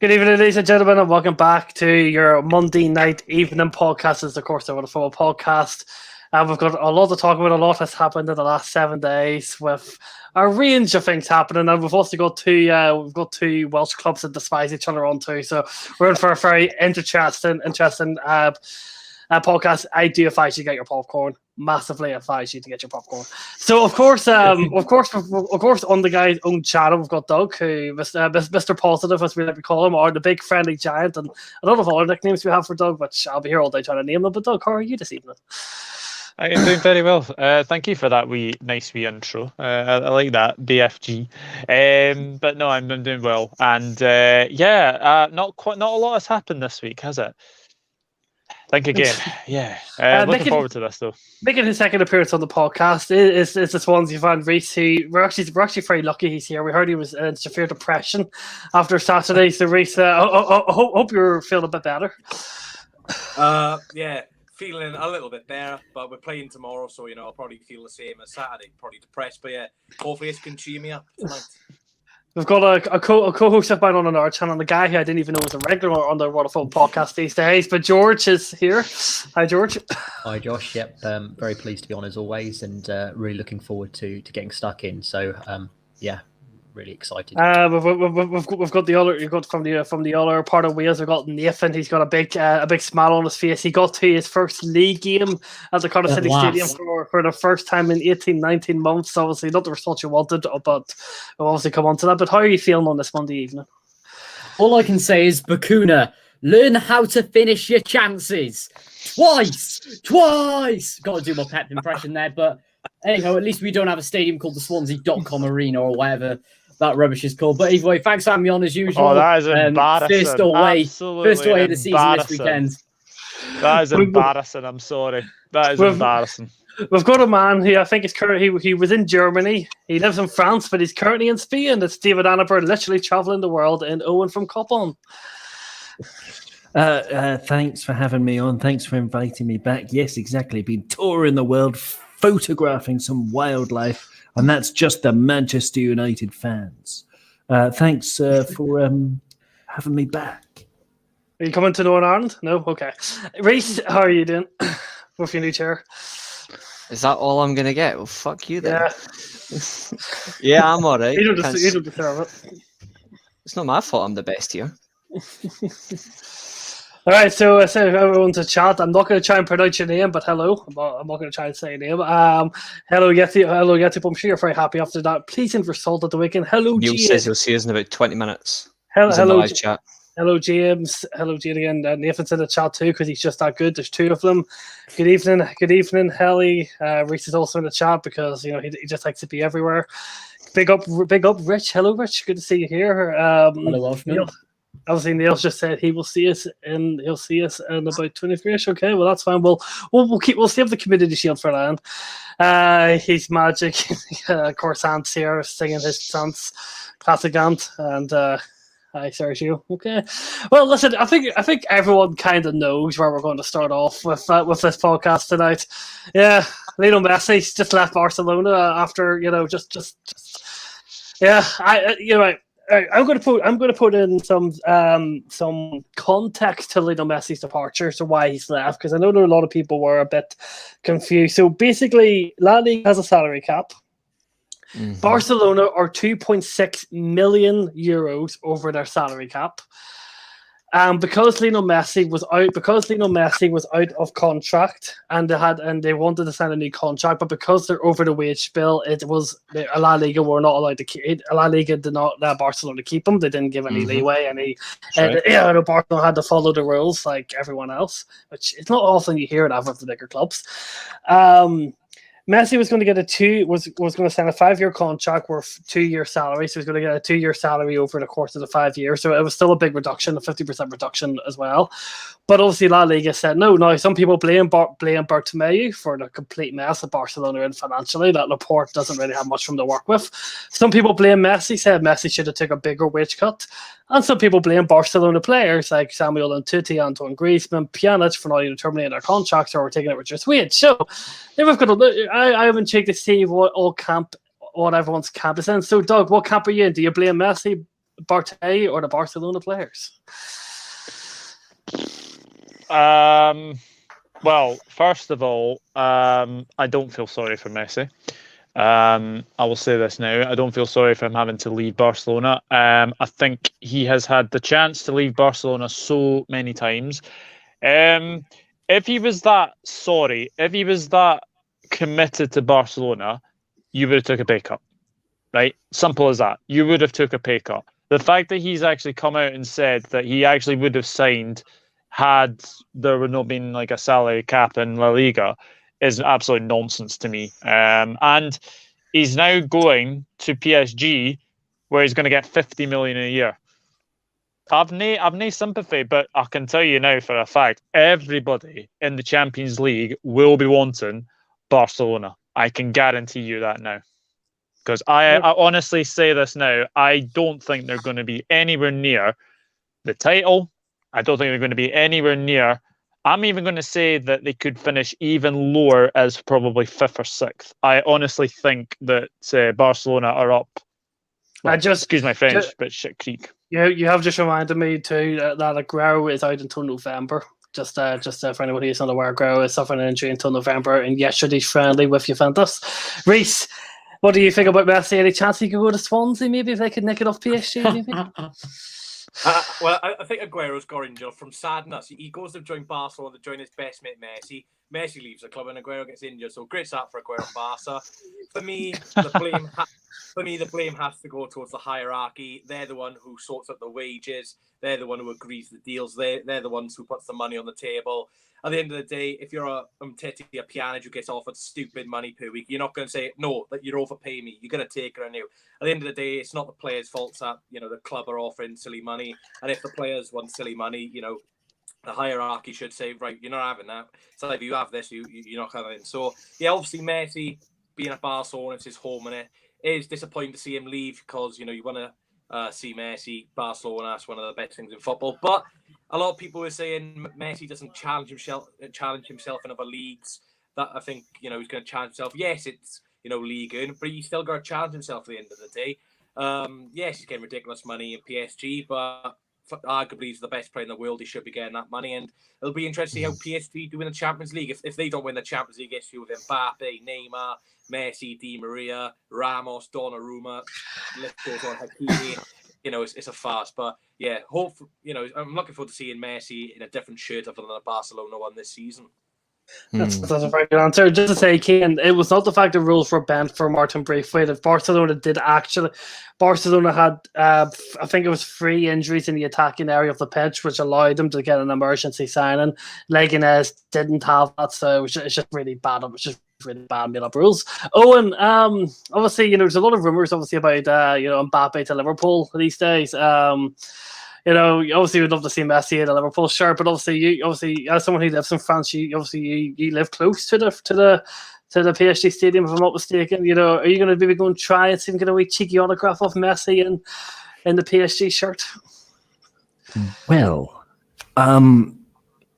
Good evening, ladies and gentlemen, and welcome back to your Monday night evening podcast. This is, of course, the Football Podcast. We've got a lot to talk about. A lot has happened in the last 7 days with a range of things happening, and we've also got two Welsh clubs that despise each other on too. So we're in for a very interesting podcast. I do advise you to get your popcorn. Massively advise you to get your popcorn. So of course, on the guy's own channel, we've got Doug, who Mr. Positive, as we like to call him, or the Big Friendly Giant, and a lot of other nicknames we have for Doug, which I'll be here all day trying to name them. But Doug, how are you this evening? I am doing very well. Thank you for that nice wee intro. I like that, BFG. But no, I'm doing well, and not a lot has happened this week, has it? Think again. Yeah. Looking forward to this though. Making his second appearance on the podcast is the Swansea fan Reese. We're actually very lucky he's here. We heard he was in severe depression after Saturday. So Reese, I hope you're feeling a bit better. Yeah, feeling a little bit better, but we're playing tomorrow, so I'll probably feel the same as Saturday. Probably depressed, but yeah, hopefully it can cheer me up tonight. We've got a co-host of mine on our channel, the guy who I didn't even know was a regular on the Waterfall podcast these days, but George is here. Hi, George. Hi, Josh. Yep, very pleased to be on as always, and really looking forward to getting stuck in. So, really excited. We've got the other. You got from the other part of Wales. We've got Nathan. He's got a big smile on his face. He got to his first league game at the Cardiff City Stadium for the first time in 19 months. Obviously, not the result you wanted, but we'll obviously come on to that. But how are you feeling on this Monday evening? All I can say is, Bakuna, learn how to finish your chances. Twice. Got to do my Pep impression there, but anyhow, at least we don't have a stadium called the Swansea.com Arena or whatever that rubbish is called. But either way, thanks for having me on as usual. Oh, that is embarrassing. First away of the season this weekend. That is embarrassing. I'm sorry. That is embarrassing. We've got a man who I think is currently, he was in Germany. He lives in France, but he's currently in Spain. It's David Annabert, literally travelling the world, and Owen from Copon. Thanks for having me on. Thanks for inviting me back. Yes, exactly. Been touring the world, photographing some wildlife. And that's just the Manchester United fans. Thanks for having me back. Are you coming to Northern Ireland? No? Okay. Reece, how are you doing with your new chair? Is that all I'm going to get? Well, fuck you then. Yeah, yeah, I'm all right. You don't deserve it. It's not my fault I'm the best here. All right, so I said everyone to chat. I'm not going to try and pronounce your name, but hello. I'm not going to try and say your name. Hello, Yeti. I'm sure you're very happy after that pleasing result of the weekend. Hello, Neil James. says he'll see us in about 20 minutes. Hello, chat. Hello, James. Hello, Jane again. Nathan's in the chat too because he's just that good. There's two of them. Good evening, Helly. Reese is also in the chat because he just likes to be everywhere. Big up, Rich. Hello, Rich. Good to see you here. Hello, Welshman. Obviously, Neil just said he'll see us in about 23ish. Okay, well that's fine. We'll save the community shield for Lan. He's magic. Of course, Ant's here singing his Ant's classic Ant, and hi Sergio. Okay, well listen, I think everyone kind of knows where we're going to start off with this podcast tonight. Yeah, Lionel Messi just left Barcelona after I'm going to put in some context to Lionel Messi's departure, so why he's left, because I know there are a lot of people were a bit confused. So basically, La Liga has a salary cap. Mm-hmm. Barcelona are 2.6 million euros over their salary cap. Because Lionel Messi was out of contract, and they wanted to sign a new contract, but because they're over the wage bill, it was La Liga were not allowed to keep. La Liga did not let Barcelona keep him. They didn't give any leeway. Barcelona had to follow the rules like everyone else, which it's not often you hear that with the bigger clubs. Messi was going to get was going to sign a 5-year contract worth 2-year salary, so he was going to get a 2-year salary over the course of the 5 years. So it was still a big reduction, a 50% reduction as well. But obviously La Liga said no. Now some people blame Bartomeu for the complete mess that Barcelona are in financially. That Laporte doesn't really have much from to work with. Some people blame Messi, said Messi should have taken a bigger wage cut. And some people blame Barcelona players like Samuel Umtiti, Antoine Griezmann, Pjanic for not either terminating their contracts or taking it with just wage. So I haven't checked to see what everyone's camp is in. So Doug, what camp are you in? Do you blame Messi? Barté or the Barcelona players? Well, first of all, I don't feel sorry for Messi. I will say this now. I don't feel sorry for him having to leave Barcelona. I think he has had the chance to leave Barcelona so many times. If he was that sorry, if he was that committed to Barcelona, you would have took a pay cut, right? Simple as that. You would have took a pay cut. The fact that he's actually come out and said that he actually would have signed had there would not been like a salary cap in La Liga is absolute nonsense to me. And he's now going to PSG where he's going to get 50 million a year. I've no sympathy, but I can tell you now for a fact, everybody in the Champions League will be wanting Barcelona. I can guarantee you that now. Because I honestly say this now, I don't think they're going to be anywhere near the title. I don't think they're going to be anywhere near. I'm even going to say that they could finish even lower as probably 5th or 6th. I honestly think that Barcelona are up. Well, excuse my French, but shit creek. You have just reminded me too that Aguero is out until November. Just for anybody who's not aware, Aguero is suffering an injury until November in yesterday's friendly with Juventus. Reese, what do you think about Messi? Any chance he could go to Swansea maybe if they could nick it off PSG? Maybe? Well, I think Aguero's got injured from sadness. He goes to join Barcelona to join his best mate Messi. Messi leaves the club and Aguero gets injured. So great start for Aguero and Barca. For me, the blame has to go towards the hierarchy. They're the one who sorts out the wages. They're the one who agrees the deals. They're the ones who puts the money on the table. At the end of the day, if you're a Iheanacho who gets offered stupid money per week, you're not going to say, no, that you're overpaying me. You're going to take it on you. At the end of the day, it's not the players' fault that, the club are offering silly money. And if the players want silly money, the hierarchy should say, right, you're not having that. So if you have this, you're not having it. So, yeah, obviously Messi being at Barcelona, it's his home, and it is disappointing to see him leave because, you want to see Messi, Barcelona, that's one of the best things in football. But a lot of people were saying Messi doesn't challenge himself in other leagues. That I think, he's going to challenge himself. Yes, it's, League 1, but he's still got to challenge himself at the end of the day. Yes, he's getting ridiculous money in PSG, but arguably he's the best player in the world. He should be getting that money, and it'll be interesting to see how PSG do in the Champions League. If they don't win the Champions League issue with Mbappe, Neymar, Messi, Di Maria, Ramos, Donnarumma, list goes on, Hakimi, it's a farce. But yeah, I'm looking forward to seeing Messi in a different shirt other than the Barcelona one this season. That's a very good answer. Just to say, Keane, it was not the fact the rules were bent for Martin Braithwaite. If Barcelona had, I think it was 3 injuries in the attacking area of the pitch, which allowed them to get an emergency signing. Leganés didn't have that, so it's just really bad. It was just really bad made up rules. Owen, obviously, there's a lot of rumours, obviously, about Mbappe to Liverpool these days. Obviously we'd love to see Messi in a Liverpool shirt, but obviously as someone who lives in France, you live close to the PSG stadium, if I'm not mistaken. Are you going to maybe go and try and see if you can get a wee cheeky autograph of Messi in the PSG shirt? Well,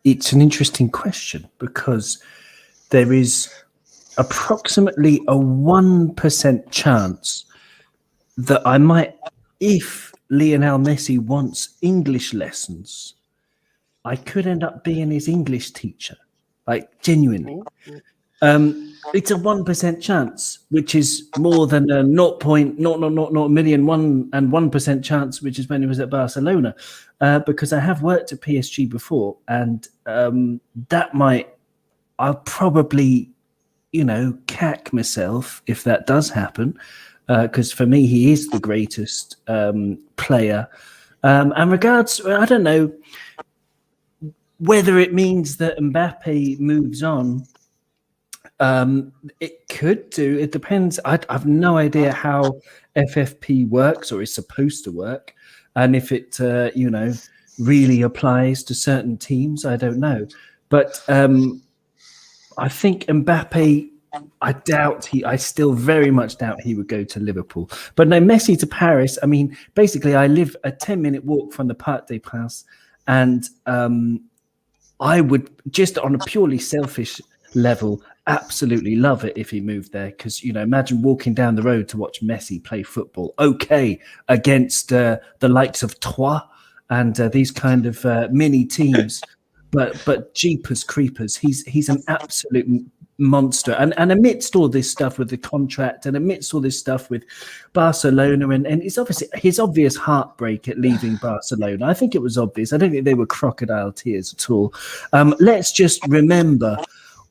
it's an interesting question because there is approximately a 1% chance that I might, if Lionel Messi wants English lessons, I could end up being his English teacher, like genuinely. It's a 1% chance, which is more than a 1% chance, which is when he was at Barcelona, because I have worked at PSG before, and I'll probably, cack myself if that does happen. Because for me, he is the greatest player. And regards, I don't know whether it means that Mbappe moves on. It could do. It depends. I've no idea how FFP works or is supposed to work. And if it, really applies to certain teams, I don't know. But I think Mbappe, I still very much doubt he would go to Liverpool. But no, Messi to Paris, I mean, basically I live a 10-minute walk from the Parc des Princes, and I would, just on a purely selfish level, absolutely love it if he moved there, because imagine walking down the road to watch Messi play football. Okay, against the likes of Troyes and these kind of mini teams, but jeepers creepers, he's an absolute monster. And amidst all this stuff with the contract, and amidst all this stuff with Barcelona, and it's obviously his obvious heartbreak at leaving Barcelona. I think it was obvious. I don't think they were crocodile tears at all. Let's just remember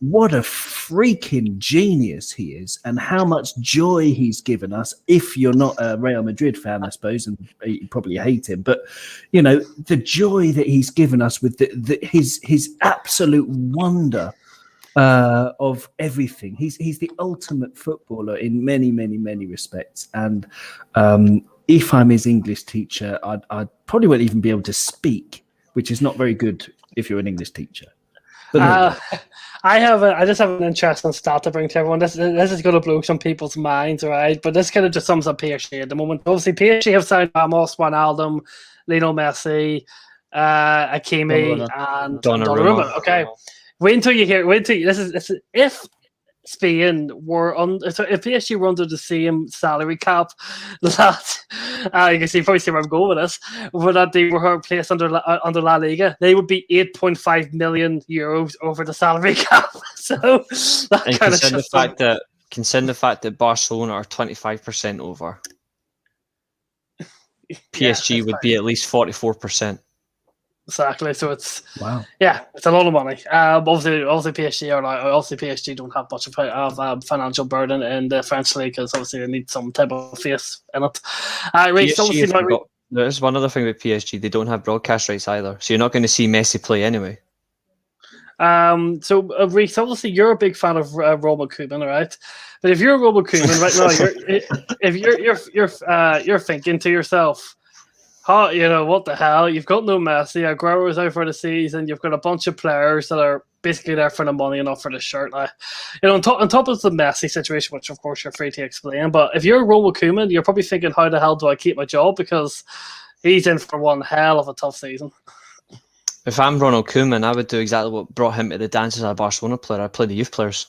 what a freaking genius he is, and how much joy he's given us. If you're not a Real Madrid fan, I suppose, and you probably hate him, but the joy that he's given us with his absolute wonder of everything. He's the ultimate footballer in many, many, many respects. And if I'm his English teacher, I probably won't even be able to speak, which is not very good if you're an English teacher. But I just have an interesting stat to bring to everyone. This is going to blow some people's minds, right? But this kind of just sums up PSG at the moment. Obviously, PSG have signed Ramos, Wijnaldum, Lionel Messi, Hakimi, and Donnarumma. Okay, wait until you hear. Wait until you, this is if Spain were if PSG were under the same salary cap that you can see probably see where I'm going with this, but that they were placed under La Liga, they would be 8.5 million euros over the salary cap. So that kind of consider the fact that Barcelona are 25% over. PSG would be at least 44%. Exactly, so it's wow. Yeah, it's a lot of money. Obviously PSG don't have much of a financial burden in the French league, because obviously they need some type of face in it. There's one other thing with PSG: they don't have broadcast rights either, so you're not going to see Messi play anyway. Reece, obviously you're a big fan of Romelu Koeman, right? But if you're Romelu Koeman right now, you're thinking to yourself, what the hell? You've got no Messi. Aguero's out for the season. You've got a bunch of players that are basically there for the money and not for the shirt. On top of the Messi situation, which of course you're free to explain, but if you're Romelu Koeman, you're probably thinking, how the hell do I keep my job? Because he's in for one hell of a tough season. If I'm Ronald Koeman, I would do exactly what brought him to the dance as a Barcelona player. I'd play the youth players.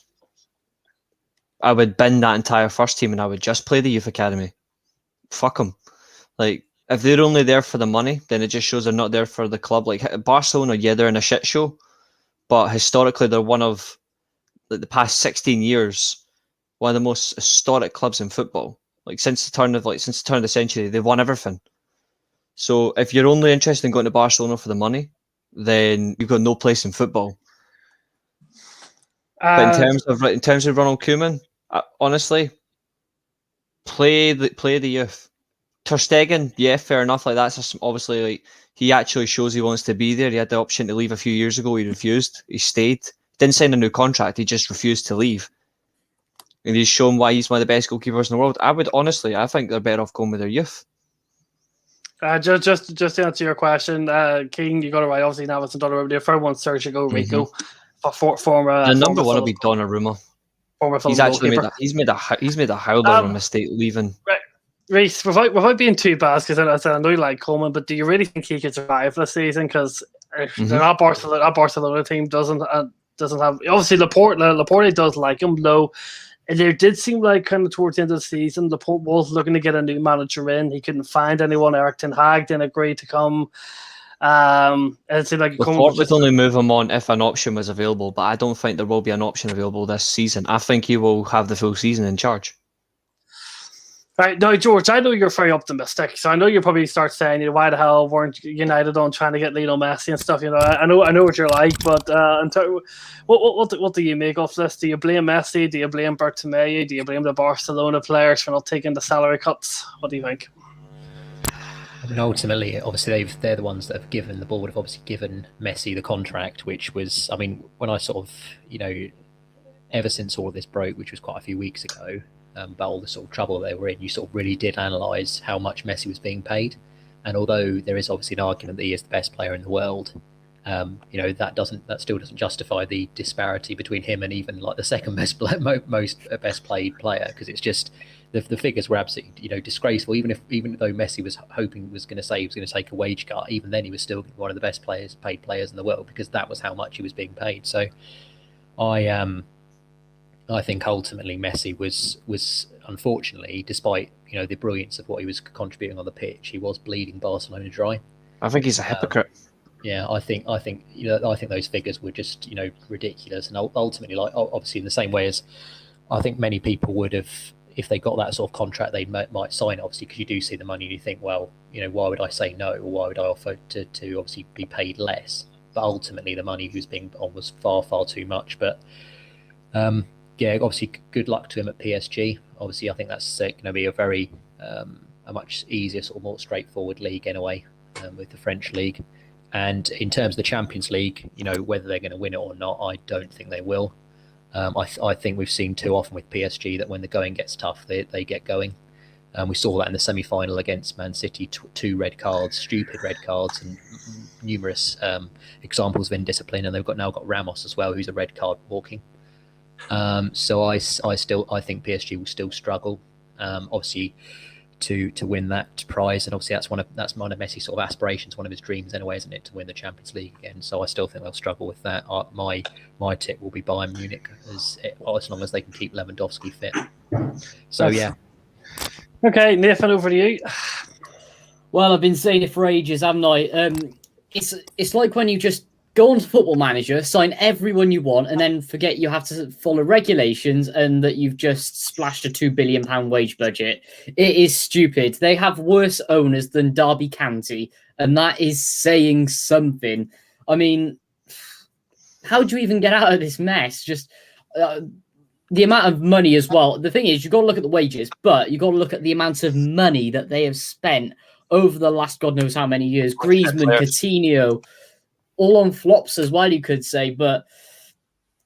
I would bin that entire first team and I would just play the youth academy. Fuck them. If they're only there for the money, then it just shows they're not there for the club. Barcelona, yeah, they're in a shit show, but historically they're one of the past 16 years, one of the most historic clubs in football. Since the turn of the century, they've won everything. So if you're only interested in going to Barcelona for the money, then you've got no place in football. But in terms of Ronald Koeman, honestly, play the youth. Ter Stegen, yeah, fair enough. That's obviously he actually shows he wants to be there. He had the option to leave a few years ago. He refused. He stayed. Didn't sign a new contract. He just refused to leave. And he's shown why he's one of the best goalkeepers in the world. I think they're better off going with their youth. Just to answer your question, King, you got it right. Obviously, now it's Donnarumma. The third one's Sergio Rico, former. The number one will be Donnarumma. He's made a howler of a mistake leaving. Right. Reece, without being too bad, because I know you like Coleman, but do you really think he could survive this season? Because that Barcelona team doesn't have, obviously Laporte does like him, though. There did seem like kind of towards the end of the season, Laporte was looking to get a new manager in. He couldn't find anyone. Eric Ten Hag didn't agree to come. It seemed like Laporte would only move him on if an option was available, but I don't think there will be an option available this season. I think he will have the full season in charge. Right, now, George, I know you're very optimistic, so I know you'll probably start saying, why the hell weren't United on trying to get Lionel Messi and stuff? I know what you're like, but what do you make of this? Do you blame Messi? Do you blame Bartomeu? Do you blame the Barcelona players for not taking the salary cuts? What do you think? I mean, ultimately, obviously, they're the ones that have given, the board have obviously given Messi the contract, which was, when I sort of, ever since all of this broke, which was quite a few weeks ago, about all the sort of trouble they were in, you sort of really did analyse how much Messi was being paid. And although there is obviously an argument that he is the best player in the world, that still doesn't justify the disparity between him and even the second best best played player, because it's just the figures were absolutely disgraceful. Even though Messi was hoping was going to say he was going to take a wage cut, even then he was still one of the best paid players in the world, because that was how much he was being paid. So I think ultimately Messi was unfortunately, despite the brilliance of what he was contributing on the pitch, he was bleeding Barcelona dry. I think he's a hypocrite. Yeah, I think those figures were just ridiculous, and ultimately, like obviously in the same way as I think many people would have, if they got that sort of contract, they might sign, obviously, because you do see the money and you think, well, why would I say no, or why would I offer to obviously be paid less? But ultimately, the money he was being on was far too much. But yeah, obviously, good luck to him at PSG. Obviously, I think that's going to be a much easier, sort of more straightforward league anyway, with the French league. And in terms of the Champions League, whether they're going to win it or not, I don't think they will. I think we've seen too often with PSG that when the going gets tough, they get going. We saw that in the semi-final against Man City, 2 red cards, stupid red cards, and numerous examples of indiscipline. And they've now got Ramos as well, who's a red card walking. So I think PSG will still struggle, obviously, to win that prize. And obviously that's one of Messi's sort of aspirations, one of his dreams anyway, isn't it, to win the Champions League again? So I still think they'll struggle with that. My tip will be Bayern Munich as long as they can keep Lewandowski fit. So yeah. Okay, Nathan, over to you. Well, I've been saying it for ages, haven't I? It's like when you just go on to Football Manager, sign everyone you want, and then forget you have to follow regulations and that you've just splashed a £2 billion wage budget. It is stupid. They have worse owners than Derby County, and that is saying something. I mean, how do you even get out of this mess? Just the amount of money as well. The thing is, you've got to look at the wages, but you've got to look at the amount of money that they have spent over the last God knows how many years. Griezmann, Coutinho, all on flops as well, you could say. But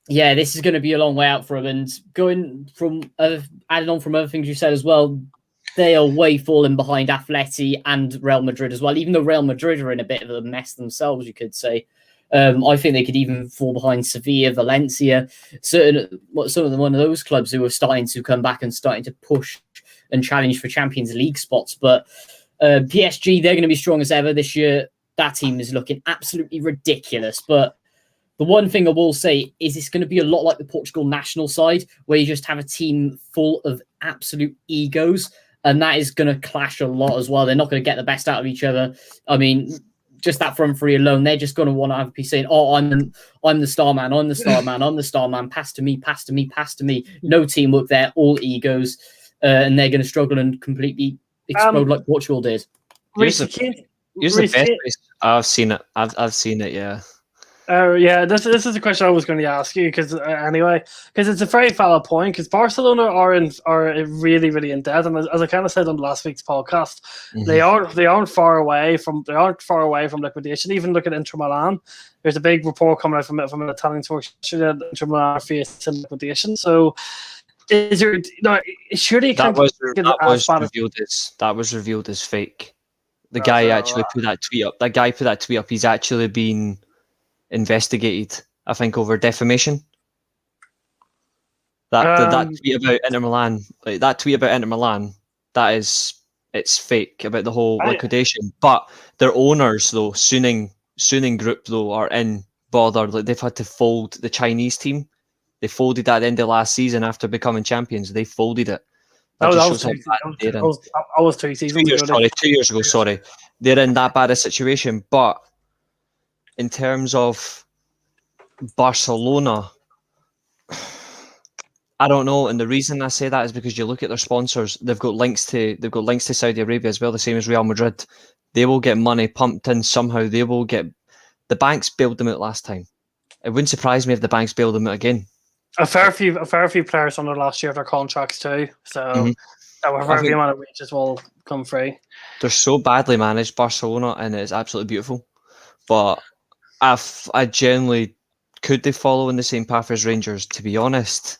yeah, this is going to be a long way out for them. And going from adding on from other things you said as well, they are way falling behind Atleti and Real Madrid as well. Even though Real Madrid are in a bit of a mess themselves, you could say. I think they could even fall behind Sevilla, Valencia, some of one of those clubs who are starting to come back and starting to push and challenge for Champions League spots. But PSG, they're going to be strong as ever this year. That team is looking absolutely ridiculous. But the one thing I will say is it's going to be a lot like the Portugal national side, where you just have a team full of absolute egos, and that is going to clash a lot as well. They're not going to get the best out of each other. I mean, just that front three alone, they're just going to want to have be saying, "Oh, I'm the star man, I'm the star man, I'm the star man. Pass to me, pass to me, pass to me." No teamwork there, all egos, and they're going to struggle and completely explode like Portugal did. Here's the best place I've seen it. I've seen it. Yeah. Yeah, this is a question I was going to ask you because it's a very valid point, because Barcelona are really, really in debt, and as I kind of said on last week's podcast, they aren't far away from liquidation. Even look at Inter Milan. There's a big report coming out from an Italian source that Inter Milan are facing liquidation. So, is there surely that was revealed as fake? The guy actually put that tweet up. That guy put that tweet up. He's actually been investigated, I think, over defamation. That tweet about Inter Milan, it's fake about the whole liquidation. But their owners, though, Suning Group, though, are in bother. Like, they've had to fold the Chinese team. They folded at the end of last season after becoming champions. They folded it. That was 2 seasons ago. 2 years ago, sorry. They're in that bad a situation. But in terms of Barcelona, I don't know. And the reason I say that is because you look at their sponsors. They've got links to Saudi Arabia as well, the same as Real Madrid. They will get money pumped in somehow. They will get. The banks bailed them out last time. It wouldn't surprise me if the banks bailed them out again. A fair few players under last year of their contracts too. So however the amount of wages will come free. They're so badly managed, Barcelona, and it's absolutely beautiful. But I generally could they follow in the same path as Rangers? To be honest,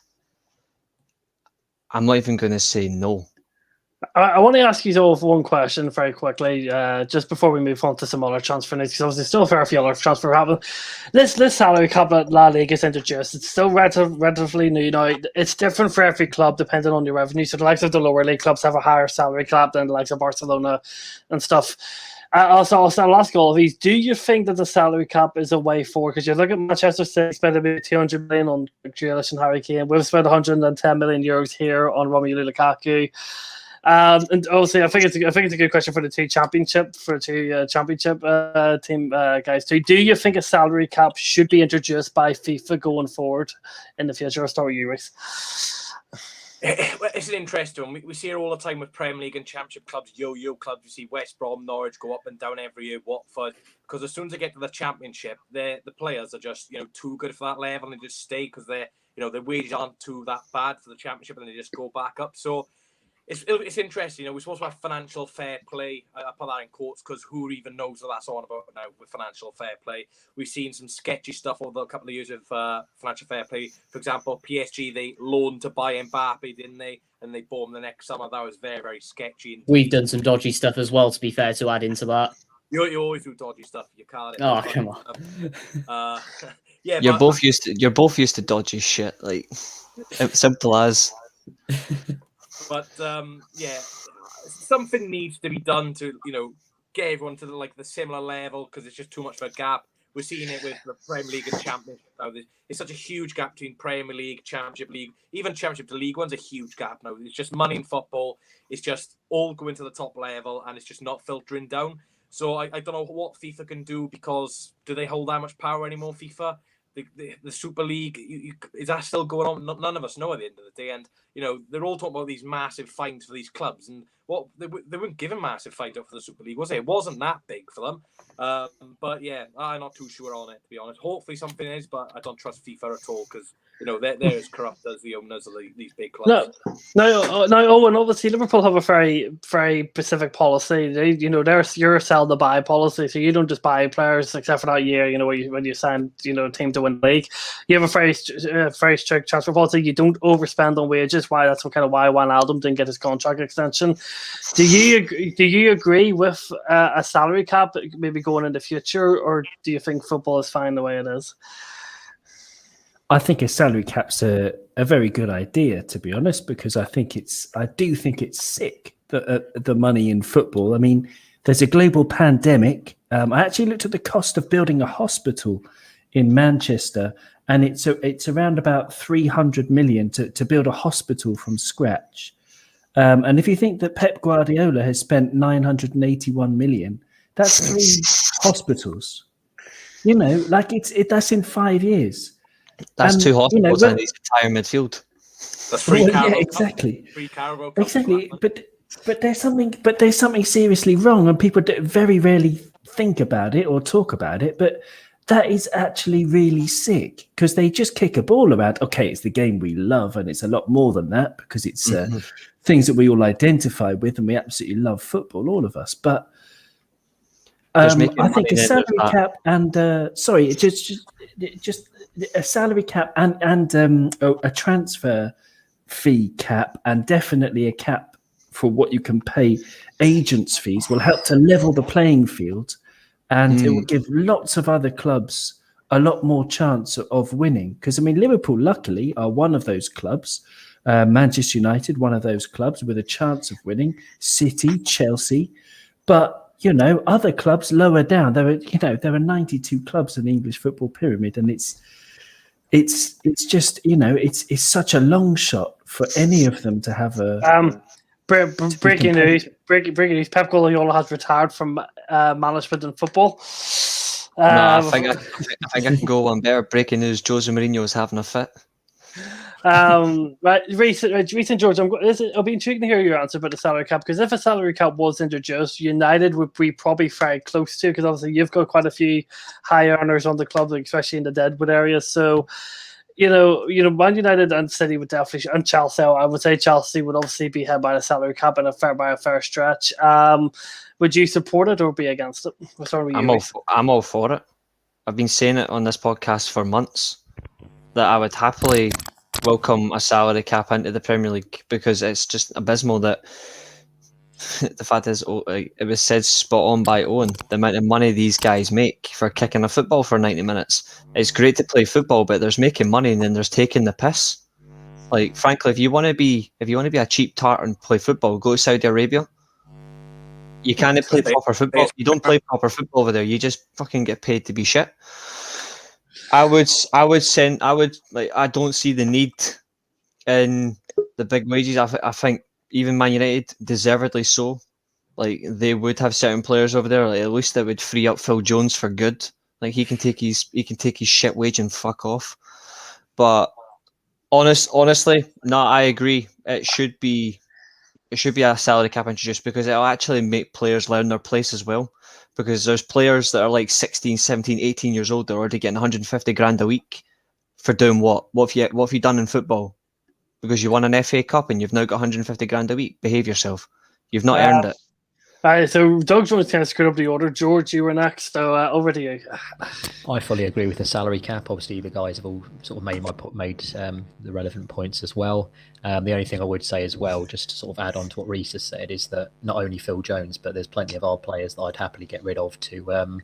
I'm not even going to say no. I want to ask you all one question very quickly, just before we move on to some other transfer news, because there's still a fair few other transfer happening. This salary cap that La Liga is introduced, it's still relatively new now. It's different for every club depending on your revenue. So the likes of the lower league clubs have a higher salary cap than the likes of Barcelona and stuff. Also, I'll ask all of these. Do you think that the salary cap is a way forward? Because you look at Manchester City spending maybe 200 million on Grealish and Harry Kane. We've spent 110 million euros here on Romelu Lukaku. And obviously, I think it's a good question for the two championship team guys too. Do you think a salary cap should be introduced by FIFA going forward in the future? I'll start with you, Reece. It's an interesting one. We see it all the time with Premier League and Championship clubs, yo-yo clubs. You see West Brom, Norwich go up and down every year, Watford. Because as soon as they get to the Championship, the players are just too good for that level, and they just stay because their wages aren't too that bad for the Championship, and they just go back up. So it's interesting. We're supposed to have financial fair play. I put that in quotes because who even knows what that's all about now with financial fair play. We've seen some sketchy stuff over a couple of years with financial fair play. For example, PSG, they loaned to buy Mbappe, didn't they? And they bought him the next summer. That was very, very sketchy. We've done some dodgy stuff as well, to be fair, to add into that. You always do dodgy stuff. You can't. Oh, come on. Yeah, you're both used to dodgy shit. Like simple as. But something needs to be done to get everyone to the similar level because it's just too much of a gap. We're seeing it with the Premier League and Championship. It's such a huge gap between Premier League, Championship League, even Championship to League One's a huge gap now. It's just money in football. It's just all going to the top level and it's just not filtering down. So I don't know what FIFA can do because do they hold that much power anymore, FIFA? The Super League, is that still going on? None of us know at the end of the day. And, they're all talking about these massive fines for these clubs. And they weren't given massive fines up for the Super League, was it? It wasn't that big for them. But, yeah, I'm not too sure on it, to be honest. Hopefully something is, but I don't trust FIFA at all because, they're as corrupt as the owners of these big clubs. No, Owen, obviously Liverpool have a very, very specific policy. You're a sell to buy policy, so you don't just buy players except for that year, when you sign, a team to win the league. You have a very strict transfer policy. You don't overspend on wages. Why that's kind of why Wijnaldum didn't get his contract extension. Do you agree with a salary cap maybe going in the future, or do you think football is fine the way it is? I think a salary cap's a very good idea, to be honest, because I do think it's sick the money in football. I mean, there's a global pandemic. I actually looked at the cost of building a hospital in Manchester, and it's around about 300 million to build a hospital from scratch. And if you think that Pep Guardiola has spent 981 million, that's 3 hospitals. That's in 5 years. That's 2 hospitals and his entire midfield. That's free Carabao exactly. Free Carabao Cup. Exactly. But there's something seriously wrong, and people very rarely think about it or talk about it. But that is actually really sick because they just kick a ball around. Okay, it's the game we love, and it's a lot more than that because it's things that we all identify with, and we absolutely love football, all of us. But I think a salary cap and just a salary cap and a transfer fee cap and definitely a cap for what you can pay agents' fees will help to level the playing field, and it will give lots of other clubs a lot more chance of winning. Because Liverpool, luckily, are one of those clubs. Manchester United, one of those clubs with a chance of winning. City, Chelsea, but other clubs lower down. There are 92 clubs in the English football pyramid, and it's just it's such a long shot for any of them to have a. Breaking news! Pep Guardiola has retired from management in football. I think I can go one better. Breaking news: Jose Mourinho is having a fit. Right, recent George, I'll be intrigued to hear your answer about the salary cap, because if a salary cap was introduced, United would be probably very close to, because obviously you've got quite a few high earners on the club, especially in the Deadwood area. So, Man United and City would definitely, and Chelsea, I would say Chelsea would obviously be held by the salary cap and by a fair stretch. Would you support it or be against it? I'm all for it. I've been saying it on this podcast for months that I would happily welcome a salary cap into the Premier League, because it's just abysmal that the fact is, it was said spot on by Owen, the amount of money these guys make for kicking a football for 90 minutes. It's great to play football, but there's making money and then there's taking the piss. Like, frankly, if you want to be a cheap tart and play football, go to Saudi Arabia. You can't play proper football. You don't play proper football over there. You just fucking get paid to be shit. I don't see the need in the big wages. I think even Man United, deservedly so. Like, they would have certain players over there. Like, at least that would free up Phil Jones for good. Like, he can take his shit wage and fuck off. But honestly, no, I agree. It should be a salary cap introduced, because it'll actually make players learn their place as well. Because there's players that are like 16, 17, 18 years old that are already getting 150 grand a week for doing what? What have you done in football? Because you won an FA Cup and you've now got 150 grand a week. Behave yourself. You've not earned it. All right, so Doug Jones kind of screwed up the order. George, you were next, so over to you. I fully agree with the salary cap. Obviously, the guys have all sort of made the relevant points as well. The only thing I would say as well, just to sort of add on to what Reece has said, is that not only Phil Jones, but there's plenty of our players that I'd happily get rid of to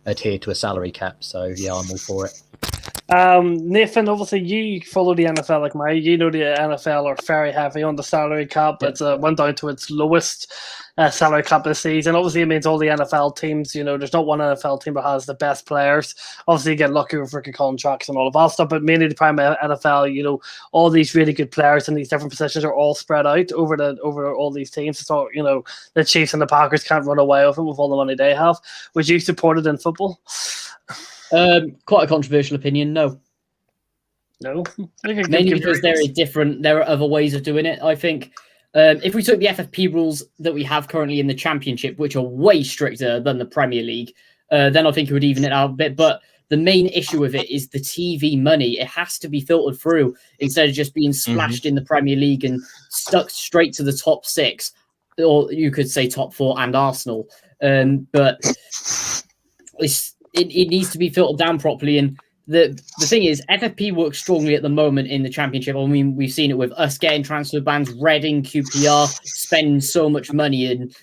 adhere to a salary cap. So yeah, I'm all for it. Nathan, obviously you follow the NFL like me. You know the NFL are very heavy on the salary cap. Yep. It went down to its lowest salary cap this season. Obviously, it means all the NFL teams, there's not one NFL team that has the best players. Obviously, you get lucky with rookie contracts and all of that stuff, but mainly the prime NFL, all these really good players in these different positions are all spread out over all these teams. So, the Chiefs and the Packers can't run away with it with all the money they have. Would you support it in football? Quite a controversial opinion. No. Mainly because there are other ways of doing it. I think if we took the FFP rules that we have currently in the Championship, which are way stricter than the Premier League, then I think it would even it out a bit. But the main issue with it is the TV money. It has to be filtered through instead of just being splashed in the Premier League and stuck straight to the top six, or you could say top four and Arsenal. But it needs to be filtered down properly. And the thing is, FFP works strongly at the moment in the Championship. I mean, we've seen it with us getting transfer bans, Reading, QPR, spending so much money and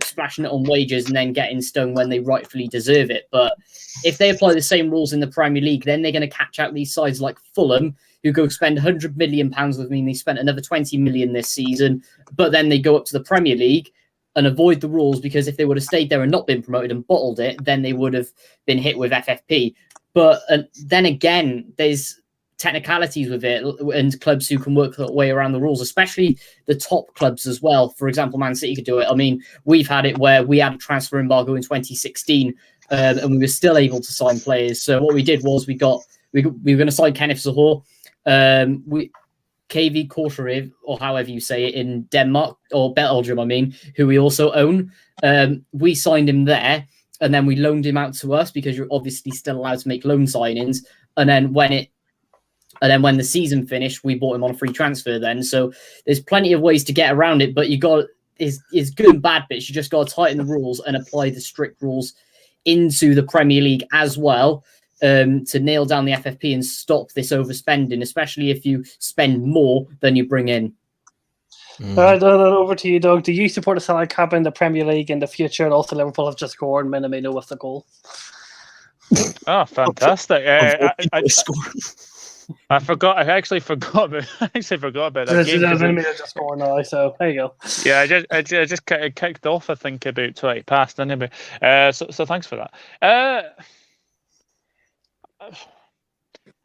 splashing it on wages and then getting stung when they rightfully deserve it. But if they apply the same rules in the Premier League, then they're going to catch out these sides like Fulham, who go spend £100 million with me. They spent another 20 million this season, but then they go up to the Premier League and avoid the rules, because if they would have stayed there and not been promoted and bottled it, then they would have been hit with FFP. But then again, there's technicalities with it and clubs who can work their way around the rules, especially the top clubs as well. For example, Man City could do it. I mean, we've had it where we had a transfer embargo in 2016 and we were still able to sign players. So what we did was we were going to sign Kenneth Zohore. KV Kortraiv, or however you say it, in Denmark, or Belgium, who we also own. We signed him there, and then we loaned him out to us because you're obviously still allowed to make loan signings. And then when the season finished, we bought him on a free transfer then. So there's plenty of ways to get around it, but it's good and bad bits. You just got to tighten the rules and apply the strict rules into the Premier League as well. To nail down the FFP and stop this overspending, especially if you spend more than you bring in. All right, over to you, Doug. Do you support a salary cap in the Premier League in the future? And also, Liverpool have just scored Minamino with the goal. Oh, fantastic! I forgot. I actually forgot about that game. Minamino just scored now, so there you go. Yeah, I just kicked off. I think about 20 past anyway. So thanks for that.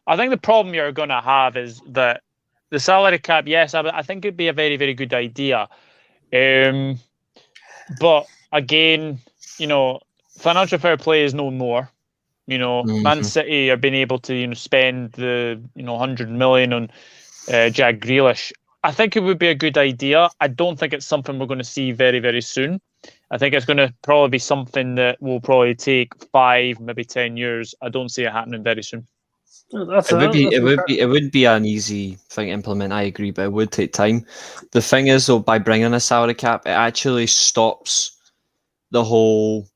I think the problem you're going to have is that the salary cap, yes, I think it'd be a very, very good idea. But again, financial fair play is no more. Man City are being able to, spend the, 100 million on Jack Grealish. I think it would be a good idea. I don't think it's something we're going to see very, very soon. I think it's going to probably be something that will probably take 5, maybe 10 years. I don't see it happening very soon. It would be an easy thing to implement. I agree, but it would take time. The thing is, though, by bringing a salary cap, it actually stops the whole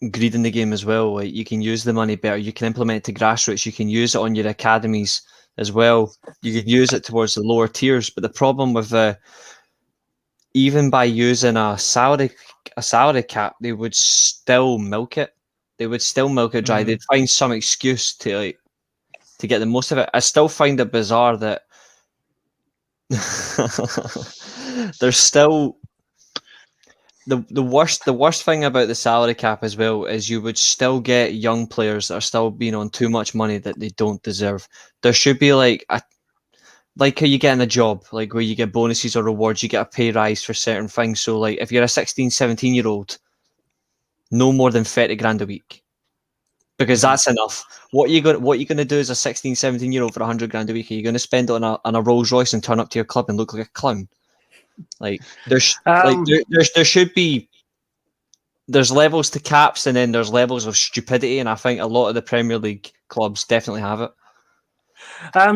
greed in the game as well. Like, you can use the money better. You can implement it to grassroots. You can use it on your academies as well. You can use it towards the lower tiers. But the problem with even by using a salary cap, they would still milk it. They would still milk it dry. They'd find some excuse to get the most of it. I still find it bizarre that there's still the worst thing about the salary cap as well is you would still get young players that are still being on too much money that they don't deserve. There should be like how you get in a job, like where you get bonuses or rewards, you get a pay rise for certain things. So like if you're a 16, 17-year-old, no more than 30 grand a week. Because that's enough. What you gonna do as a 16, 17-year-old for 100 grand a week? Are you gonna spend it on a Rolls Royce and turn up to your club and look like a clown? Like there should be. There's levels to caps, and then there's levels of stupidity, and I think a lot of the Premier League clubs definitely have it.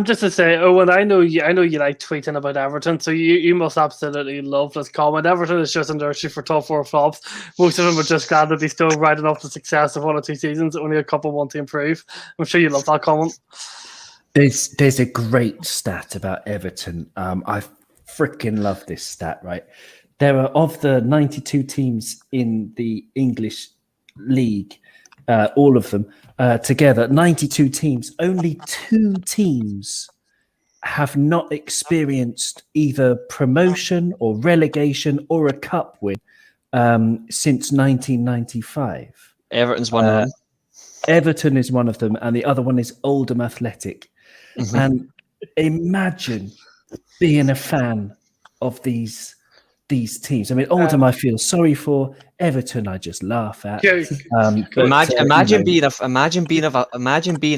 Just to say, Owen, I know you like tweeting about Everton, so you must absolutely love this comment. Everton is just under issue for top 4 flops. Most of them are just glad that they still riding off the success of 1 or 2 seasons. Only a couple want to improve. I'm sure you love that comment. There's a great stat about Everton. I freaking love this stat, right? There are, of the 92 teams in the English league, all of them together, 92 teams, only 2 teams have not experienced either promotion or relegation or a cup win since 1995. Everton's one of them. Everton is one of them, and the other one is Oldham Athletic. Mm-hmm. And imagine being a fan of these teams. I mean, Oldham I feel sorry for. Everton I just laugh at. Imagine being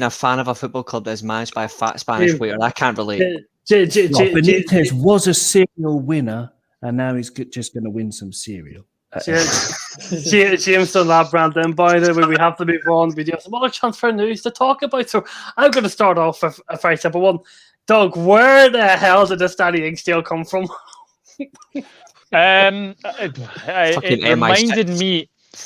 a fan of a football club that is managed by a fat Spanish waiter. I can't relate. Benitez was a serial winner, and now he's just going to win some cereal. James done that, Brandon. By the way, we have to move on. We do have some other transfer news to talk about. So I'm going to start off with a very simple one. Doug, where the hell did this Danny Ings deal come from? It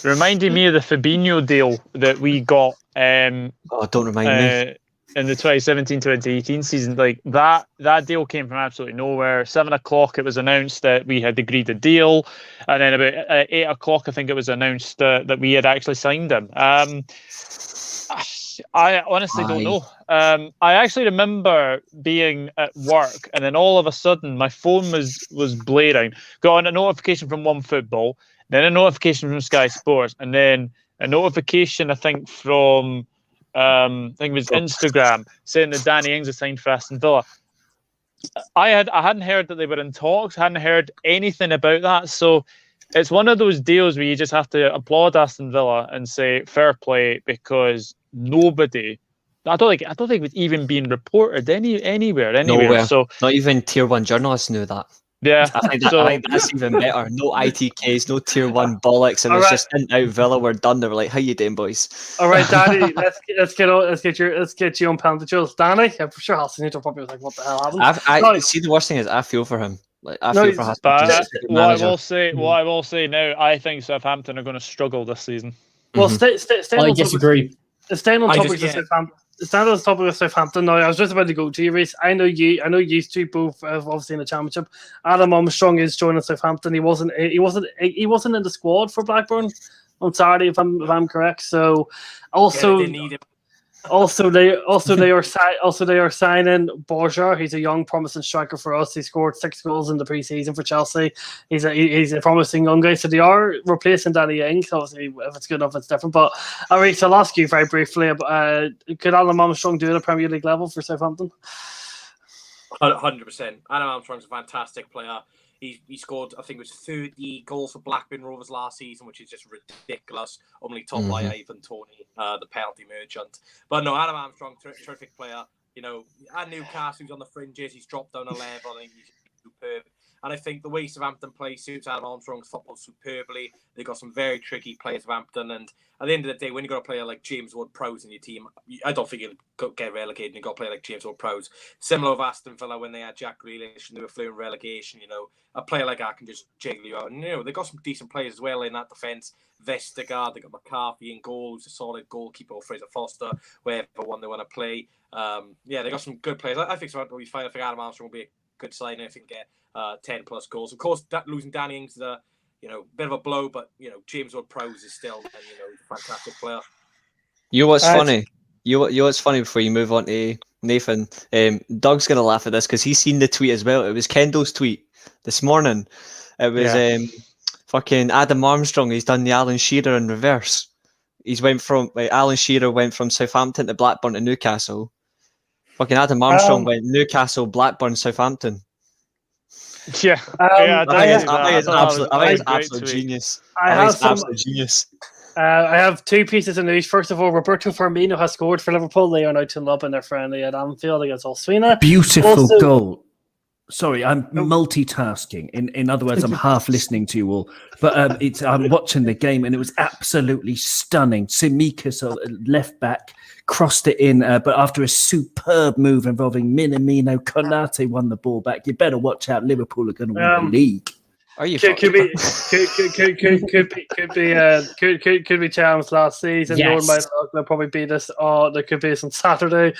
reminded me of the Fabinho deal that we got. Don't remind me. In the 2017-2018 season, like that deal came from absolutely nowhere. 7:00 it was announced that we had agreed a deal, and then about 8:00 I think it was announced that we had actually signed him. I honestly don't know. I actually remember being at work, and then all of a sudden my phone was blaring. Got a notification from OneFootball, then a notification from Sky Sports, and then a notification I think from I think it was Instagram saying that Danny Ings had signed for Aston Villa. I hadn't heard that they were in talks. Hadn't heard anything about that. So it's one of those deals where you just have to applaud Aston Villa and say fair play, because nobody. I don't think it was even being reported anywhere. Nowhere. So not even Tier 1 journalists knew that. Yeah, I think that's even better. No ITKs, no Tier 1 bollocks. It was just in out Villa. We're done. They were like, "How you doing, boys?" All right, Danny. let's get you on penalty drills, Danny. I'm sure Hassan probably was like, "What the hell happened?" See, the worst thing is, I feel for him. Like I feel for Hassan. What I will say now, I think Southampton are going to struggle this season. Well, I disagree. Staying on topic of Southampton. Now, I was just about to go to you, Reece. I know you two both have obviously in the Championship. Adam Armstrong is joining Southampton. He wasn't in the squad for Blackburn on Saturday, if I'm correct. So also. They need him. Also, they are signing Borja. He's a young, promising striker for us. He scored 6 goals in the pre-season for Chelsea. He's a promising young guy. So they are replacing Danny Ings. Obviously, if it's good enough, it's different. But Reece, I'll ask you very briefly. Could Adam Armstrong do it at a Premier League level for Southampton? 100%. Adam Armstrong's a fantastic player. He scored, I think it was 30 goals for Blackburn Rovers last season, which is just ridiculous. Only top by Ivan Toney, the penalty merchant. But no, Adam Armstrong, terrific player. You know, at Newcastle, he's on the fringes. He's dropped down a level. I think he's superb. And I think the way Southampton play suits Adam Armstrong's football superbly. They've got some very tricky players, Southampton. And at the end of the day, when you've got a player like James Ward-Prowse in your team, I don't think you'll get relegated and you've got a player like James Ward-Prowse. Similar with Aston Villa when they had Jack Grealish and they were fluent relegation, you know, a player like that can just jiggle you out. And, you know, they've got some decent players as well in that defence. Vestergaard, they've got McCarthy in goal, who's a solid goalkeeper, or Fraser Foster, wherever one they want to play. They've got some good players. I think Southampton will be fine. I think Adam Armstrong will be a good signing. I think get 10 plus goals. Of course, losing Danny Ings is a bit of a blow, but James Ward-Prowse is still a fantastic player. You know what's funny? You know what's funny before you move on to Nathan? Doug's gonna laugh at this because he's seen the tweet as well. It was Kendall's tweet this morning. It was Fucking Adam Armstrong, he's done the Alan Shearer in reverse. Alan Shearer went from Southampton to Blackburn to Newcastle. Fucking Adam Armstrong went Newcastle, Blackburn, Southampton. Yeah, I think I it's absolute genius. Genius. I have two pieces of news. First of all, Roberto Firmino has scored for Liverpool. They are now 2-0 in their friendly at Anfield against Osasuna. Beautiful goal. Sorry, I'm multitasking. In other words, I'm half listening to you all. But I'm watching the game, and it was absolutely stunning. Tsimikas, left back, crossed it in, but after a superb move involving Minamino, Konate won the ball back. You better watch out. Liverpool are going to win the league. Are you could be chance last season. Yes. They'll probably beat us. There could be some Saturday.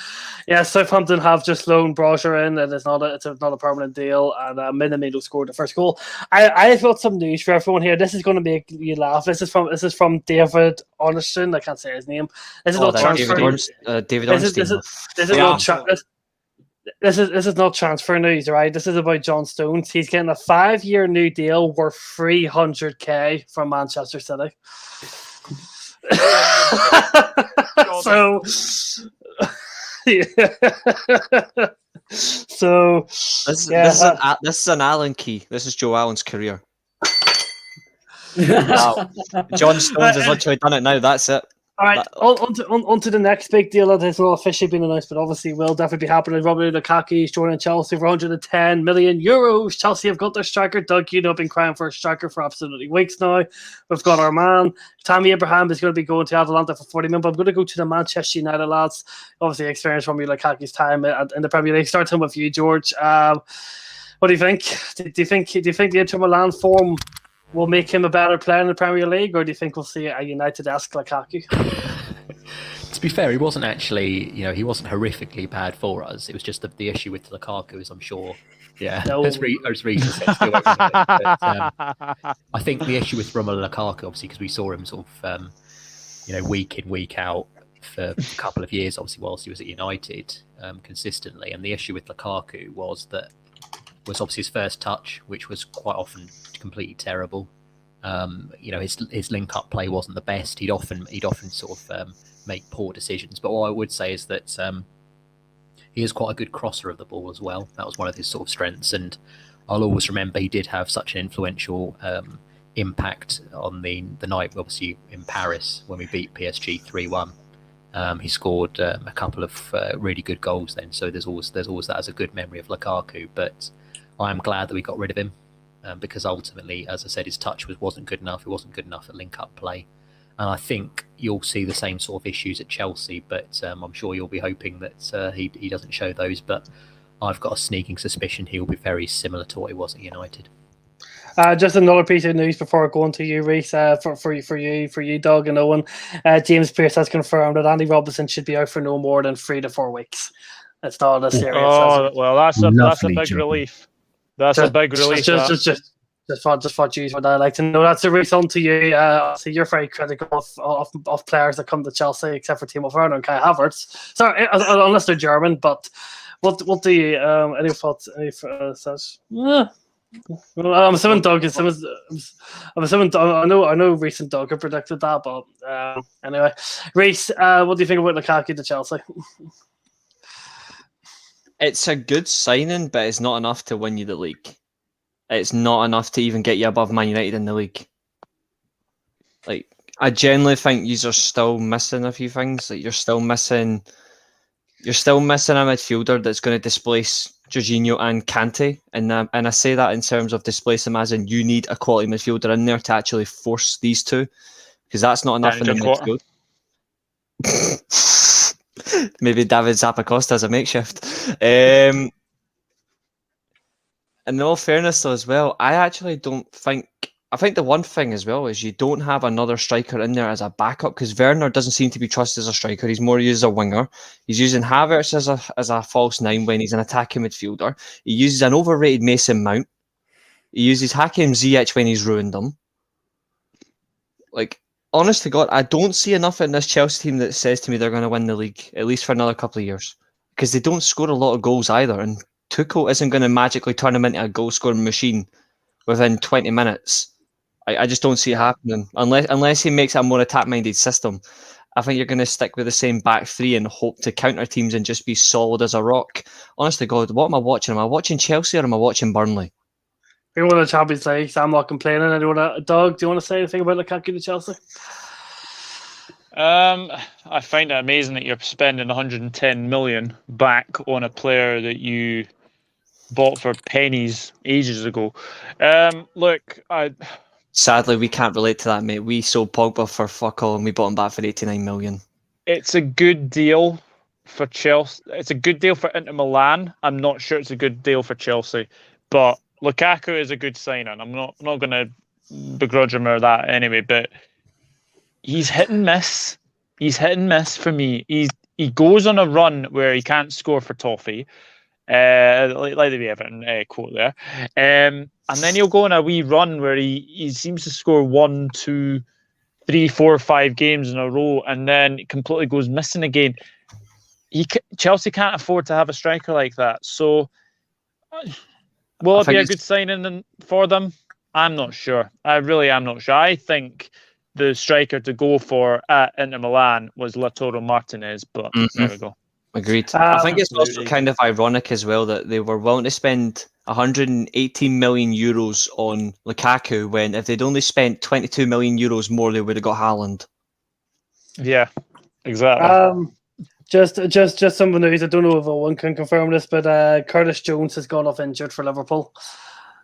Yeah, Southampton have just loaned Brosher in, and it's not a permanent deal. And Minamino scored the first goal. I've got some news for everyone here. This is going to make you laugh. This is from David Ornstein. I can't say his name. This is not transfer. David Ornstein. This is not transfer news, right? This is about John Stones. He's getting a 5-year new deal worth $300K from Manchester City. This is an Allen key. This is Joe Allen's career. Wow. John Stones has literally done it now. That's it. All right, on to the next big deal that has not officially been announced, but obviously will definitely be happening. Romelu Lukaku is joining Chelsea for €110 million. Chelsea have got their striker. Doug, I've been crying for a striker for absolutely weeks now. We've got our man. Tammy Abraham is going to be going to Atalanta for 40 million, but I'm going to go to the Manchester United lads. Obviously, experience from Lukaku's time in the Premier League. Starting with you, George. What do you think? Do you think the Inter Milan form will make him a better player in the Premier League, or do you think we'll see a United-esque Lukaku? To be fair, he wasn't actually, he wasn't horrifically bad for us. It was just the issue with Lukaku, as I'm sure. Yeah, as Reece said, still but, I think the issue with Romelu Lukaku, obviously, because we saw him sort of, week in, week out for a couple of years, obviously, whilst he was at United, consistently. And the issue with Lukaku was obviously his first touch, which was quite often completely terrible. His link-up play wasn't the best. He'd often sort of make poor decisions. But what I would say is that he is quite a good crosser of the ball as well. That was one of his sort of strengths. And I'll always remember he did have such an influential impact on the night, obviously, in Paris when we beat PSG 3-1. He scored a couple of really good goals then. So there's always that as a good memory of Lukaku. But I am glad that we got rid of him because ultimately, as I said, his touch wasn't good enough. It wasn't good enough at link-up play. And I think you'll see the same sort of issues at Chelsea, but I'm sure you'll be hoping that he doesn't show those. But I've got a sneaking suspicion he'll be very similar to what he was at United. Just another piece of news before going to you, Reece, for you, Doug and Owen. James Pearce has confirmed that Andy Robertson should be out for no more than 3 to 4 weeks. It's not as serious. Oh well, that's a big relief. That's a big relief. Just what you would like to know. That's a Reece on to you. So you're very critical of players that come to Chelsea, except for Timo Werner and Kai Havertz. Sorry, unless they're German. But what do you any thoughts? I'm assuming Doug is. I'm assuming Doug, I know Reece and Doug have predicted that, but anyway, Reece, what do you think about Lukaku to Chelsea? It's a good signing, but it's not enough to win you the league. It's not enough to even get you above Man United in the league. Like, I genuinely think you are still missing a few things. Like, you're still missing a midfielder that's going to displace Jorginho and Kante, and I say that in terms of displace them as in you need a quality midfielder in there to actually force these two, because that's not enough in the midfield. Maybe David Zappacosta as a makeshift. In all fairness, though, as well, I think the one thing as well is you don't have another striker in there as a backup, because Werner doesn't seem to be trusted as a striker. He's more used as a winger. He's using Havertz as a false 9 when he's an attacking midfielder. He uses an overrated Mason Mount. He uses Hakim Ziyech when he's ruined them. Like, honest to God, I don't see enough in this Chelsea team that says to me they're going to win the league, at least for another couple of years, because they don't score a lot of goals either, and Tuchel isn't going to magically turn him into a goal-scoring machine within 20 minutes I just don't see it happening unless he makes a more attack-minded system. I think you're going to stick with the same back three and hope to counter teams and just be solid as a rock. Honestly, God, what am I watching? Am I watching Chelsea or am I watching Burnley? We won the Champions League, so I'm not complaining. Doug, do you want to say anything about Lukaku to Chelsea? I find it amazing that you're spending 110 million back on a player that you bought for pennies ages ago. Look, Sadly, we can't relate to that, mate. We sold Pogba for fuck all and we bought him back for 89 million. It's a good deal for Chelsea. It's a good deal for Inter Milan. I'm not sure it's a good deal for Chelsea, but Lukaku is a good signing. I'm not going to begrudge him or that anyway, but he's hit and miss. He's hit and miss for me. He goes on a run where he can't score for toffee. Like the Everton quote there, and then he'll go on a wee run where he seems to score 1, 2, 3, 4, 5 games in a row, and then it completely goes missing again. Chelsea can't afford to have a striker like that. So, will it be a good signing for them? I'm not sure. I really am not sure. I think the striker to go for at Inter Milan was Lautaro Martinez, but there we go. Agreed. I think it's also kind of ironic as well that they were willing to spend 118 million euros on Lukaku when if they'd only spent 22 million euros more, they would have got Haaland. Yeah, exactly. Just some news. I don't know if one can confirm this, but Curtis Jones has gone off injured for Liverpool.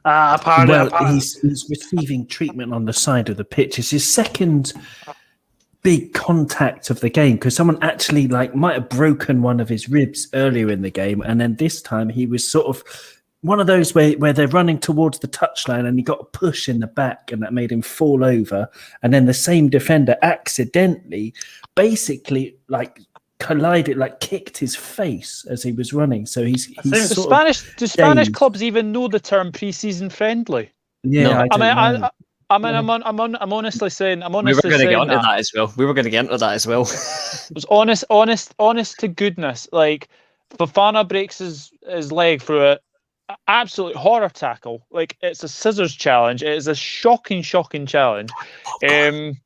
Apparently, he's receiving treatment on the side of the pitch. It's his second big contact of the game because someone actually might have broken one of his ribs earlier in the game, and then this time he was sort of one of those where they're running towards the touchline and he got a push in the back and that made him fall over, and then the same defender accidentally basically collided, kicked his face as he was running. So he's do Spanish clubs even know the term pre-season friendly? Yeah, no. I'm honestly saying. We were going to get into that as well. It was honest to goodness. Fofana breaks his leg through an absolute horror tackle. It's a scissors challenge. It is a shocking challenge. It's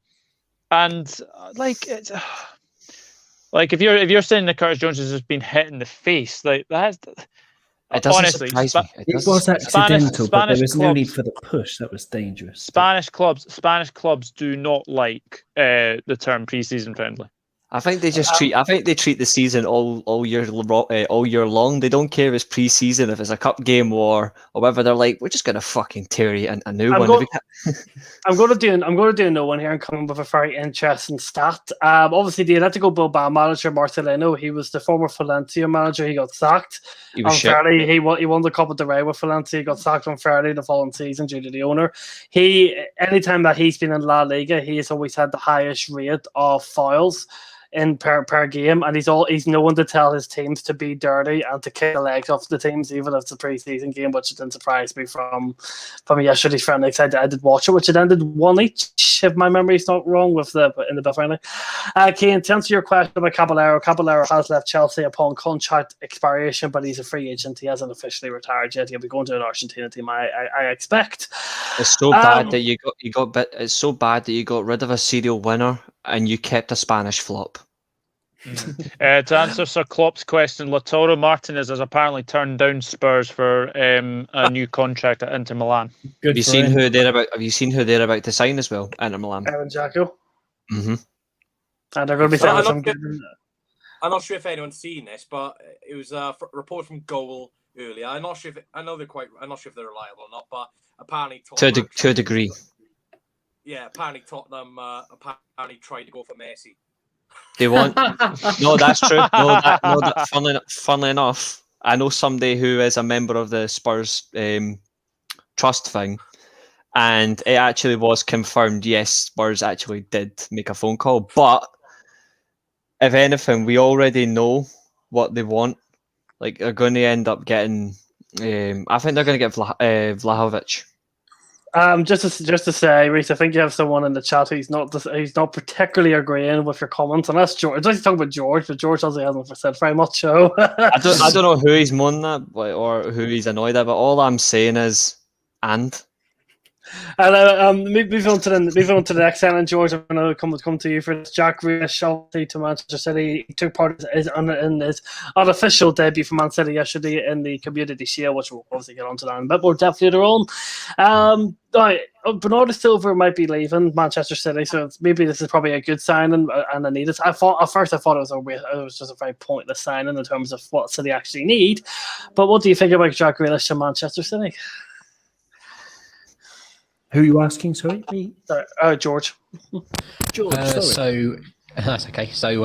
if you're saying that Curtis Jones has just been hit in the face, that's. It doesn't surprise me. It was accidental, but there was no need for the push. That was dangerous. Spanish clubs do not like the term pre-season friendly. I think they just treat the season all year long. They don't care if it's pre-season, if it's a cup game or whatever. They're like, we're just gonna fucking tear you a new one. I'm going to do a no one here and come up with a very interesting stat. Obviously, the Atletico Bilbao manager Marcelino, he was the former Valencia manager. He got sacked. He won the Copa del Rey with Valencia. He got sacked on Friday the following season due to the owner. Anytime that he's been in La Liga, he has always had the highest rate of fouls in per game, and he's known to tell his teams to be dirty and to kick the legs off the teams, even if it's a pre-season game, which didn't surprise me from yesterday's friendly. Because I did watch it, which it ended 1-1, if my memory's not wrong, in the Bill friendly. Cian, to answer your question about Caballero has left Chelsea upon contract expiration, but he's a free agent. He hasn't officially retired yet. He'll be going to an Argentina team, I expect. It's so bad that it's so bad that you got rid of a serial winner and you kept a Spanish flop. To answer Sir Klopp's question, Lautaro Martinez has apparently turned down Spurs for a new contract at Inter Milan. Have you seen who they're about to sign as well? Inter Milan. Evan Jacko. Mm-hmm. And they're going to be signing some good. I'm not sure if anyone's seen this, but it was a report from Goal earlier. I'm not sure if they're reliable or not, but apparently to a degree. Yeah, apparently Tottenham tried to go for Messi. They want no, that's true. Funnily enough, I know somebody who is a member of the Spurs trust thing, and it actually was confirmed. Yes, Spurs actually did make a phone call, but if anything, we already know what they want. They're going to end up getting. I think they're going to get Vlahovic. Just to say, Reece, I think you have someone in the chat who's not particularly agreeing with your comments, and that's George. I was talking about George, but George obviously hasn't said very much. So I don't know who he's moaning at or who he's annoyed at, but all I'm saying is, And moving on to the next segment, George. I'm going to come to you for this. Jack Grealish, obviously to Manchester City. He took part in his unofficial debut for Man City yesterday in the Community Shield, which we'll obviously get onto that in a bit more depth later on. Bernardo Silva might be leaving Manchester City, so maybe this is probably a good signing, and I need it. At first I thought it was just a very pointless signing in terms of what City actually need. But what do you think about Jack Grealish to Manchester City? Who are you asking? Sorry, me. George. George. Sorry. So that's okay. So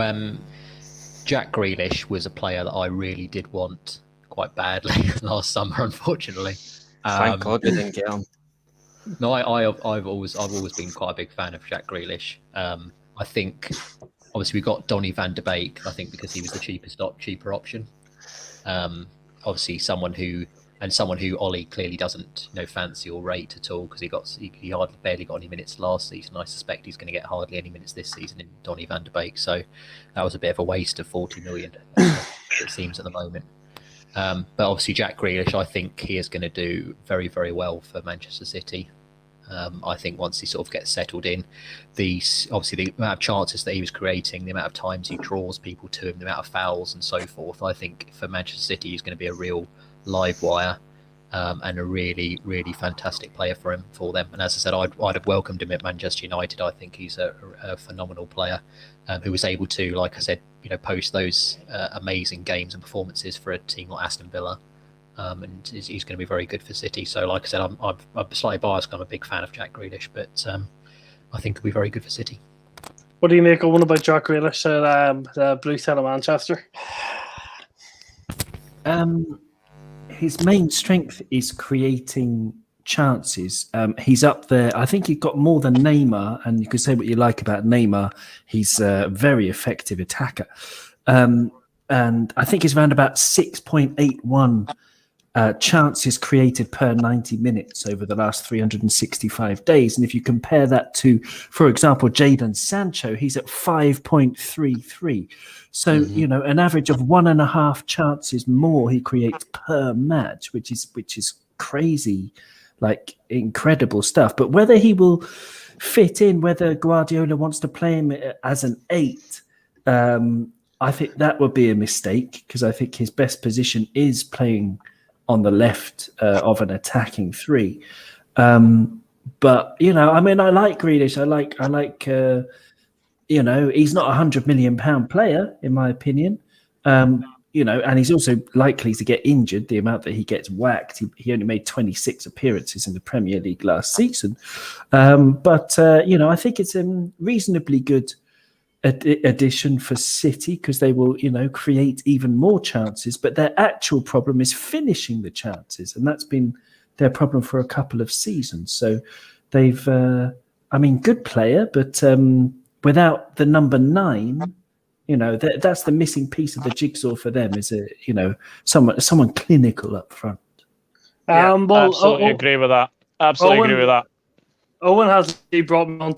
Jack Grealish was a player that I really did want quite badly last summer, unfortunately. Thank God we didn't get him. No, I've always been quite a big fan of Jack Grealish. I think obviously we got Donny van de Beek. I think because he was the cheaper option. Obviously someone who Ollie clearly doesn't fancy or rate at all, because he barely got any minutes last season. I suspect he's going to get hardly any minutes this season in Donny van de Beek. So that was a bit of a waste of 40 million. It seems at the moment. But obviously Jack Grealish, I think he is going to do very, very well for Manchester City. I think once he sort of gets settled in, the amount of chances that he was creating, the amount of times he draws people to him, the amount of fouls and so forth, I think for Manchester City he's going to be a real live wire and a really, really fantastic player for them. And as I said, I'd have welcomed him at Manchester United. I think he's a phenomenal player who was able to, like I said, post those amazing games and performances for a team like Aston Villa. And he's going to be very good for City. So, like I said, I'm slightly biased. I'm a big fan of Jack Grealish, but I think he'll be very good for City. What do you make of one about Jack Grealish at the Blue Cell of Manchester? His main strength is creating chances. He's up there. I think he's got more than Neymar, and you can say what you like about Neymar. He's a very effective attacker. And I think he's around about 6.81 chances created per 90 minutes over the last 365 days. And if you compare that to, for example, Jadon Sancho, he's at 5.33. So, an average of 1.5 chances more he creates per match, which is crazy, like incredible stuff. But whether he will fit in, whether Guardiola wants to play him as an 8, I think that would be a mistake, because I think his best position is playing on the left of an attacking 3. But I like Grealish. I like he's not £100 million player in my opinion. And he's also likely to get injured. The amount that he gets whacked, he only made 26 appearances in the Premier League last season. But I think it's a reasonably good addition for City, because they will, create even more chances. But their actual problem is finishing the chances, and that's been their problem for a couple of seasons. So they've, good player, but without the number 9, that's the missing piece of the jigsaw for them. Is someone clinical up front. Absolutely agree with that. Agree with that. Owen has brought me on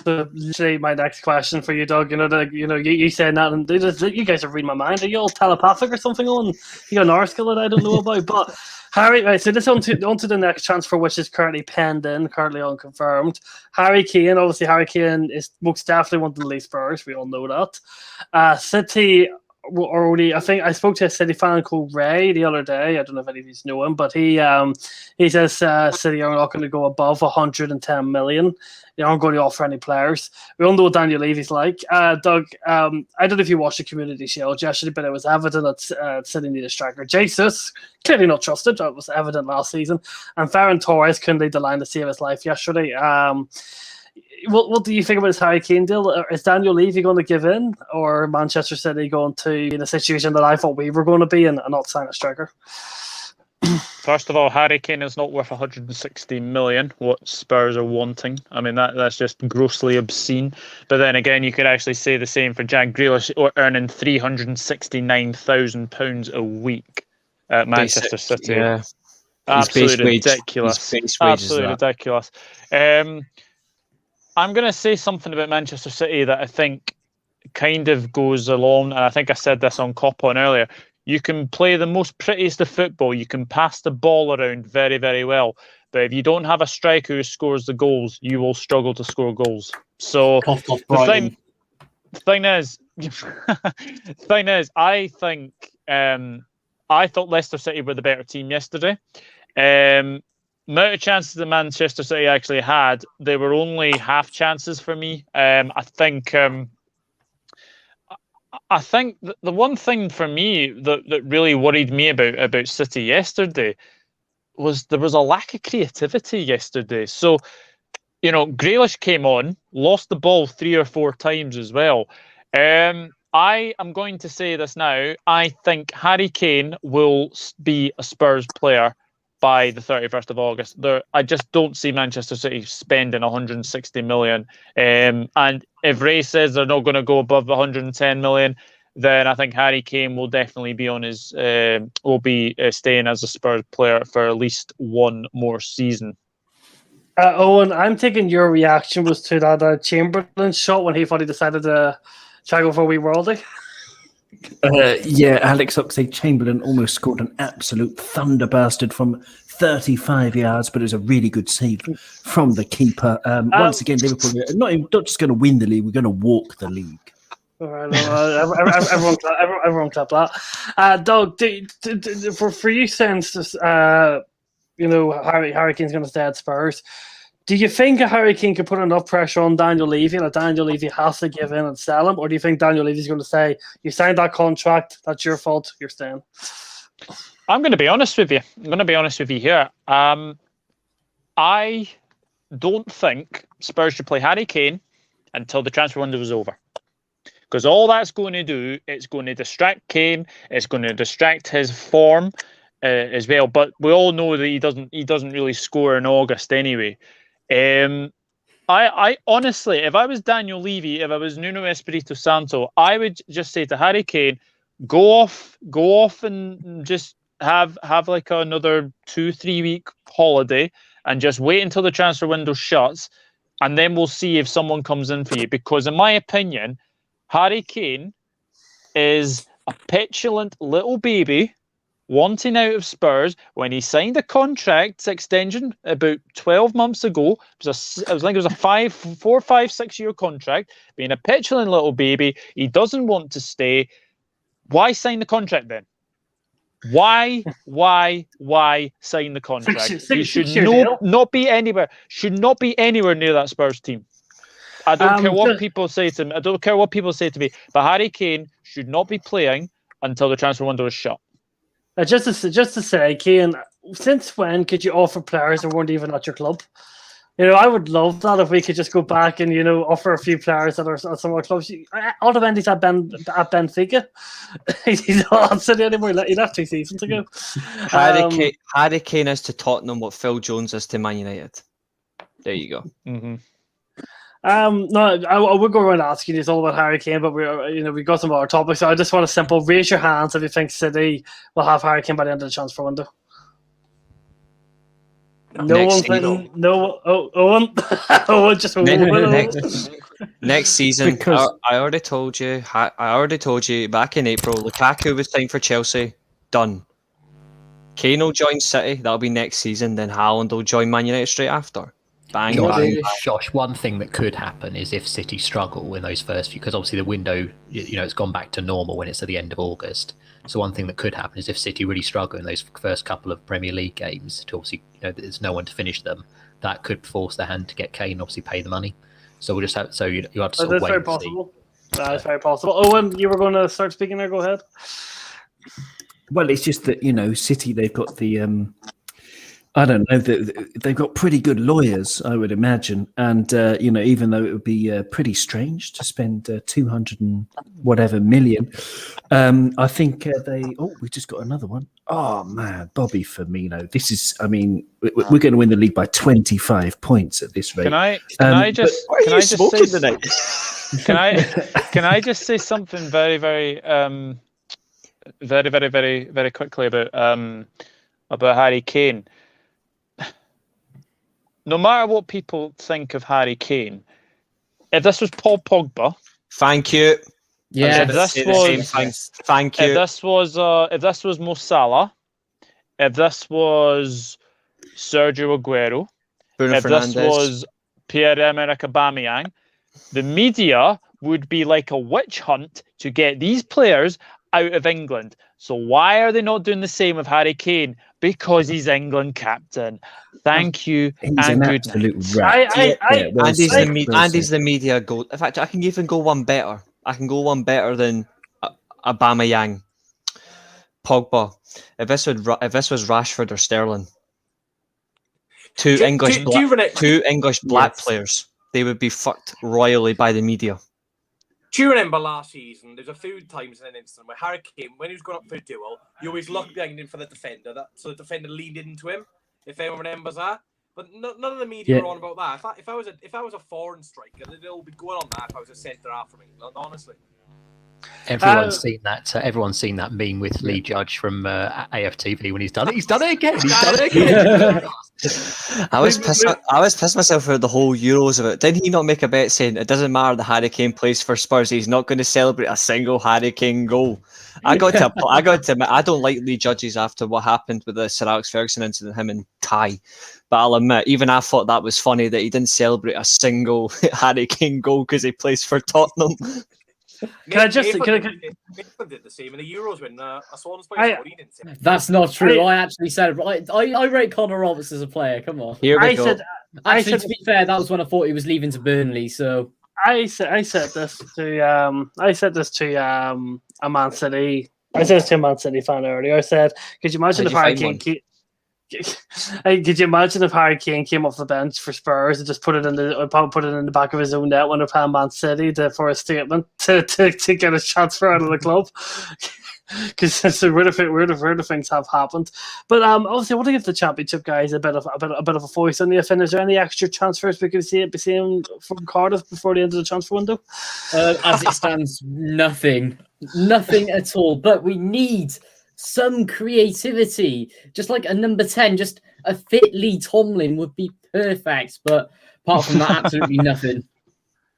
to literally my next question for you, Doug. You saying that, and you guys are reading my mind. Are you all telepathic or something? On you got an article that I don't know about. But Harry, right? So this on to the next transfer, which is currently pending, currently unconfirmed. Harry Kane, obviously, Harry Kane is most definitely wanting to leave Spurs. We all know that. City. Already, I think I spoke to a City fan called Ray the other day. I don't know if any of you know him, but he says City are not going to go above 110 million. They aren't going to offer any players. We all know what Daniel Levy's like. Doug, I don't know if you watched the Community Shield yesterday, but it was evident that City need a striker. Jesus, clearly not trusted. That was evident last season. And Ferran Torres couldn't lead the line to save his life yesterday. What do you think about this Harry Kane deal? Is Daniel Levy going to give in, or Manchester City going to be in a situation that I thought we were going to be in and not sign a striker? First of all, Harry Kane is not worth 160 million. What Spurs are wanting, that's just grossly obscene. But then again, you could actually say the same for Jack Grealish, earning £369,000 a week at Manchester City. Yeah, absolutely ridiculous. Absolutely ridiculous. I'm going to say something about Manchester City that I think kind of goes along, and I think I said this on Cop On earlier. You can play the most prettiest of football. You can pass the ball around very, very well. But if you don't have a striker who scores the goals, you will struggle to score goals. So the thing is, I thought Leicester City were the better team yesterday. Amount of chances that Manchester City actually had, they were only half chances for me. I think the one thing for me that really worried me about City yesterday was there was a lack of creativity yesterday. So, Grealish came on, lost the ball 3 or 4 times as well. I am going to say this now. I think Harry Kane will be a Spurs player by the 31st of August. I just don't see Manchester City spending 160 million. And if Ray says they're not going to go above 110 million, then I think Harry Kane will definitely be on his staying as a Spurs player for at least one more season. Owen, I'm taking your reaction was to that Chamberlain shot when he thought he decided to try go for a wee worldie. Yeah, Alex Oxlade-Chamberlain almost scored an absolute thunder bastard from 35 yards, but it was a really good save from the keeper. Once again, Liverpool are not just going to win the league, we're going to walk the league. All right, everyone clap that. Doug, for you, since Harry Kane's going to stay at Spurs, do you think Harry Kane could put enough pressure on Daniel Levy and Daniel Levy has to give in and sell him? Or do you think Daniel Levy's going to say, you signed that contract, that's your fault, you're staying? I'm going to be honest with you. Here. I don't think Spurs should play Harry Kane until the transfer window is over. Because all that's going to do, it's going to distract Kane, it's going to distract his form as well. But we all know that he doesn't really score in August anyway. I honestly, if I was Daniel Levy, if I was Nuno Espirito Santo, I would just say to Harry Kane, go off and just have like another 2-3 week holiday and just wait until the transfer window shuts, and then we'll see if someone comes in for you. Because in my opinion, Harry Kane is a petulant little baby wanting out of Spurs. When he signed a contract extension about 12 months ago, it was a 4, 5, 6 year contract, being a petulant little baby, he doesn't want to stay. Why sign the contract then? Why sign the contract? He should not be anywhere near that Spurs team. I don't care what people say to me. I don't care what people say to me. But Harry Kane should not be playing until the transfer window is shut. Just to say, Kane, since when could you offer players that weren't even at your club? I would love that if we could just go back and offer a few players that are at some of our clubs. Otamendi's at Benfica. He's not at City anymore. He left 2 seasons ago. Harry Kane is to Tottenham what Phil Jones is to Man United. There you go. Mm-hmm. No, I would go around asking you all about Harry Kane, but we got some other topics. So I just want a simple raise your hands if you think City will have Harry Kane by the end of the transfer window. Next season. Because I already told you back in April, Lukaku was signed for Chelsea. Done. Kane will join City. That'll be next season. Then Haaland will join Man United straight after. Bang. Josh, one thing that could happen is if City struggle in those first few, because obviously the window, it's gone back to normal when it's at the end of August. So one thing that could happen is if City really struggle in those first couple of Premier League games, to obviously, there's no one to finish them, that could force their hand to get Kane, obviously pay the money. So we'll just have, you have to sort of wait and see. That's very possible. Owen, you were going to start speaking there. Go ahead. Well, it's just that, City, they've got the... I don't know. They've got pretty good lawyers, I would imagine. And, even though it would be pretty strange to spend 200 and whatever million, I think we just got another one. Oh, man, Bobby Firmino. This is, we're going to win the league by 25 points at this rate. Can I just say something very, very, very, very, very, very quickly about Harry Kane? No matter what people think of Harry Kane, if this was Paul Pogba, thank you. Yeah. If this Say the same was- thing. Thank If you. this was Mo Salah, if this was Sergio Aguero, Bruno if Fernandes. this was Pierre-Emerick Aubameyang, the media would be like a witch hunt to get these players out of England. So why are they not doing the same with Harry Kane? Because he's England captain. Thank you He's and an good absolute night. rat. I- Well Andy's said, the well Andy's said. the media goal. In fact, I can even go one better. I can go one better than Aubameyang, Pogba. If this was Rashford or Sterling, two Do English black Yes. players, they would be fucked royally by the media. Do you remember last season? There's a few times in an instant where Harry Kane, when he was going up for a duel, you always looked behind him for the defender, so the defender leaned into him. If anyone remembers that, but none of the media Yeah. were on about that. If I was a foreign striker, they'd all be going on that. If I was a centre half from England, honestly. Everyone's seen that. Everyone's seen that meme with Lee Judge from AFTV when he's done it. He's done it again. He's done it again. I was pissed myself for the whole Euros of it. Didn't he not make a bet saying it doesn't matter that Harry Kane plays for Spurs, he's not going to celebrate a single Harry Kane goal? I got to admit, I don't like Lee Judges after what happened with the Sir Alex Ferguson incident, him and Ty. But I'll admit, even I thought that was funny that he didn't celebrate a single Harry Kane goal because he plays for Tottenham. Nathan did the same in the Euros when Swansea played. He didn't say. That's not true. I actually said it. I rate Connor Roberts as a player. Come on. Here we I go. said, Actually, to be fair, that was when I thought he was leaving to Burnley. So I said this to a Man City. I said this to a Man City fan earlier. I said, could you imagine Did if you Harry find Kane? Could you imagine if Harry Kane came off the bench for Spurs and just put it in the back of his own net when they're playing Man City for a statement to get a transfer out of the club? Because that's where the things have happened. But obviously, I want to give the Championship guys a bit of a voice on the offend. Is there any extra transfers we could be seeing from Cardiff before the end of the transfer window? as it stands, nothing at all. But we need some creativity, just like a number 10, just a fit Lee Tomlin would be perfect. But apart from that, absolutely nothing.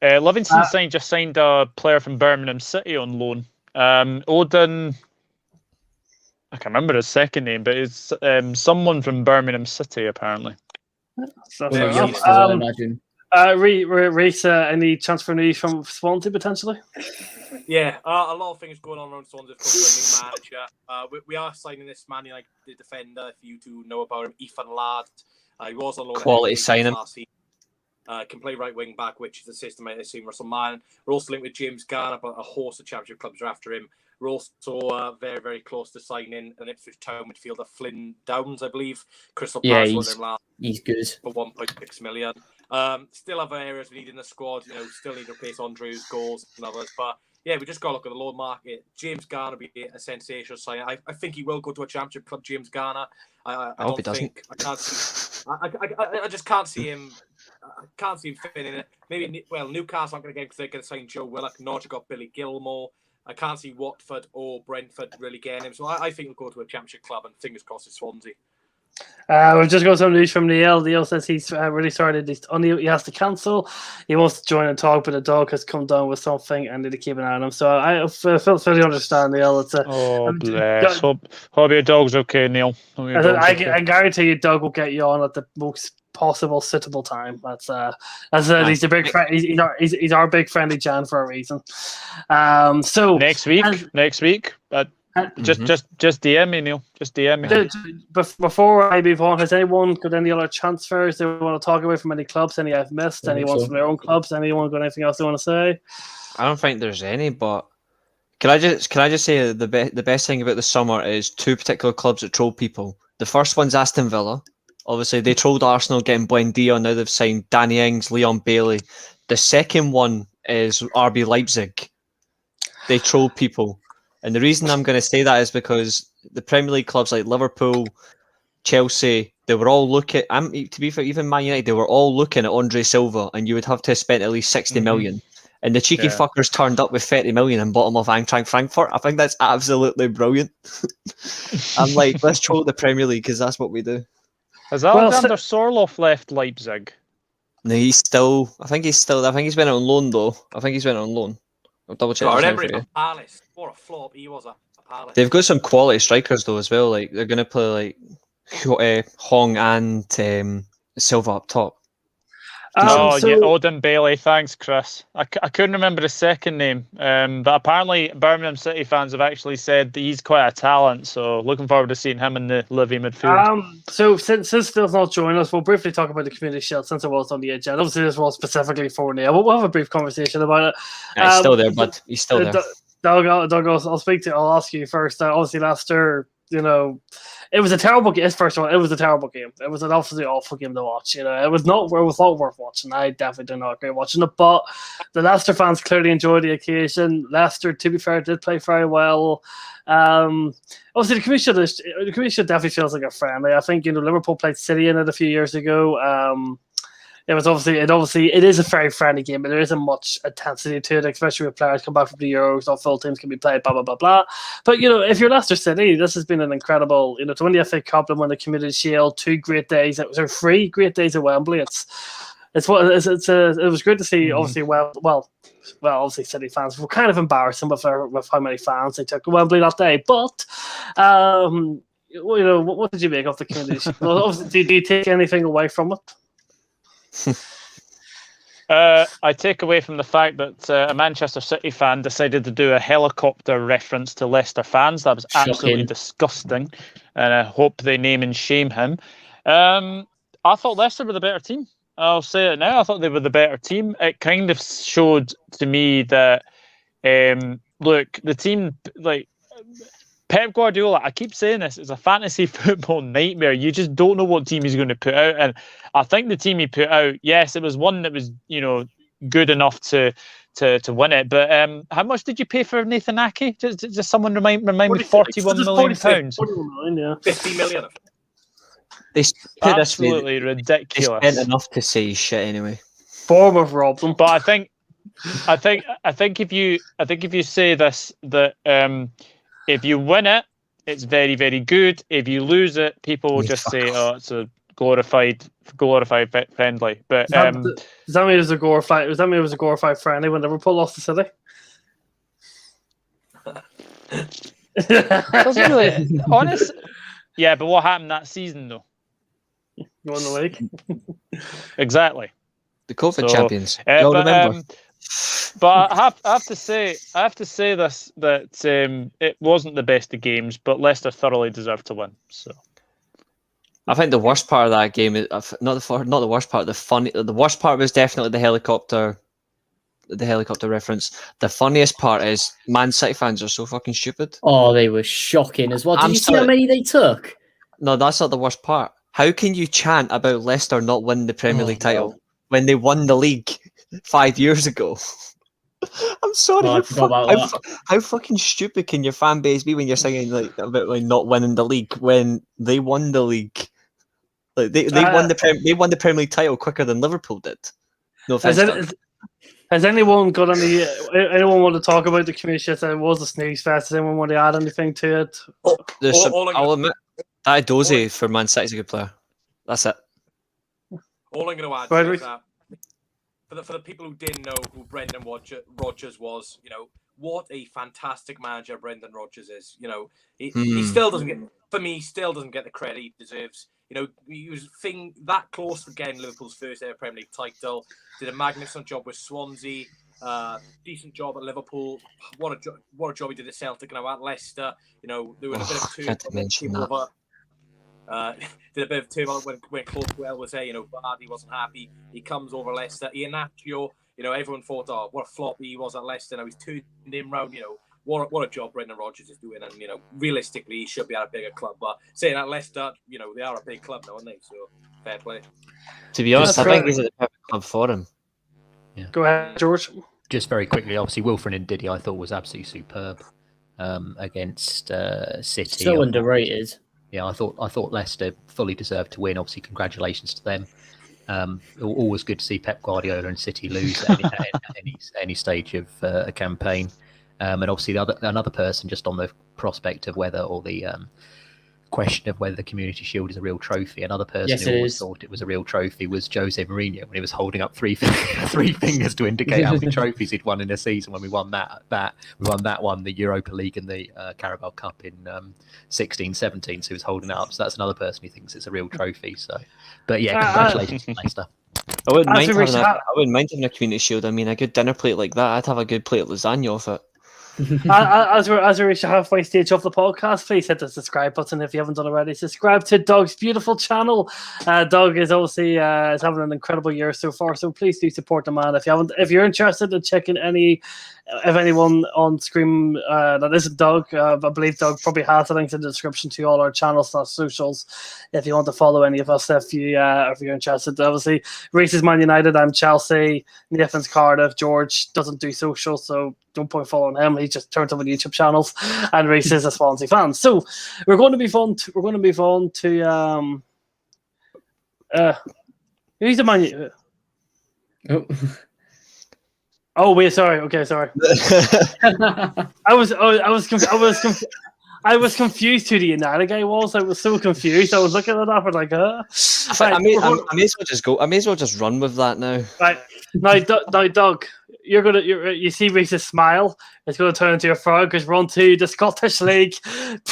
Livingston just signed a player from Birmingham City on loan. Odin, I can't remember his second name, but it's someone from Birmingham City apparently. So One of fair the enough. youngsters, I imagine. Reece, any transfer news from Swansea potentially? Yeah, a lot of things going on around Swansea. Of course, new manager. We are signing this Man United defender. If you two know about him, Ethan Ladd. He was on loan. Quality signing. Last season. Can play right wing back, which is the system I assume Russell Mann. We're also linked with James Garner, but a host of Championship clubs are after him. We're also very, very close to signing an Ipswich Town midfielder, Flynn Downs, I believe. Crystal Palace won him last He's good. for 1.6 million. Still have areas we need in the squad. Still need to replace Andrew's goals and others. But yeah, we just got to look at the loan market. James Garner will be a sensational signing. I think he will go to a Championship club. James Garner. I hope he doesn't. I can't see. I just can't see him. I can't see him fitting in it. Maybe Newcastle aren't going to get him because they're going to sign Joe Willock. Norwich got Billy Gilmore. I can't see Watford or Brentford really getting him. So I think he'll go to a Championship club, and fingers crossed it's Swansea. We've just got some news from Neil. Neil says he's really sorry that he has to cancel. He wants to join and talk, but the dog has come down with something and need to keep an eye on him. So I fully understand, Neil. Bless. Hope your dog's okay, Neil. I guarantee you, Doug will get you on at the most possible suitable time. He's a big friend. He's our big friendly Jan for a reason. So next week. Just DM me, Neil. Just DM me. Before I move on, has anyone got any other transfers they want to talk about from any clubs? Any I've missed? Anyone from their own clubs? Anyone got anything else they want to say? I don't think there's any, but can I just say the best thing about the summer is two particular clubs that troll people. The first one's Aston Villa. Obviously, they trolled Arsenal getting Buendia. Now they've signed Danny Ings, Leon Bailey. The second one is RB Leipzig. They troll people. And the reason I'm going to say that is because the Premier League clubs like Liverpool, Chelsea, they were all looking, to be fair, even Man United, they were all looking at Andre Silva, and you would have to have spent at least 60 million. And the cheeky fuckers turned up with 30 million and bought him off Eintracht Frankfurt. I think that's absolutely brilliant. I'm like, let's troll the Premier League because that's what we do. Has Alexander Sorloth left Leipzig? No, I think he's been on loan though. I think he's been on loan. I'll double check. I this now remember for him you. at Palace. What a flop he was at Palace. They've got some quality strikers though as well. Like they're going to play like Hong and Silva up top. Odin Bailey. Thanks, Chris. I couldn't remember his second name, but apparently Birmingham City fans have actually said that he's quite a talent. So looking forward to seeing him in the Livy midfield. So since Phil's not joining us, we'll briefly talk about the Community Shield since it was on the agenda. Obviously, this was specifically for Neil. We'll have a brief conversation about it. Yeah, he's still there, bud. He's still there. Doug, I'll ask you first. Obviously, Leicester, it was a terrible game. First of all, it was a terrible game. It was an absolutely awful game to watch. It was not worth watching. I definitely did not agree watching it. But the Leicester fans clearly enjoyed the occasion. Leicester, to be fair, did play very well. Obviously, the Commission definitely feels like a friendly. I think Liverpool played City in it a few years ago. It is a very friendly game, but there isn't much intensity to it, especially with players come back from the Euros. Not full teams can be played, blah blah blah blah. But if you're Leicester City, this has been an incredible. To win the FA Cup and win the Community Shield, 2 great days. It was 3 great days at Wembley. It was great to see. Obviously, obviously City fans were kind of embarrassing with how many fans they took at Wembley that day. But what did you make of the Community Shield? Obviously, do you take anything away from it? I take away from the fact that a Manchester City fan decided to do a helicopter reference to Leicester fans. That was absolutely disgusting, and I hope they name and shame him. I thought Leicester were the better team. I'll say it now. I thought they were the better team. It kind of showed to me that, look, the team, like, Pep Guardiola, I keep saying this, it's a fantasy football nightmare. You just don't know what team he's going to put out. And I think the team he put out, yes, it was one that was, good enough to win it. But how much did you pay for Nathan Ake? Just someone remind me, £41 million. 41 million, yeah. 50 million. They absolutely ridiculous. They spent enough to say shit anyway. Bournemouth robbed them. But I think if you say this, that if you win it, it's very, very good. If you lose it, people will just say, "Oh, it's a glorified friendly." But does that mean it was a glorified? Does that mean it was a glorified friendly when Liverpool lost to City? Doesn't really, honest. Yeah, but what happened that season though? You won the league. Exactly. The COVID champions. You'll remember. But I have to say this, that it wasn't the best of games, but Leicester thoroughly deserved to win. So I think the worst part of that game is not the worst part. The worst part was definitely the helicopter reference. The funniest part is Man City fans are so fucking stupid. Oh, they were shocking as well. Did you see how many they took? No, that's not the worst part. How can you chant about Leicester not winning the Premier League title when they won the league 5 years ago? I'm sorry. How fucking stupid can your fan base be when you're singing about not winning the league when they won the league? Like they won the Premier League title quicker than Liverpool did. No offense. Has anyone got anyone want to talk about the commission? It was a snooze fest. Does anyone want to add anything to it? I'll admit that Dozie for Man City's a good player. That's it. All I'm going to add is that for the people who didn't know who Brendan Rodgers was, what a fantastic manager Brendan Rodgers is. He still doesn't get the credit he deserves. He was that close to getting Liverpool's first ever Premier League title. Did a magnificent job with Swansea. Decent job at Liverpool. What a job he did at Celtic and at Leicester. There was a bit of turmoil. Did a bit of turmoil when Claude Puel was there. Vardy wasn't happy. He comes over Leicester. Iheanacho. Everyone thought, oh, what a flop he was at Leicester. Now he's turned him round. What a job Brendan Rodgers is doing. And realistically, he should be at a bigger club. But saying that Leicester, they are a big club now, aren't they? So fair play. To be honest, I think he's at the perfect club for him. Yeah. Go ahead, George. Just very quickly, obviously, Wilfred Ndidi I thought was absolutely superb against City. So underrated. Yeah, I thought Leicester fully deserved to win. Obviously, congratulations to them. Always good to see Pep Guardiola and City lose at any stage of a campaign. And obviously, another person just on the prospect of whether or the question of whether the Community Shield is a real trophy. Another person Yes, who it always is. thought it was a real trophy was Jose Mourinho when he was holding up three fingers to indicate how many trophies he'd won in a season when we won one, the Europa League and the Carabao Cup in 16-17. So he was holding it up. So that's another person who thinks it's a real trophy. So, but yeah, congratulations, Leicester. I wouldn't mind After we having I wouldn't mind having a Community Shield. I mean, a good dinner plate like that, I'd have a good plate of lasagna off it. As we reach the halfway stage of the podcast, please hit the subscribe button if you haven't done already. Subscribe to Doug's beautiful channel. Doug is obviously is having an incredible year so far, so please do support the man. If you're interested in checking anyone on screen that isn't Doug, I believe Doug probably has the links in the description to all our channels and socials. If you want to follow any of us, if you're interested, obviously Reese is Man United, I'm Chelsea, Nathan's Cardiff, George doesn't do social, so don't point following him. He just turns up on YouTube channels, and Reese is a Swansea fan. So we're going to move on to who's the Man? Oh wait, sorry. Okay, sorry. I was confused who the United guy was. I was so confused. I was looking at that for like, I may as well just go. I may as well just run with that now. Right now, Doug, you see Reese's smile. It's going to turn into a frown because we're on to the Scottish League.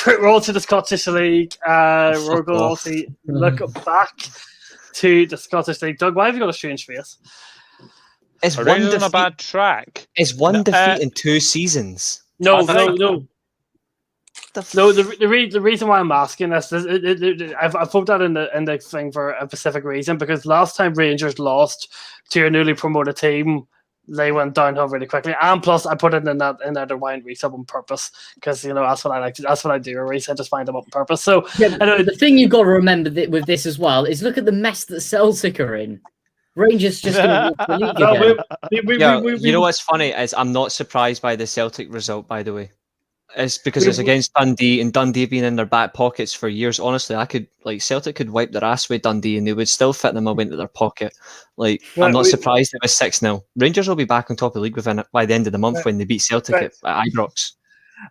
We're on to the Scottish League. We're going to obviously look back to the Scottish League. Doug, why have you got a strange face? It's Are one Rangers on a defeat. bad track? It's one defeat in 2 seasons. No. The The reason why I'm asking this is I've put that in the thing for a specific reason, because last time Rangers lost to a newly promoted team, they went downhill really quickly. And plus, I put it in that rewind resub on purpose because that's what I like. That's what I do. I just find them up on purpose. So the thing you've got to remember with this as well is look at the mess that Celtic are in. Rangers just going to walk the league again. You know what's funny is I'm not surprised by the Celtic result, by the way. It's because it's against Dundee, and Dundee being in their back pockets for years. Honestly, Celtic could wipe their ass with Dundee and they would still fit them away into their pocket. I'm not surprised it was 6-0. Rangers will be back on top of the league by the end of the month when they beat Celtic at Ibrox.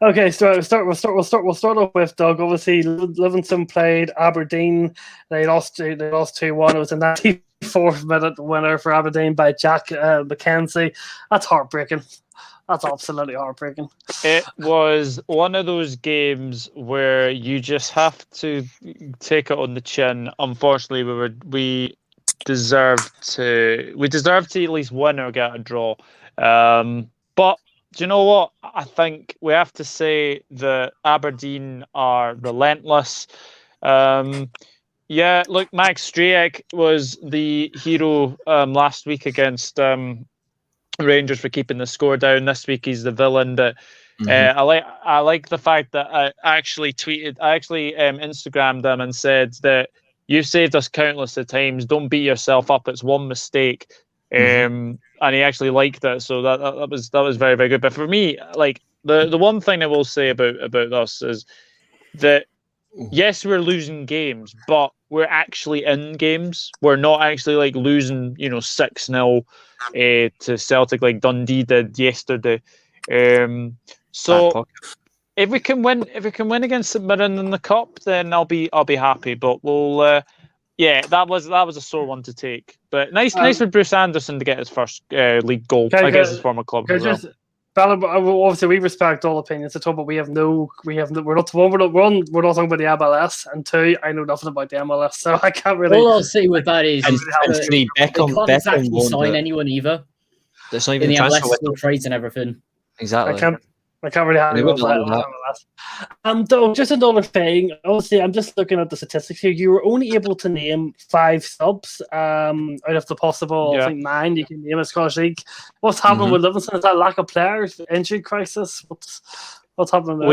Okay, so we'll start off with Doug. Obviously, Livingston played Aberdeen. They lost 2-1. It was a 94th minute winner for Aberdeen by Jack McKenzie. That's heartbreaking. That's absolutely heartbreaking. It was one of those games where you just have to take it on the chin. Unfortunately, we deserved to at least win or get a draw. But do you know what? I think we have to say that Aberdeen are relentless. Look, Max Stryjek was the hero last week against Rangers for keeping the score down. This week he's the villain, but I like the fact that I actually Instagrammed them and said that you've saved us countless of times. Don't beat yourself up. It's one mistake. And he actually liked it, so that was very, very good. But for me, the one thing I will say about us is that yes, we're losing games, but we're actually in games. We're not actually losing 6-0 to Celtic like Dundee did yesterday. So if we can win against St Mirren in the cup, then I'll be happy. But we'll that was a sore one to take. But nice for Bruce Anderson to get his first league goal against his former club as well. Obviously, we respect all opinions at all, but we're not talking about the MLS, and 2, I know nothing about the MLS, so I can't really. All I'll say with that is Beckham they can't exactly won't sign anyone either. There's not In even the transfer MLS, window. still trades and everything. Exactly. I can't really have They wouldn't allow that. Though, just another thing. Obviously, I'm just looking at the statistics here. You were only able to name 5 subs out of the possible, I think 9 you can name in Scottish League. What's happening with Livingston? Is that lack of players, injury crisis? What's happening there?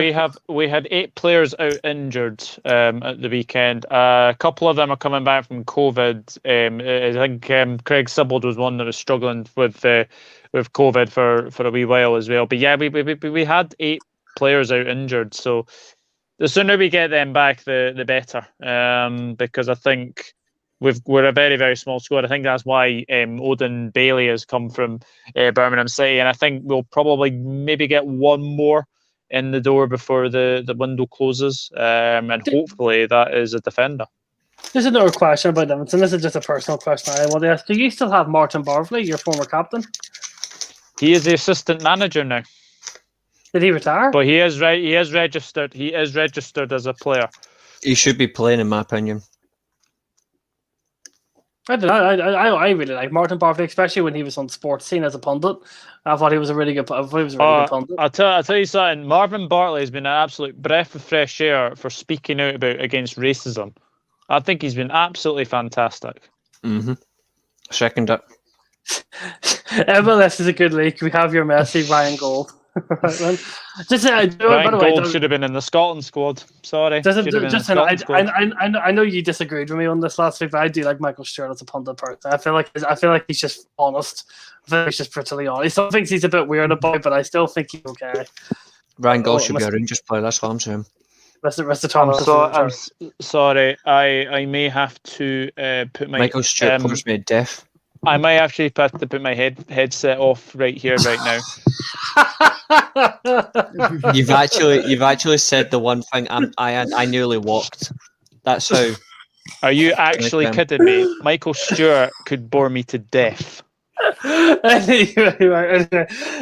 We had 8 players out injured at the weekend. A couple of them are coming back from COVID. I think Craig Sibbald was one that was struggling with COVID for a wee while as well. But yeah, we had 8 players out injured. So the sooner we get them back, the better. Because I think we're a very, very small squad. I think that's why Odin Bailey has come from Birmingham City, and I think we'll probably maybe get one more in the door before the window closes, and hopefully that is a defender. There's another question about Livingston. This is just a personal question I want to ask. Do you still have Martin Bartley, your former captain? He is the assistant manager now. Did he retire? But he is right. He is registered. He is registered as a player. He should be playing, in my opinion. I don't know. I really like Martin Bartley, especially when he was on Sports Scene as a pundit. I thought he was a really good. Good pundit. I'll tell you something. Marvin Bartley has been an absolute breath of fresh air for speaking out against racism. I think he's been absolutely fantastic. Second it. MLS is a good league. We have your Messi, Ryan Gold. Ryan Gold should have been in the Scotland squad. Sorry. I know you disagreed with me on this last week, but I do like Michael Stewart as a pundit person. I feel like he's just honest. I feel like he's just brutally honest. Some things he's a bit weird about, but I still think he's okay. Ryan Gold should be a Rangers player. That's what I'm saying. I'm sorry. I may have to put my Michael Stewart players made deaf. I might actually have to put my headset off right here, right now. You've actually said the one thing I nearly walked. That's how. Are you actually kidding me? Michael Stewart could bore me to death. Anyway,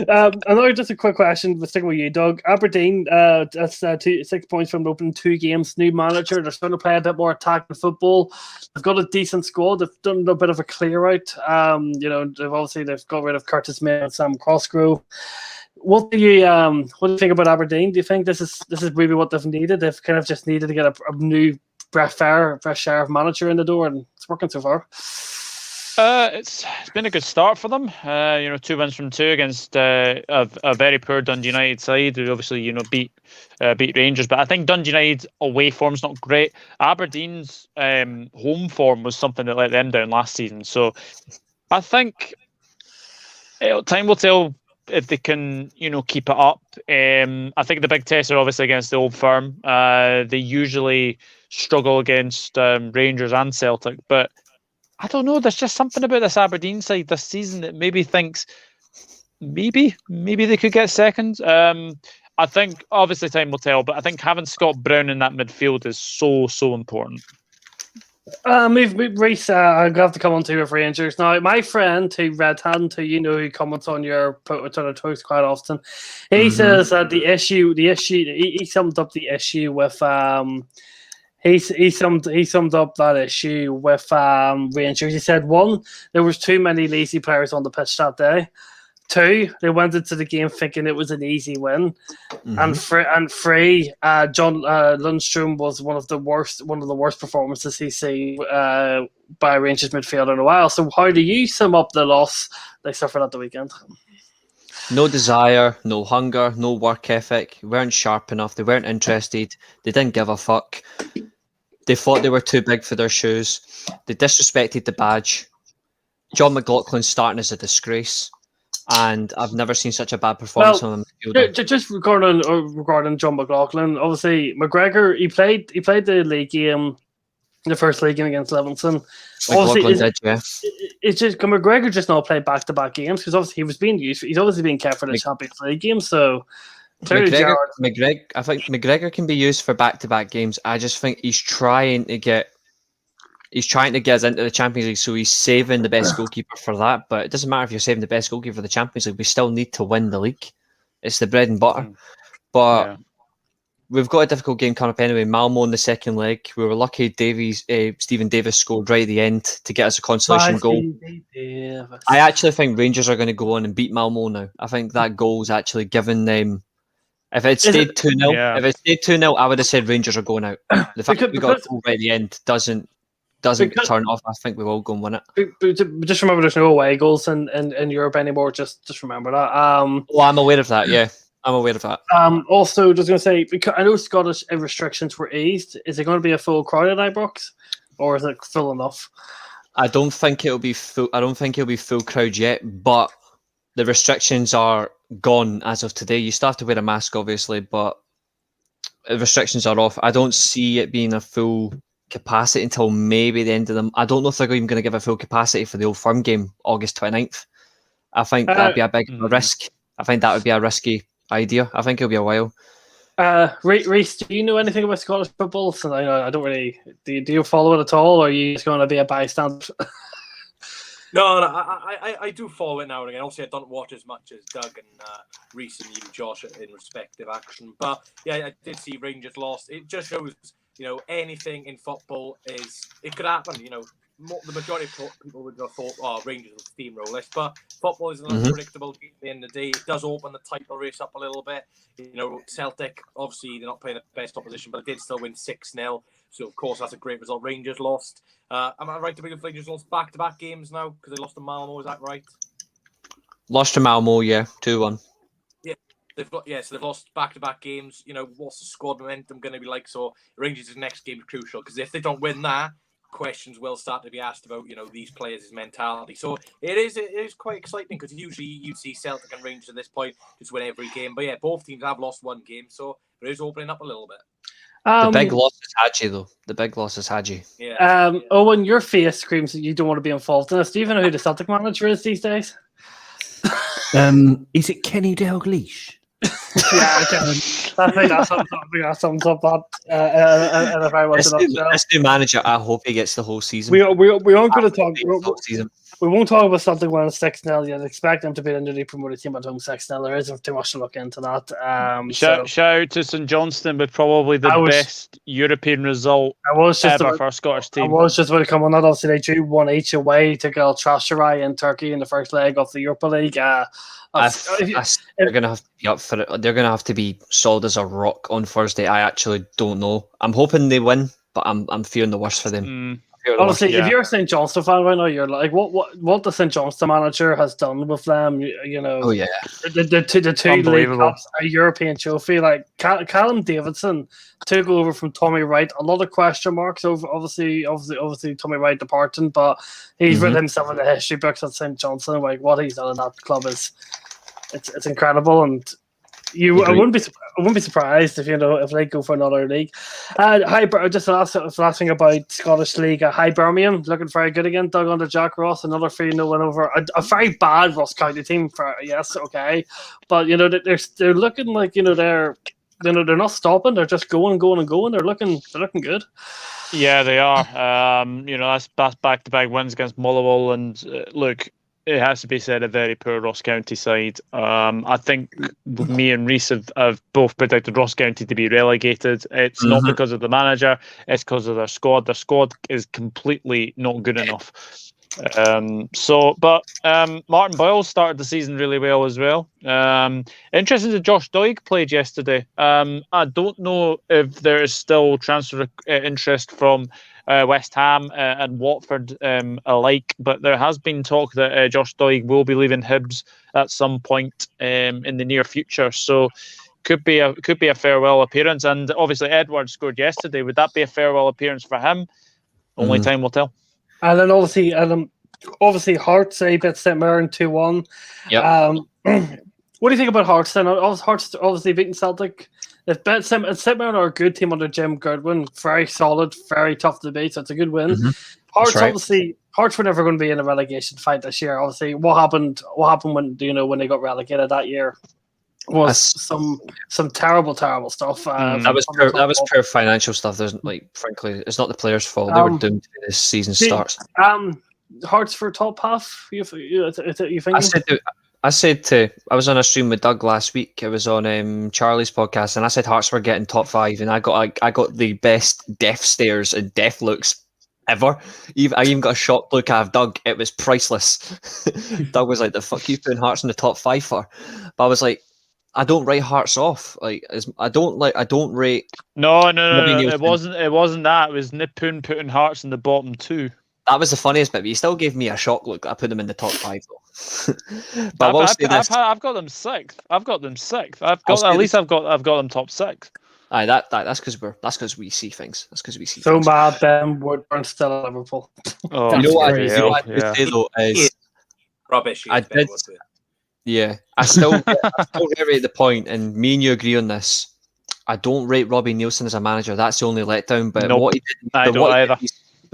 another just a quick question. We're sticking with you, Doug. Aberdeen, that's 6 points from opening 2 games. New manager, they're starting to play a bit more attacking football. They've got a decent squad. They've done a bit of a clear out. They've got rid of Curtis May and Sam Cosgrove. What do you think about Aberdeen? Do you think this is really what they've needed? They've kind of just needed to get a new fresh air of manager in the door, and it's working so far. It's been a good start for them. 2 wins from 2 against a very poor Dundee United side who obviously beat Rangers. But I think Dundee United's away form's not great. Aberdeen's home form was something that let them down last season. So I think time will tell if they can keep it up. I think the big tests are obviously against the Old Firm. They usually struggle against Rangers and Celtic, but I don't know. There's just something about this Aberdeen side this season that maybe thinks maybe they could get second. I think obviously time will tell, but I think having Scott Brown in that midfield is so important. Reece, I'm gonna have to come on to with Rangers now. My friend who who comments on your post quite often, he says that the issue. He summed up the issue with He summed up that issue with Rangers. He said, 1, there was too many lazy players on the pitch that day. 2, they went into the game thinking it was an easy win. And 3, John Lundstrom was one of the worst performances he's seen by a Rangers midfielder in a while. So how do you sum up the loss they suffered at the weekend? No desire, no hunger, no work ethic. They weren't sharp enough. They weren't interested. They didn't give a fuck. They thought they were too big for their shoes. They disrespected the badge. John McLaughlin's starting as a disgrace, and I've never seen such a bad performance on the midfield. Just regarding John McLaughlin, obviously McGregor, he played the league game, the first league game against Livingston. McLaughlin did, yeah. It's just McGregor just not played back-to-back games because obviously he was being used. He's obviously being kept for the Champions League game, so. I think McGregor can be used for back-to-back games. I just think he's trying to get us into the Champions League, so he's saving the best goalkeeper for that. But it doesn't matter if you're saving the best goalkeeper for the Champions League. We still need to win the league. It's the bread and butter. But we've got a difficult game coming up anyway. Malmo in the second leg. We were lucky Stephen Davis scored right at the end to get us a consolation goal. I actually think Rangers are going to go on and beat Malmo now. I think that goal is actually giving them. If it stayed 2-0, I would have said Rangers are going out. The fact that we got a goal right at the end doesn't turn off. I think we will go and win it. But just remember, there's no away goals in Europe anymore. Just remember that. I'm aware of that. Yeah, I'm aware of that. Also, just going to say, because I know Scottish restrictions were eased. Is it going to be a full crowd at Ibrox, or is it full enough? I don't think it'll be full. I don't think it'll be full crowd yet, but the restrictions are gone as of today. You still have to wear a mask, obviously, but the restrictions are off. I don't see it being a full capacity until maybe the end of them. I don't know if they're even going to give a full capacity for the Old Firm game, August 29th. I think that'd be a big risk. I think that would be a risky idea. I think it'll be a while. Reece, do you know anything about Scottish football? So I don't really. Do you follow it at all, or are you just going to be a bystander? No, I do follow it now and again. Obviously, I don't watch as much as Doug and Reece and you, Josh, in respective action. But yeah, I did see Rangers lost. It just shows, anything in football it could happen. The majority of people would have thought, oh, Rangers will steamroll this. But football is an unpredictable game at the end of the day. It does open the title race up a little bit. Celtic, obviously, they're not playing the best opposition, but they did still win 6-0. So, of course, that's a great result. Rangers lost. Am I right to believe Rangers lost back-to-back games now? Because they lost to Malmo, is that right? Lost to Malmo, yeah, 2-1. So they've lost back-to-back games. What's the squad momentum going to be like? So, Rangers' next game is crucial, because if they don't win that, questions will start to be asked about, these players' mentality. So it is quite exciting, because usually you see Celtic and Rangers at this point just win every game. But yeah, both teams have lost one game, so it is opening up a little bit. The big loss is Hadji, though. The big loss is Hadji. Yeah. Owen, your face screams that you don't want to be involved in this. Do you even know who the Celtic manager is these days? Is it Kenny Dalglish? Yeah, I think that sums up that. And if I was this new manager, I hope he gets the whole season. we aren't going to talk. Season. We won't talk about something when it's 6-0. You'd expect them to be a newly promoted team at home 6-0. There isn't too much to look into that. Shout out to St Johnstone with probably the best European result ever for a Scottish team. I was just about to come on that. Obviously, they drew 1-1 away to Galatasaray in Turkey in the first leg of the Europa League. They're going to have to be up for it. They're going to have to be solid as a rock on Thursday. I actually don't know. I'm hoping they win, but I'm fearing the worst for them. Honestly, if you're a St Johnstone fan right now, you're like, what the St Johnstone manager has done with them, Oh yeah, the two league cups, a European trophy. Like Callum Davidson took over from Tommy Wright. A lot of question marks over obviously Tommy Wright departing, but he's written himself in the history books at St Johnstone. Like what he's done in that club it's incredible, and I wouldn't be surprised if they go for another league. Just the last thing about Scottish League. High Birmingham looking very good again. Dug under Jack Ross, another 3-0 win over a very bad Ross County team. But they're looking like they're not stopping. They're just going. They're looking good. Yeah, they are. That's back-to-back wins against Motherwell, and look. It has to be said, a very poor Ross County side. I think me and Reece have both predicted Ross County to be relegated. It's not because of the manager, it's because of their squad. Their squad is completely not good enough. Martin Boyle started the season really well as well. Interesting that Josh Doig played yesterday. I don't know if there is still transfer interest from West Ham and Watford alike, but there has been talk that Josh Doig will be leaving Hibs at some point in the near future. So could be a farewell appearance. And obviously Edwards scored yesterday. Would that be a farewell appearance for him? Only time will tell. And then obviously Hearts they beat St Mirren 2-1. Yep. What do you think about Hearts then? Hearts obviously beating Celtic. If St Mirren are a good team under Jim Goodwin, very solid, very tough to beat, so it's a good win. Hearts Hearts were never going to be in a relegation fight this year. Obviously, what happened when they got relegated that year was some terrible stuff. That was pure financial stuff. There's frankly, it's not the players' fault. They were doomed when this season starts. Hearts for top half. You think? I was on a stream with Doug last week. It was on Charlie's podcast, and I said Hearts were getting top 5, and I got the best death stares and death looks ever. I even got a shocked look out of Doug. It was priceless. Doug was like, "The fuck you putting Hearts in the top 5 for?" But I was like, I don't rate Hearts off. I don't rate. No. It wasn't that. It was Nipun putting Hearts in the bottom 2. That was the funniest bit, but he still gave me a shock look. I put them in the top 5 though. But I've got them 6th. I've got them top 6. Aye, that's because we see things. That's because we see. So things. bad, Ben Woodburn still at Liverpool. Oh, you know what I would say though is rubbish. Yeah, I still reiterate the point, and me and you agree on this. I don't rate Robbie Nielsen as a manager. That's the only letdown. But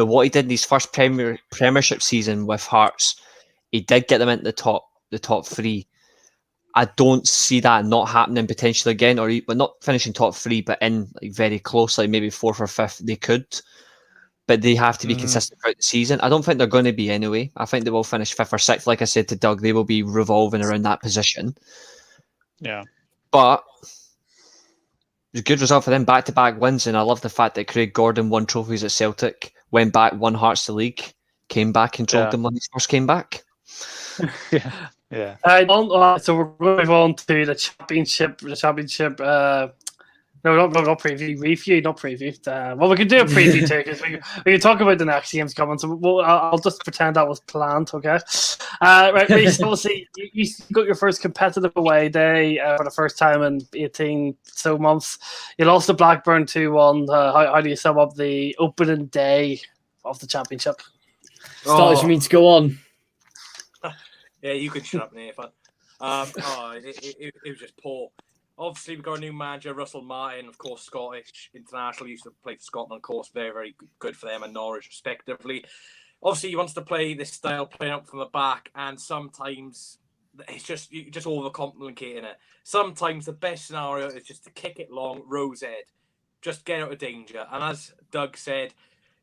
what he did in his first Premiership season with Hearts, he did get them into the top 3. I don't see that not happening potentially again, or but not finishing top 3, but in like very close, like maybe 4th or 5th. They could, but they have to be consistent throughout the season. I don't think they're going to be anyway. I think they will finish 5th or 6th. Like I said to Doug, they will be revolving around that position. Yeah, but it was a good result for them, back-to-back wins, and I love the fact that Craig Gordon won trophies at Celtic, went back, won Hearts the league, came back and trolled them when he first came back. yeah. So we're going to move on to the championship. No, not preview. Review, not preview. Well, we can do a preview too, because we can talk about the next games coming. So I'll just pretend that was planned, okay? Right, Reece, obviously, you got your first competitive away day for the first time in 18 so months. You lost to Blackburn 2-1. How do you sum up the opening day of the championship? Starters, you mean to go on? Yeah, you can shut up, Nathan. It was just poor. Obviously, we've got a new manager, Russell Martin, of course, Scottish international, used to play for Scotland, of course, very, very good for them, and Norwich, respectively. Obviously, he wants to play this style, playing up from the back, and sometimes it's just you're just overcomplicating it. Sometimes the best scenario is just to kick it long, Rose Ed, just get out of danger. And as Doug said,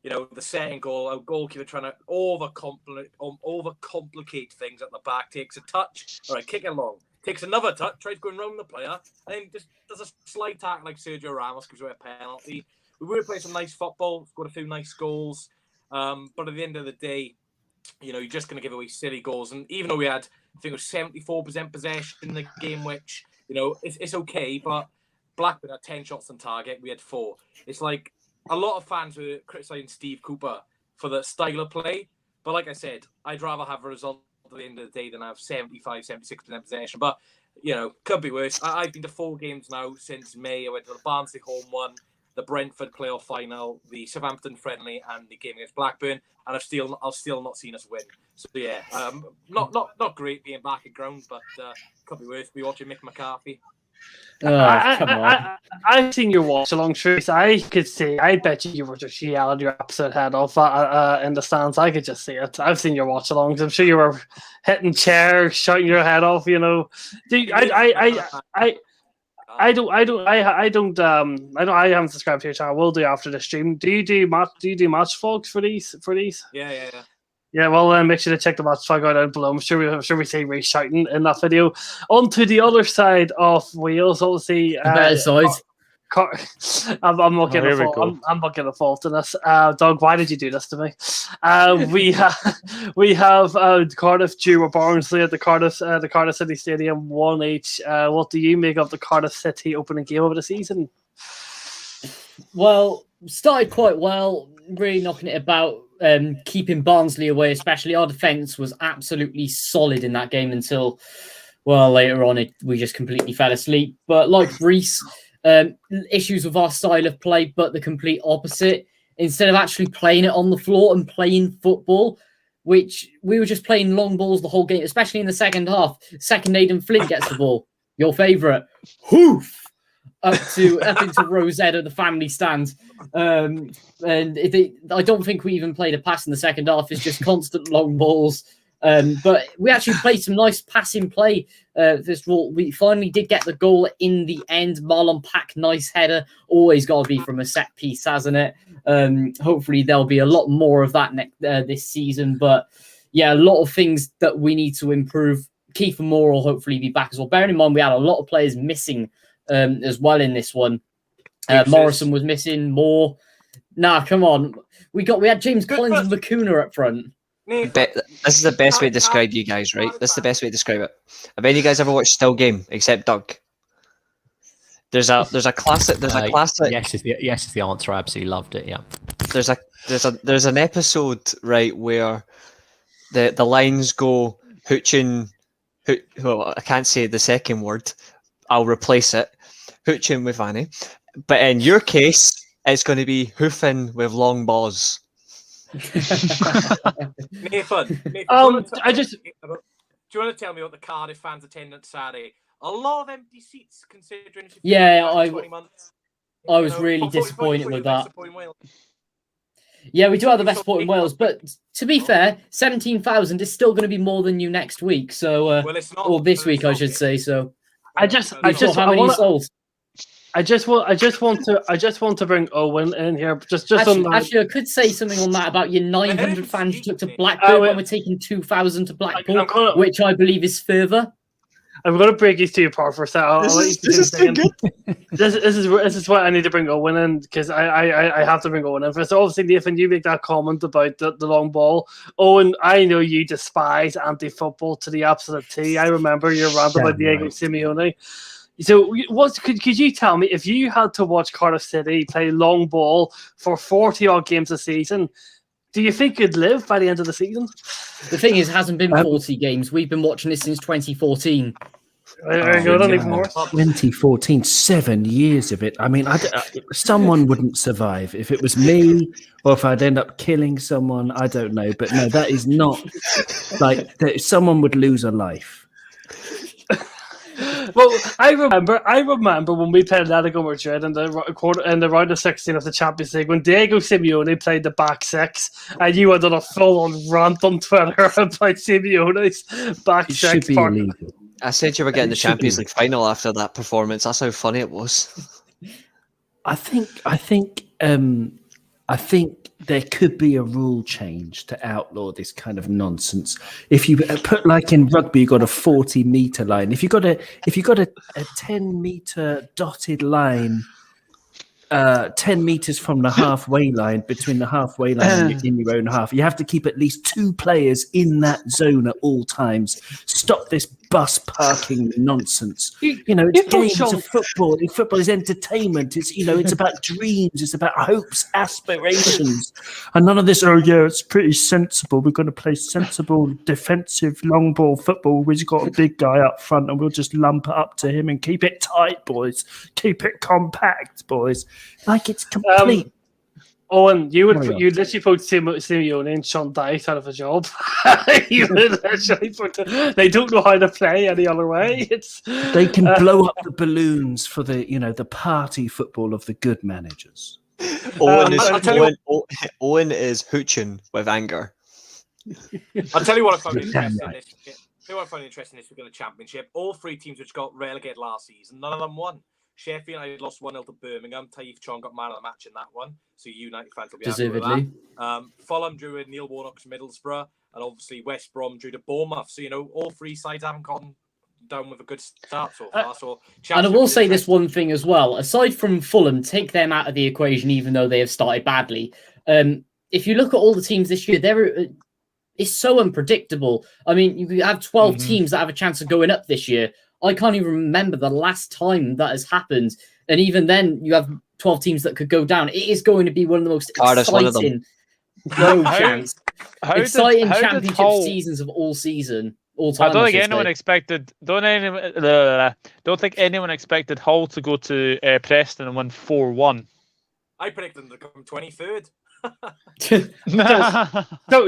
you know, the second goal, a goalkeeper trying to overcomplicate things at the back, takes a touch, all right, kick it long. Takes another touch, tries going round the player, and then just does a slight tackle like Sergio Ramos, gives away a penalty. We were playing some nice football, scored a few nice goals, but at the end of the day, you know, you're just going to give away silly goals. And even though we had, I think it was 74% possession in the game, which, you know, it's okay, but Blackburn had 10 shots on target, we had 4. It's like a lot of fans were criticising Steve Cooper for the style of play, but like I said, I'd rather have a result at the end of the day than I have 75-76% possession. But, you know, could be worse. I've been to 4 games now since May. I went to the Barnsley home one, the Brentford playoff final, the Southampton friendly, and the game against Blackburn, and I've still not seen us win. So yeah, not great being back at ground, but could be worse. Be watching Mick McCarthy. Come on. I've seen your watch along, Trace. I could see. I bet you were just yelling your absolute head off in the stands. I could just see it. I've seen your watch alongs. I'm sure you were hitting chairs, shouting your head off. You know, I haven't subscribed to your channel. We'll do after the stream. Do you do match vlogs for these? Yeah. Yeah, well, make sure to check the match vlog out down below. I'm sure we see Ray shouting in that video. On to the other side of Wales, obviously. The better side. I'm not getting I'm not getting fault in this. Doug, why did you do this to me? We have Cardiff due with Barnsley at the Cardiff City Stadium 1-1. What do you make of the Cardiff City opening game of the season? Well, started quite well, really knocking it about, keeping Barnsley away, especially. Our defence was absolutely solid in that game until, well, later on we just completely fell asleep. But like Reece, issues with our style of play, but the complete opposite. Instead of actually playing it on the floor and playing football, which we were just playing long balls the whole game, especially in the second half. Second Aidan Flint gets the ball, your favourite, hoof, up into Rosetta, the family stand. And I don't think we even played a pass in the second half. It's just constant long balls. But we actually played some nice passing play. We finally did get the goal in the end. Marlon Pack, nice header. Always got to be from a set piece, hasn't it? Hopefully there'll be a lot more of that this season. But yeah, a lot of things that we need to improve. Kiefer Moore will hopefully be back as well. Bearing in mind we had a lot of players missing as well in this one. Morrison was missing. Moore. Nah, come on. We had James Collins and Lacuna up front. This is the best way to describe you guys, right? This is the best way to describe it. Have any of you guys ever watched Still Game except Doug? There's a classic. Yes is the answer. I absolutely loved it. Yeah. There's an episode, right, where the lines go Hooching. Well, I can't say the second word. I'll replace it. Hooching with Annie. But in your case, it's going to be hoofing with long balls. Nathan, do you want to tell me what the Cardiff fans' attendance Saturday? A lot of empty seats, considering. Yeah, I was really disappointed with that. Yeah, we do have the best support in Wales, but to be fair, 17,000 is still going to be more than you next week. So, Well, it's not. or this week, I should say. So, I just how many want sold? I just want to bring Owen in here. Just on that. Actually, I could say something on that about your 900 fans you took to Blackburn when we're taking 2,000 to Blackpool, which I believe is further. I'm going to break these two apart for a second. This is too good. This is why I need to bring Owen in, because I have to bring Owen in. So obviously, Nathan, you make that comment about the long ball. Owen, I know you despise anti-football to the absolute T. I remember your rant about Diego Simeone. So, could you tell me, if you had to watch Cardiff City play long ball for 40-odd games a season, do you think you'd live by the end of the season? The thing is, it hasn't been 40 games. We've been watching this since 2014. 2014, 7 years of it. I mean, someone wouldn't survive. If it was me, or if I'd end up killing someone, I don't know. But no, that is not like someone would lose a life. Well, I remember when we played Atletico Madrid in the round of 16 of the Champions League, when Diego Simeone played the back six, and you went on a full-on rant on Twitter about Simeone's back six. Should be illegal. I said you were getting the Champions League final after that performance. That's how funny it was. I think there could be a rule change to outlaw this kind of nonsense. If you put, like in rugby, you got a 40-meter line. If you got a 10-meter dotted line, 10 meters from the halfway line, between the halfway line and in your own half, you have to keep at least 2 players in that zone at all times. Stop this bus parking nonsense. It's games of football. Football is entertainment. It's about dreams. It's about hopes, aspirations, and none of this. Oh yeah, it's pretty sensible. We're going to play sensible defensive long ball football. We've got a big guy up front, and we'll just lump it up to him and keep it tight, boys. Keep it compact, boys. Like it's complete. Owen, you literally put Simeone and Sean Dyche out of a job. You would literally they don't know how to play any other way. They can blow up the balloons for the party football of the good managers. Owen is hooching with anger. I'll tell you what I found interesting. This week in the Championship. All 3 teams which got relegated last season, none of them won. Sheffield United lost 1-0 to Birmingham. Taif Chong got man of the match in that one. So United fans will be happy with that. Fulham drew with Neil Warnock's Middlesbrough. And obviously West Brom drew to Bournemouth. So, all 3 sides haven't gotten down with a good start so far. And I will say this one thing as well. Aside from Fulham, take them out of the equation, even though they have started badly. If you look at all the teams this year, it's so unpredictable. I mean, you have 12 teams that have a chance of going up this year. I can't even remember the last time that has happened. And even then, you have 12 teams that could go down. It is going to be one of the most exciting championship seasons of all time. I don't think anyone expected. Don't think anyone expected Hull to go to Preston and win 4-1. I predicted them to come 23rd.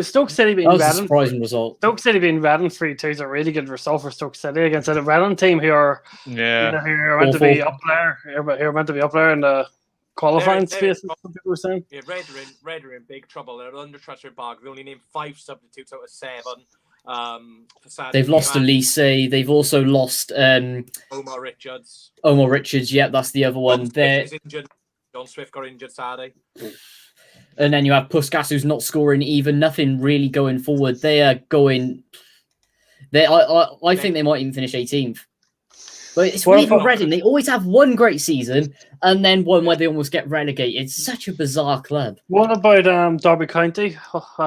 Stoke City being Reading. That was a surprising result. Stoke City being Reading 3-2 is a really good result for Stoke City against a Reading team who are who are meant to be up there. Who are meant to be up there in the qualifying space. Some people were saying. Yeah, Red are in big trouble. They're under transfer bag. They only named 5 substitutes out of 7. They've lost Elise. They've also lost Omar Richards. Yeah, that's the other one. John Swift got injured Saturday. And then you have Puskas, who's not scoring even nothing really going forward. They are going. I think they might even finish 18th. But it's weird with Reading. They always have one great season and then one where they almost get relegated. It's such a bizarre club. What about Derby County?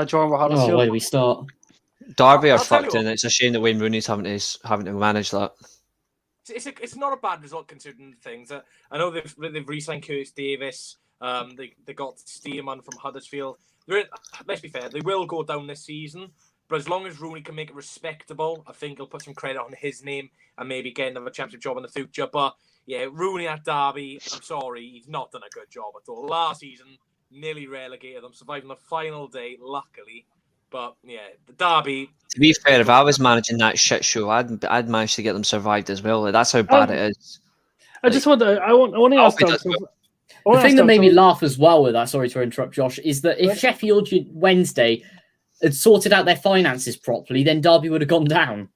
John Huddersfield. Where do we start? Derby are fucked in. It's a shame that Wayne Rooney's having to manage that. It's not a bad result considering things. I know they've re-signed Curtis Davis. They got Stearman from Huddersfield. Let's be fair, they will go down this season. But as long as Rooney can make it respectable, I think he'll put some credit on his name and maybe get another championship job in the future. But yeah, Rooney at Derby, I'm sorry, he's not done a good job at all. Last season, nearly relegated them, surviving the final day, luckily. But yeah, the Derby. To be fair, if I was managing that shit show, I'd manage to get them survived as well. That's how bad it is. I want to ask them. Oh, The thing that that's made me so- laugh as well with that, sorry to interrupt, Josh, is that if Sheffield Wednesday had sorted out their finances properly, then Derby would have gone down.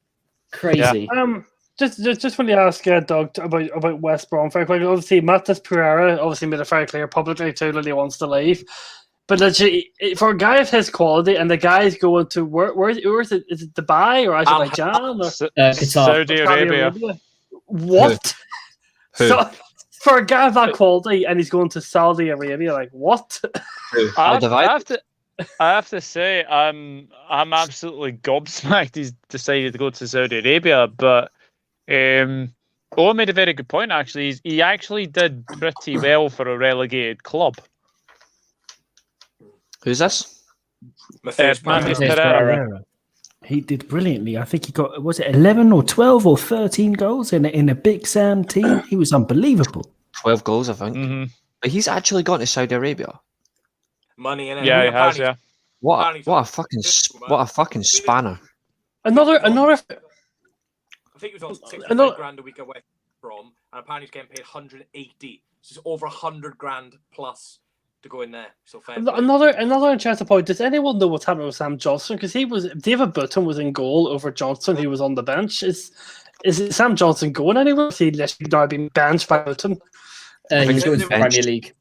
Crazy. Just when you ask Doug about West Brom, very quickly, obviously Matas Pereira obviously made it very clear publicly too that he wants to leave. But literally, for a guy of his quality, and the guy's going to where is it? Is it Dubai or Azerbaijan or Qatar. Saudi Arabia. What? Who? So, for a guy of that quality, and he's going to Saudi Arabia, like what? I have to say, I'm absolutely gobsmacked he's decided to go to Saudi Arabia. But Owen made a very good point. Actually, he actually did pretty well for a relegated club. Who's this? Matheus Matheus Pereira. Pereira. He did brilliantly. I think he got, was it 11 or 12 or 13 goals in a Big Sam team? He was unbelievable. 12 goals, I think. Mm-hmm. But he's actually gone to Saudi Arabia. Money in it. Yeah, he has. Yeah. What a fucking spanner. Another. I think he was on 65 grand a week at West Brom, and apparently he's getting paid 180. So it's over 100 grand plus to go in there. So fair play. Another interesting point. Does anyone know what's happening with Sam Johnson? Because David Button was in goal over Johnson. He was on the bench. Is it Sam Johnson going anywhere? Is he literally now being benched by Button? He's going to the Premier League.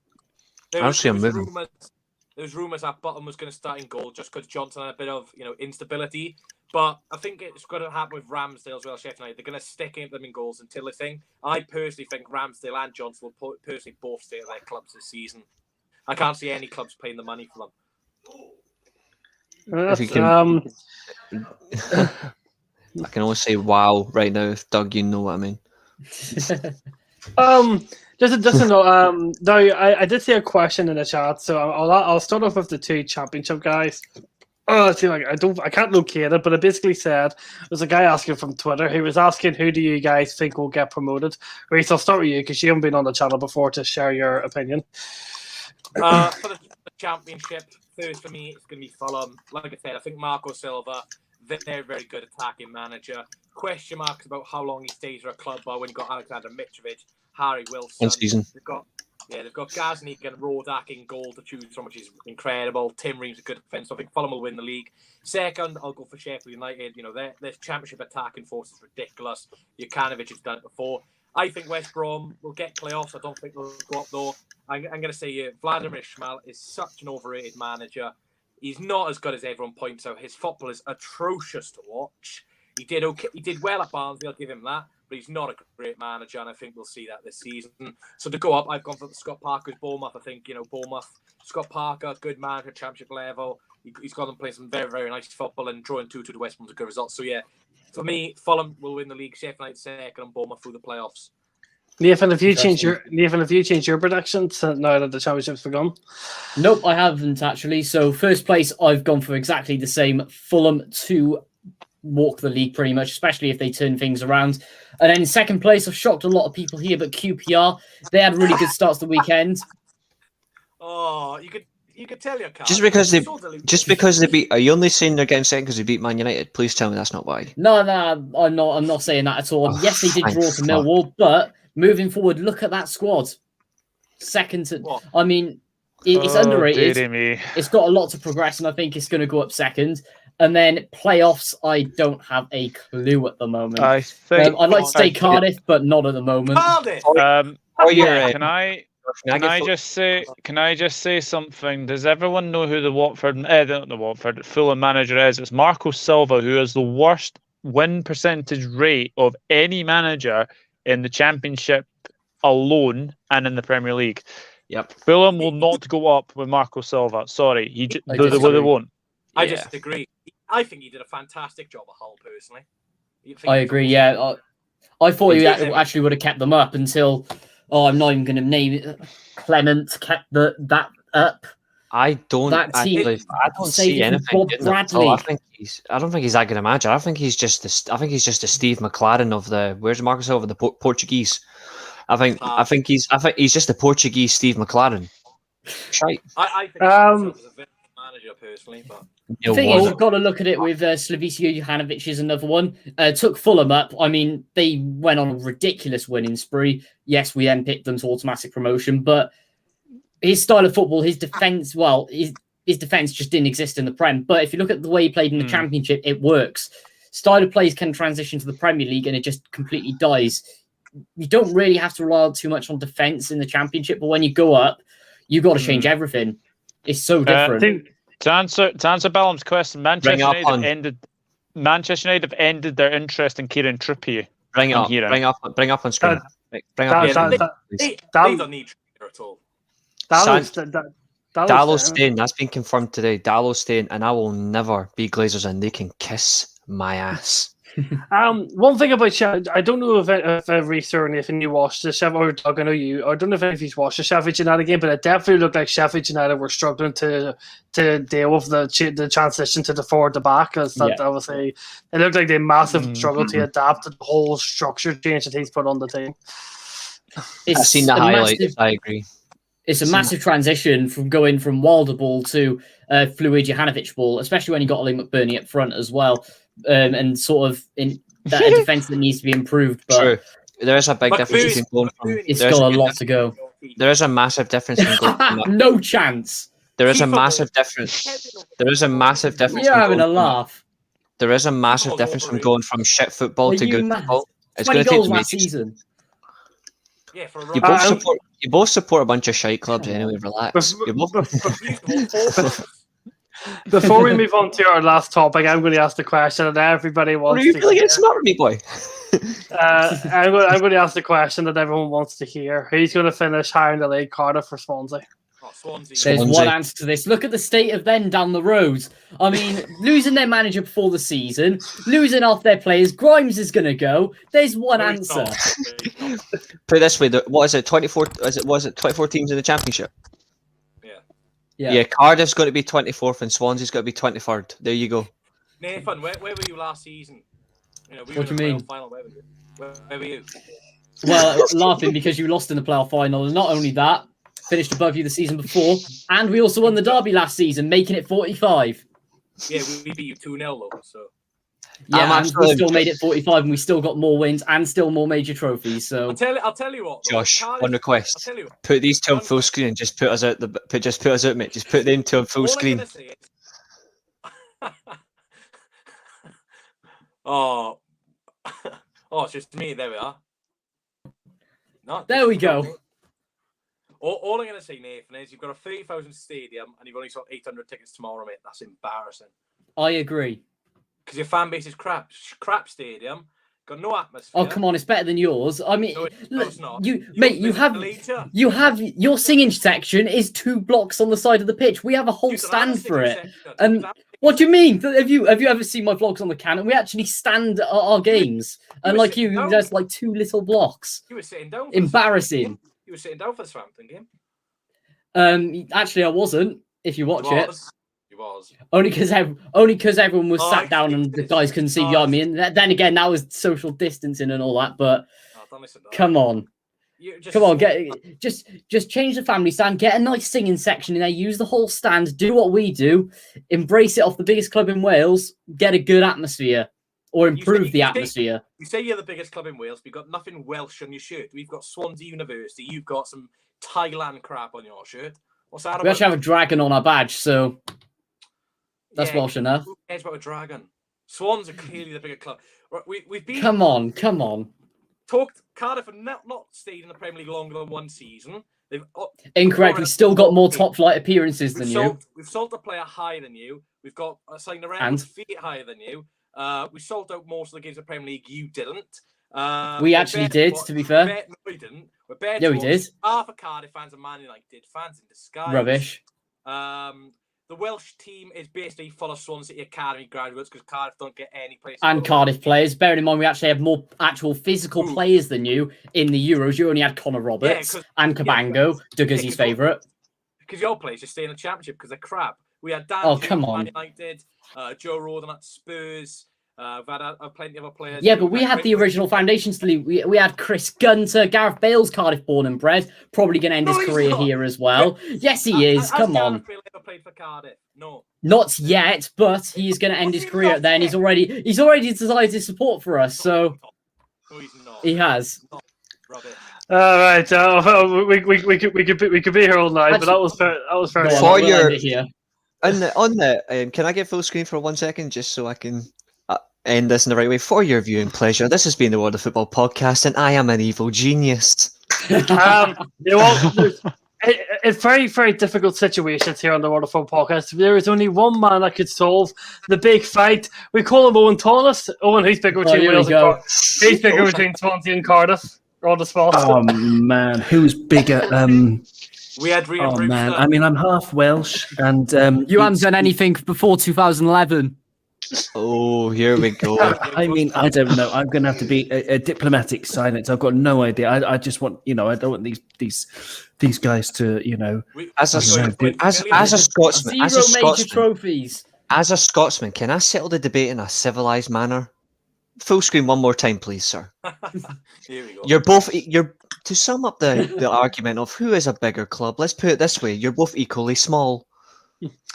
There's rumours that Button was going to start in goal just because Johnson had a bit of instability. But I think it's going to happen with Ramsdale as well, Sheffield United. They're going to stick them in goals until the thing. I personally think Ramsdale and Johnson will personally both stay at their clubs this season. I can't see any clubs paying the money for them. If you can, I can only say wow right now. If Doug, you know what I mean. Just to know, now I did see a question in the chat, so I'll start off with the two championship guys. Oh, I feel like I can't locate it, but it basically said there's a guy asking from Twitter. He was asking, who do you guys think will get promoted? Reece, I'll start with you because you haven't been on the channel before to share your opinion. For the championship, first for me, it's going to be Fulham. Like I said, I think Marco Silva, very, very good attacking manager. Question marks about how long he stays at a club, but when you've got Alexander Mitrovic, Harry Wilson. One season. They've got Gaznik and Rodak in goal to choose from, which is incredible. Tim Ream's a good defence, so I think Fulham will win the league. Second, I'll go for Sheffield United. Their championship attacking force is ridiculous. Jokanovic has done it before. I think West Brom will get playoffs. I don't think they'll go up though. I'm going to say Vladimir Ishmael is such an overrated manager. He's not as good as everyone points out. His football is atrocious to watch. He did okay. He did well at Barnsley. I'll give him that. But he's not a great manager, and I think we'll see that this season. So to go up, I've gone for Scott Parker's Bournemouth. I think, Bournemouth, Scott Parker, good manager, championship level. He's got them playing some very, very nice football, and drawing 2 to the West Brom's a good result. So yeah, for me, Fulham will win the league, Sheffield United second, and Bournemouth through the playoffs. Nathan, have you changed your predictions now that the championship's begun? Nope, I haven't actually. So first place, I've gone for exactly the same. Fulham to walk the league pretty much, especially if they turn things around. And then second place, I've shocked a lot of people here, but QPR, they had really good starts the weekend. Oh, you could tell your car. Just because they beat. Are you only saying they're getting second because they beat Man United? Please tell me that's not why. No, I'm not saying that at all. Oh, yes, they did draw to Millwall, but moving forward, look at that squad. Second to, What? I mean, it's underrated. Dearie me. It's got a lot to progress, and I think it's going to go up second. And then playoffs, I don't have a clue at the moment. I think I'd like to say Cardiff, but not at the moment. Cardiff! Can I just say something? Does everyone know who the Fulham manager is? It's Marco Silva, who has the worst win percentage rate of any manager in the Championship alone and in the Premier League. Yep. Fulham will not go up with Marco Silva. Sorry, they won't. I disagree. I think he did a fantastic job at Hull, personally. I agree, yeah. I thought he actually would have kept them up until, I'm not even going to name it, Clement kept that up. I don't see anything. Bradley. I don't think he's that good a manager. I think he's just the Steve McLaren of the. Where's Marcus Silva, the Portuguese? I think he's just the Portuguese Steve McLaren. Shite. I think he's a very good manager personally, but the thing is, you've got to look at it with Slavisa Jokanovic is another one. Took Fulham up. I mean, they went on a ridiculous winning spree. Yes, we then picked them to automatic promotion, but his style of football, his defense, well, his defense just didn't exist in the Prem. But if you look at the way he played in the Championship, it works. Style of plays can transition to the Premier League and it just completely dies. You don't really have to rely too much on defense in the Championship, but when you go up, you got to change everything. It's so different. To answer Ballum's question, Manchester United have ended their interest in Kieran Trippier. Bring up on screen. They don't need Trippier at all. Dallow's staying. That's been confirmed today. Dallow's staying, and I will never be Glazers, and they can kiss my ass. One thing about Sheffield, I don't know if Reese or if you watched the Sheffield, or Doug, I know you. I don't know if you've watched the Sheffield United game, but it definitely looked like Sheffield United were struggling to deal with the transition to the forward to back. Obviously, it looked like they massive struggle to adapt to the whole structure change that he's put on the team. I've seen the highlights. I agree. It's a massive transition from going from Wilder ball to Fluid Iheanacho ball, especially when you got Ollie McBurney up front as well. And sort of in that defense that needs to be improved. But true, there is a big difference between going from. It's got a lot to go. There is a massive difference in going from no chance. There is a massive difference. There is a massive difference. You're having a laugh. There is a massive difference from going from shit football to good football. It's going to take last season. Yeah, you both support a bunch of shite clubs anyway. Relax. Before we move on to our last topic, I'm going to ask the question that everybody wants to hear. Are you really getting smart with me, boy? I'm going to ask the question that everyone wants to hear. Who's going to finish higher in the league, Cardiff or Swansea? Swansea. There's one answer to this. Look at the state of them down the road. I mean, losing their manager before the season, losing off their players. Grimes is going to go. There's one answer. Put it this way: what is it? 24? Was it 24 teams in the Championship? Yeah, Cardiff's going to be 24th and Swansea's going to be 23rd. There you go. Nathan, where were you last season? What do you mean? Final. Where were you? Well, laughing because you lost in the playoff final, and not only that, finished above you the season before, and we also won the derby last season, making it 45. Yeah, we beat you 2-0 though, so. Yeah, and we still made it 45, and we still got more wins and still more major trophies. So I'll tell you what, Josh. One request: put these two on full screen and just put us out. Mate. Just put them two on full screen. Oh, it's just me. There we are. There we go. All I'm going to say, Nathan, is you've got a 30,000 stadium and you've only sold 800 tickets tomorrow, mate. That's embarrassing. I agree. Because your fan base is crap. Crap stadium. Got no atmosphere. Oh, come on. It's better than yours. I mean, no, it's not. You have your singing section is 2 blocks on the side of the pitch. We have a whole stand for it. And what do you mean? Have you ever seen my vlogs on the cannon? We actually stand at our games. And like you, there's like 2 little blocks. You were sitting down. Embarrassing. You were sitting down for the Southampton game. Actually, I wasn't. If you watch it. Was. Only because everyone was sat down and the guys couldn't see behind me. And then again, that was social distancing and all that. But come on, just change the family stand, get a nice singing section in there, use the whole stand, do what we do, embrace it off the biggest club in Wales, get a good atmosphere or improve the atmosphere. You say you're the biggest club in Wales, but you've got nothing Welsh on your shirt. We've got Swansea University. You've got some Thailand crap on your shirt. What's that about? We actually have a dragon on our badge, so. That's Welsh enough. Who cares about a dragon? Swans are clearly the bigger club. We've been. Come on. Cardiff have not stayed in the Premier League longer than one season. Incorrect. We've still got more top flight appearances than you. We've sold a player higher than you. We've got signed around feet higher than you. We sold out most of the games of the Premier League. You didn't. We actually did, to be fair. No, we didn't. Yeah, we did. Half of Cardiff fans and Man United fans in disguise. Rubbish. The Welsh team is basically full of Swansea Academy graduates because Cardiff don't get any place. And Cardiff players. Bearing in mind, we actually have more actual physical players than you in the Euros. You only had Connor Roberts and Cabango, Dougazzi's favourite. Because your players just stay in the Championship because they're crap. We had Dan Man United, Joe Roden at Spurs. We've had plenty of other players. Yeah, but we had the original foundations to leave. We had Chris Gunter, Gareth Bale's Cardiff born and bred, probably going to end his career here as well. Yes, he is. Come on. Gareth Bale ever played for Cardiff? No. Not yet, but he is going to end his career there, and he's already decided his support for us. So no, he's not. He has. Rubbish. All right, we could be here all night, but that was fair. That was fair. Go on, For we'll your- end it here. On the can I get full screen for 1 second just so I can end this in the right way? For your viewing pleasure, this has been the World of Football podcast, and I am an evil genius. You know what? It's very, very difficult situations here on the World of Football podcast. There is only one man that could solve the big fight. We call him Owen Thomas. Owen, who's bigger between here we Wales and go. Cardiff? Who's bigger between Swansea and Cardiff? Or on the spot? Oh man, who's bigger? We had Ryan Oh Brewster. man, I mean, I'm half Welsh, and You haven't done anything before 2011. Oh, here we go. I mean, I don't know. I'm going to have to be a diplomatic silence. I've got no idea. I just want, I don't want these guys to, As a Scotsman, Zero major trophies. as a Scotsman, can I settle the debate in a civilized manner? Full screen one more time, please, sir. Here we go. You're to sum up the argument of who is a bigger club. Let's put it this way: you're both equally small.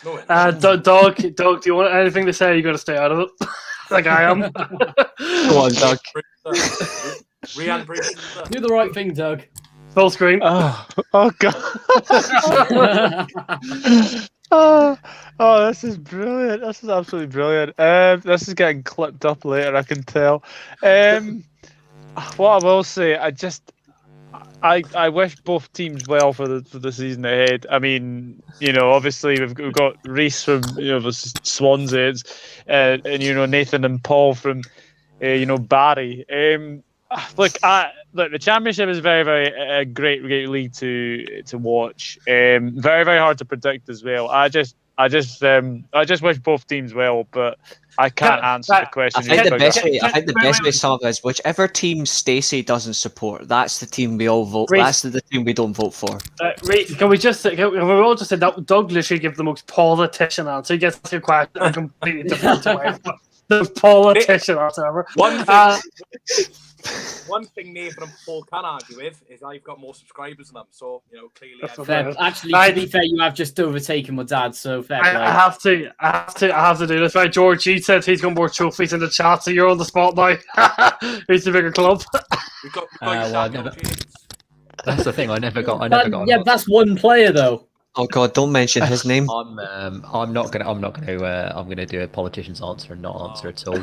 No, Doug, do you want anything to say? You got to stay out of it, like I am. Go on, Doug. Ryan Brewster. Do the right thing, Doug. Full screen. Oh God. Oh, this is brilliant. This is absolutely brilliant. This is getting clipped up later, I can tell. What I will say, I wish both teams well for the season ahead. I mean, obviously we've got Reece from versus Swansea, and Nathan and Paul from Barry. Look, the Championship is very, very great league to watch. Very, very hard to predict as well. I just wish both teams well, but I can't answer the question. I think the best way to sum up is whichever team Stacey doesn't support, that's the team we all vote. Reece. That's the team we don't vote for. Can we all just say that Doug literally give the most politician answer? He gets your question in a completely different way. The politician answer ever. One thing Nathan and Paul can argue with is I've got more subscribers than them, so clearly. Actually, to be fair, you have just overtaken my dad, so fair play. I have to do this, right? George, you said he's got more trophies in the chat, so you're on the spot now. Who's the bigger club? We've got That's the thing. I never got. Yeah, that's one player though. Oh God! Don't mention his name. I'm gonna do a politician's answer and not answer at all.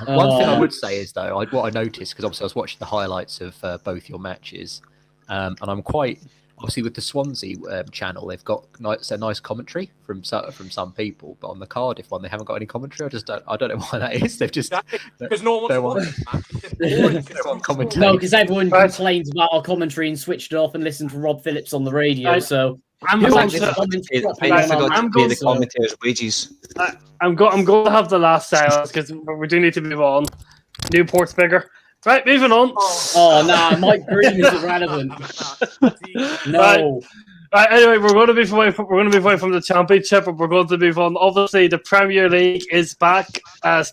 One thing I would say is though, what I noticed, because obviously I was watching the highlights of both your matches, and I'm quite obviously with the Swansea channel, they've got a nice commentary from some people, but on the Cardiff one, they haven't got any commentary. I don't know why that is. They've just because no one's commentary. No, because everyone complains about our commentary and switched it off and listened to Rob Phillips on the radio. So I'm who going wants to comment I forgot to pay the so- commentators' wages. I'm going to have the last silence because we do need to move on. Newport's bigger. Right, moving on. Oh, nah, Mike Green is irrelevant. No. Right, anyway, we're going to move away from the Championship, and we're going to move on. Obviously, the Premier League is back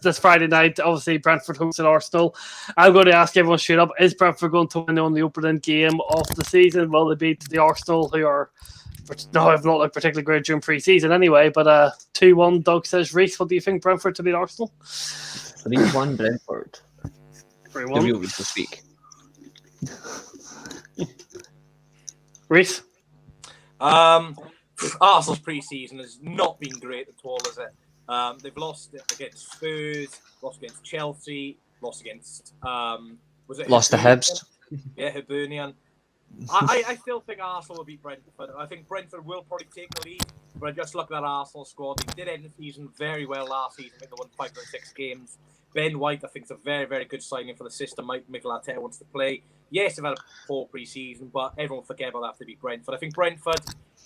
this Friday night. Obviously, Brentford hosting Arsenal. I'm going to ask everyone straight up: is Brentford going to win on the opening game of the season? Will they beat the Arsenal, who are have not looked particularly great during pre-season anyway? But 2-1. Doug says, Reece, what do you think? Brentford to beat Arsenal? 3-1 Brentford. 3-1. The real reason to speak. Reece. Arsenal's pre-season has not been great at all, has it? They've lost against Spurs, lost against Chelsea, lost against Lost to Hibs. Yeah, Hibernian. I still think Arsenal will beat Brentford. I think Brentford will probably take the lead, but I just look at that Arsenal squad. They did end the season very well last season. I think they won 5 or 6 games. Ben White, I think, is a very, very good signing for the system Mikel Arteta wants to play. Yes, they've had a poor pre-season, but everyone will forget about that after they beat Brentford. I think Brentford,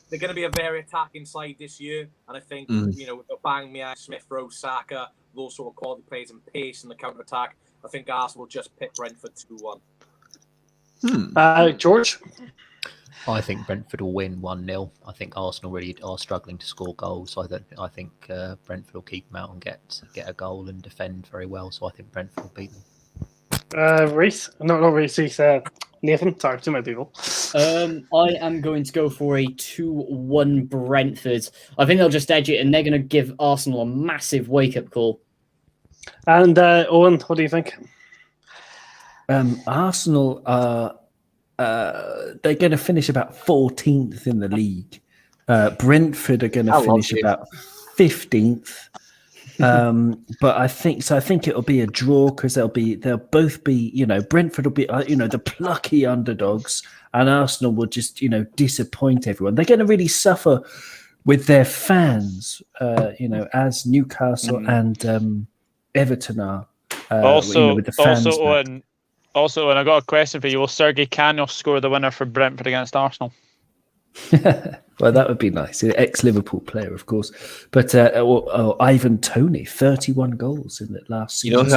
they're going to be a very attacking side this year, and I think, with the Bang Mia, Smith Rowe, Saka, those sort of quality players and pace in the counter-attack, I think Arsenal will just pit Brentford 2-1. George? I think Brentford will win 1-0. I think Arsenal really are struggling to score goals. So I think Brentford will keep them out and get a goal and defend very well. So I think Brentford will beat them. Reece? No, not Reece. Nathan? Sorry, too many people. I am going to go for a 2-1 Brentford. I think they'll just edge it, and they're going to give Arsenal a massive wake-up call. And Owen, what do you think? Arsenal are they're going to finish about 14th in the league. Brentford are going to finish about 15th. But I think it'll be a draw because they'll both be, Brentford will be, the plucky underdogs, and Arsenal will just, disappoint everyone. They're going to really suffer with their fans, as Newcastle and Everton are. With the fans. Also, I got a question for you. Will Sergei Canos score the winner for Brentford against Arsenal? Well, that would be nice. Ex-Liverpool player, of course. But Ivan Toney, 31 goals in the last season. You know who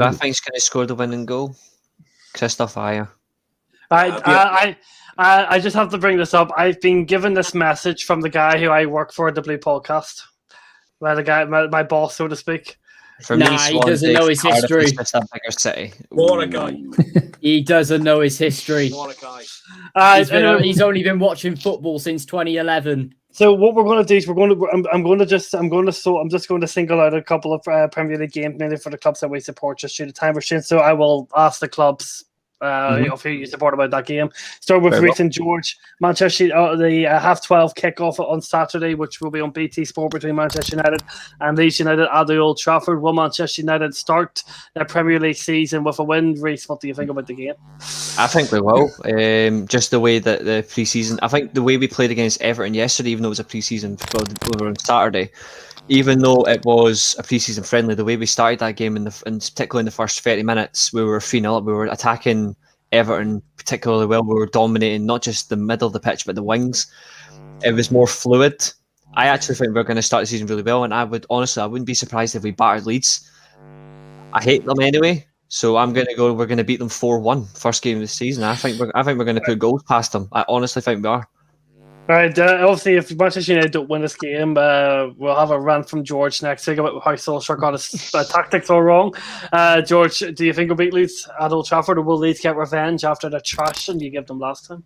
I think's going to score the winning goal? Christoph Ayer. I just have to bring this up. I've been given this message from the guy who I work for at the Blue Podcast. My boss, so to speak. He doesn't know his history. City. What a guy. He doesn't know his history. What a guy. He's only been watching football since 2011. So what we're going to do is I'm just going to single out a couple of Premier League games, mainly for the clubs that we support, just due to time restraints. So I will ask the clubs who you support about that game. Start with Reece and George. Manchester, the 12:30 kickoff on Saturday, which will be on BT Sport between Manchester United and Leeds United at the Old Trafford. Will Manchester United start their Premier League season with a win? Reece, what do you think about the game? I think we will. Just the way that the pre-season, I think the way we played against Everton yesterday, even though it was a pre-season, we were on Saturday. Even though it was a pre-season friendly, the way we started that game, and particularly in the first 30 minutes, we were 3-0 up. We were attacking Everton particularly well. We were dominating not just the middle of the pitch, but the wings. It was more fluid. I actually think we're going to start the season really well, and I wouldn't be surprised if we battered Leeds. I hate them anyway, so I'm going to go. We're going to beat them 4-1 first game of the season. I think we're going to put goals past them. I honestly think we are. Right, obviously, if Manchester United don't win this game, we'll have a rant from George next week about how Solskjaer got his tactics all wrong. George, do you think we'll beat Leeds at Old Trafford, or will Leeds get revenge after the trashing you gave them last time?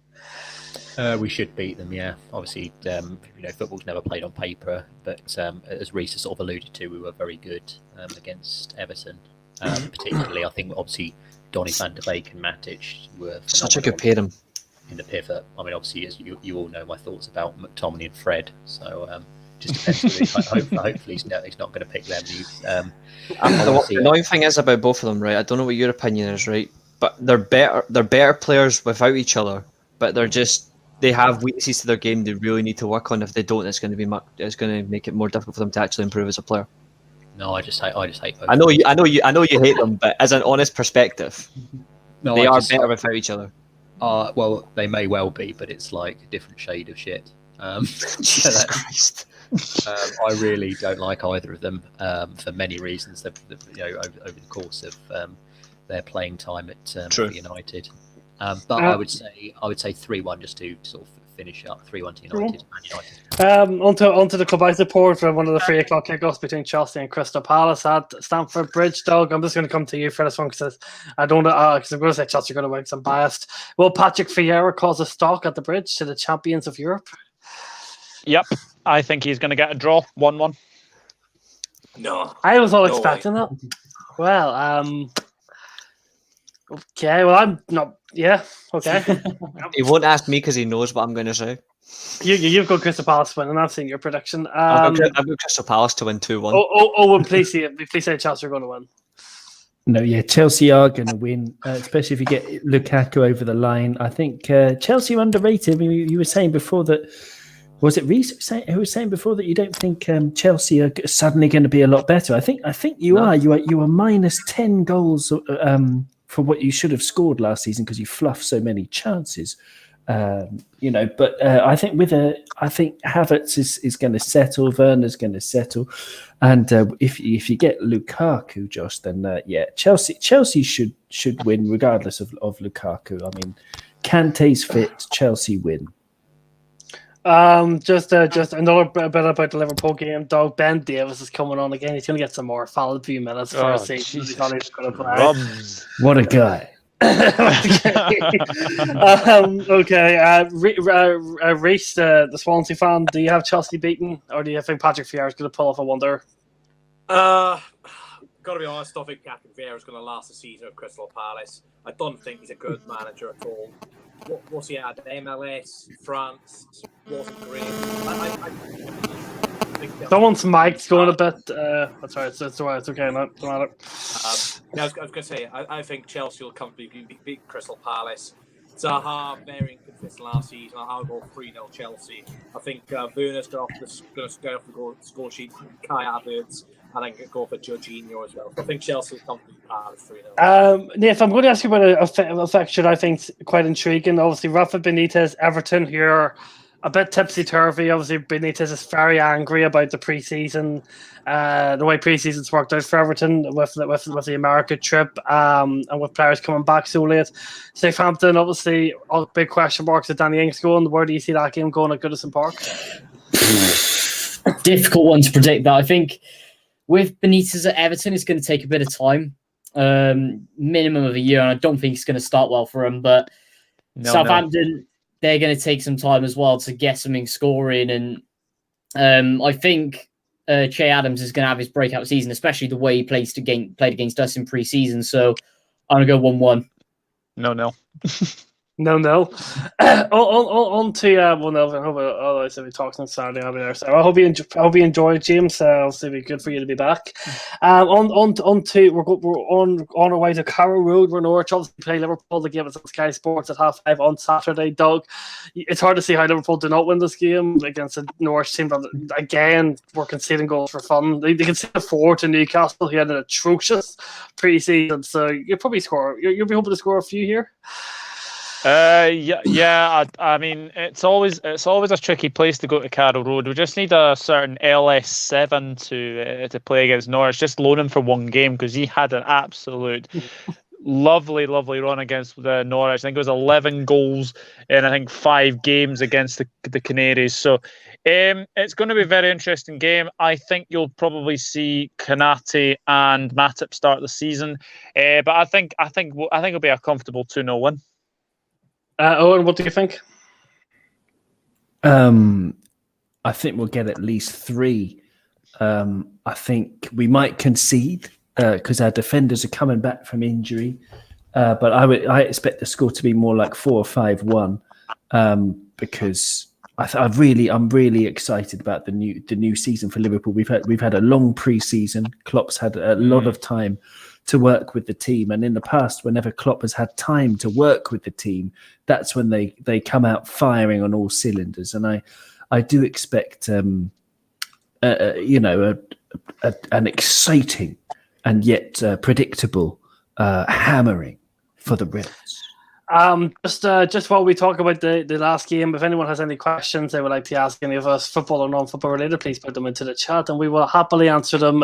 We should beat them, yeah. Obviously, football's never played on paper, but as Reece has sort of alluded to, we were very good against Everton. Particularly, I think, obviously, Donny van de Beek and Matic were such a good pairing in the pivot. I mean, obviously, as you all know my thoughts about McTominay and Fred, so just depends. Hopefully, he's not going to pick them. The annoying thing is about both of them, right? I don't know what your opinion is, right? But they're better players without each other. But they have weaknesses to their game they really need to work on. If they don't, it's going to make it more difficult for them to actually improve as a player. No, I just hate both. I know you hate them, but as an honest perspective, they are better without each other. Well, they may well be, but it's like a different shade of shit. Jesus Christ. I really don't like either of them for many reasons. Over the course of their playing time at United, but I would say 3-1 just to sort of finish up 3-1 to United. Onto the club I support for one of the 3 o'clock kickoffs between Chelsea and Crystal Palace at Stamford Bridge. Doug, I'm just going to come to you for this one because I'm going to say Chelsea are going to win because I'm biased. Will Patrick Vieira cause a stalk at the bridge to the champions of Europe? Yep, I think he's going to get a draw, 1-1. No, I was all expecting that. Well, okay. Well, I'm not. Yeah. Okay. He won't ask me because he knows what I'm going to say. You've got Crystal Palace winning. I've seen your prediction. I've got Crystal Palace to win 2-1. Well, please say Chelsea are going to win. No, yeah, Chelsea are going to win, especially if you get Lukaku over the line. I think Chelsea are underrated. I mean, you were saying before that. Was it Reece who was saying before that you don't think Chelsea are suddenly going to be a lot better? I think you are. You are minus 10 goals for what you should have scored last season because you fluffed so many chances. But I think Havertz is going to settle. Werner's going to settle, and if you get Lukaku, Josh, then Chelsea should win regardless of Lukaku. I mean, Kante's fit, Chelsea win. Just another bit about the Liverpool game. Dog Ben Davis is coming on again. He's going to get some more valid few minutes for a season. He's not even going to play. What a guy! Okay, Reece, the Swansea fan, do you have Chelsea beaten, or do you think Patrick Vieira is going to pull off a wonder? got to be honest, I think Captain Vieira's going to last the season at Crystal Palace. I don't think he's a good manager at all. What's he had? MLS, France, wasn't great. I think Someone's mic's going a bit. That's all right. It's all right. It's okay. Don't matter. I was going to say, I think Chelsea will comfortably beat Crystal Palace. Zaha, very inconsistent last season. I'll go 3-0 Chelsea. I think Werner's going to go off the score sheet. Kai Havertz. I think go for Jorginho as well. So I think Chelsea will comfortably Palace 3-0. Nate, I'm going to ask you about a fixture I think is quite intriguing. Obviously, Rafa Benitez, Everton here. A bit tipsy-turvy. Obviously, Benitez is very angry about the pre-season, the way pre-season's worked out for Everton with the America trip, and with players coming back so late. Southampton, obviously, all big question marks at Danny Ings going. Where do you see that game going at Goodison Park? Difficult one to predict that. I think with Benitez at Everton, it's going to take a bit of time, minimum of a year, and I don't think it's going to start well for him. But Southampton, they're going to take some time as well to get something scoring. And I think Che Adams is going to have his breakout season, especially the way he played against us in pre-season. So I'm going to go 1-1. No. No. On to 1-0. Otherwise, if we talk on Saturday, I'll be there. So I hope you enjoy it, James. Obviously, it'll be good for you to be back. We're on our way to Carrow Road. We're Norwich. Obviously, play Liverpool. The game is on Sky Sports at 5:30 on Saturday. Doug, it's hard to see how Liverpool do not win this game against a Norwich team. But again, we're conceding goals for fun. They conceded 4 to Newcastle, who had an atrocious pre-season. So you'll probably score. You'll be hoping to score a few here. I mean, it's always a tricky place to go to Carrow Road. We just need a certain LS7 to play against Norwich. Just loan him for one game because he had an absolute lovely run against the Norwich. I think it was 11 goals in 5 games against the Canaries. So it's going to be a very interesting game. I think you'll probably see Konate and Matip start the season, but I think it'll be a comfortable 2-0 win. Owen, what do you think? I think we'll get at least 3. I think we might concede because our defenders are coming back from injury. But I expect the score to be more like 4 or 5-1 because I'm really excited about the new season for Liverpool. We've had a long pre-season. Klopp's had a lot of time to work with the team, and in the past, whenever Klopp has had time to work with the team, that's when they come out firing on all cylinders. And I do expect an exciting and yet predictable hammering for the Reds. Just while we talk about the last game, if anyone has any questions they would like to ask any of us, football or non-football related, please put them into the chat and we will happily answer them.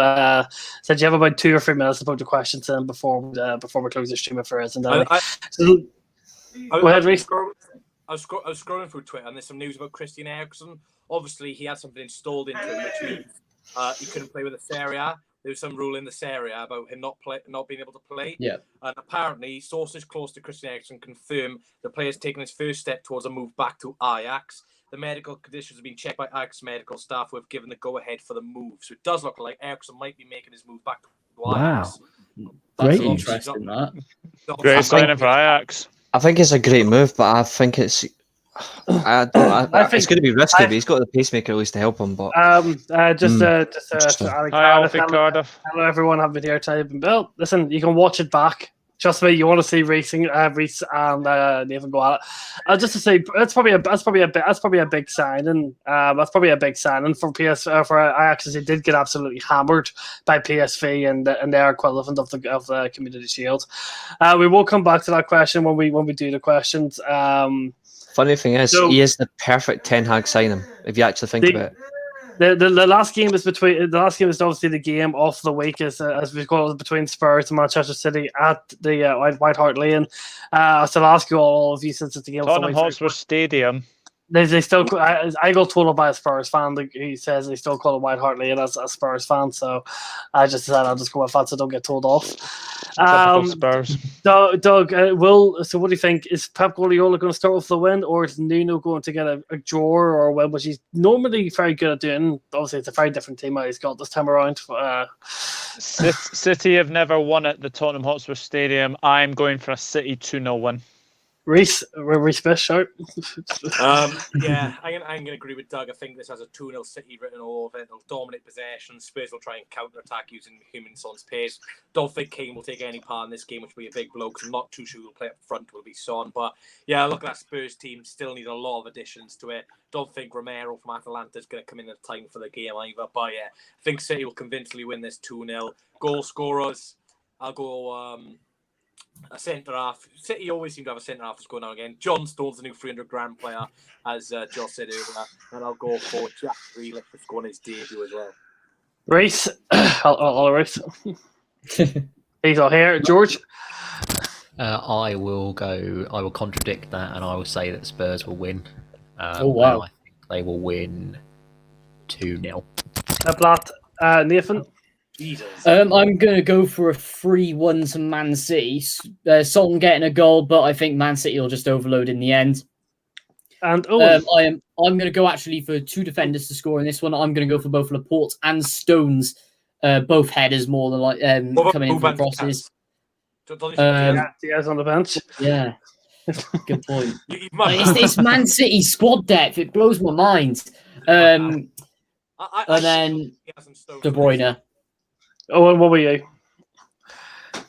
Said you have about 2 or 3 minutes to put the questions in before we close the stream for us. And go ahead, Reece. I was scrolling through Twitter and there's some news about Christian Eriksen. Obviously, he had something installed into him, which means he couldn't play with the Serie A. There was some rule in the Serie A about him not being able to play. Yeah. And apparently, sources close to Christian Eriksen confirm the player's taken his first step towards a move back to Ajax. The medical conditions have been checked by Ajax medical staff who have given the go-ahead for the move. So it does look like Eriksen might be making his move back to Ajax. Wow. That's Great. interesting, that. Great signing for Ajax. I think it's a great move, but I think it's. I think it's going to be risky, but he's got the pacemaker at least to help him. But Cardiff. Hello, everyone. I've been here typing. Bill, listen, you can watch it back. Trust me, you want to see Reece and Nathan go at it. Just to say, that's probably a big signing. That's probably a big signing for for Ajax. They did get absolutely hammered by PSV and their equivalent of the Community Shield. We will come back to that question when we do the questions. Funny thing is, he is the perfect Ten Hag signing if you actually think about it. The last game is obviously the game of the week as we call it, between Spurs and Manchester City at the White Hart Lane. So I'll ask you all of you since it's the game of the week. Tottenham Hotspur Stadium. They still. I got told by a Spurs fan. He says they still call it White Hart Lane as a Spurs fan. So I just said I'll just go with that so don't get told off. Typical Spurs. Doug, so what do you think? Is Pep Guardiola going to start with the win, or is Nuno going to get a draw or a win, which he's normally very good at doing? Obviously, it's a very different team he's got this time around. City have never won at the Tottenham Hotspur Stadium. I'm going for a City 2-0 win. Reece Smith, shout. Yeah, I'm going to agree with Doug. I think this has a 2-0 City written all over it. They'll dominate possession. Spurs will try and counter-attack using Humanson's pace. Don't think Kane will take any part in this game, which will be a big blow, because I'm not too sure who will play up front will be Son. But yeah, look at that Spurs team. Still need a lot of additions to it. Don't think Romero from Atalanta is going to come in time for the game either. But yeah, I think City will convincingly win this 2-0. Goal scorers, I'll go... a centre half. City always seem to have a centre half that's going on again. John Stone's the new 300-grand player, as Josh said earlier, and I'll go for Jack Grealish to score on his debut as well. Reece, hello, Reece. He's all here. George, I will contradict that, and I will say that Spurs will win. Oh wow! I think they will win 2-0. Nathan. Jesus. I'm going to go for a 3-1 to Man City. Son getting a goal, but I think Man City will just overload in the end. And I'm going to go actually for 2 defenders to score in this one. I'm going to go for both Laporte and Stones, both headers more than like coming in from crosses. Diaz on the bench. Yeah, good point. It's Man City squad depth. It blows my mind. And then De Bruyne. Oh, and what were you?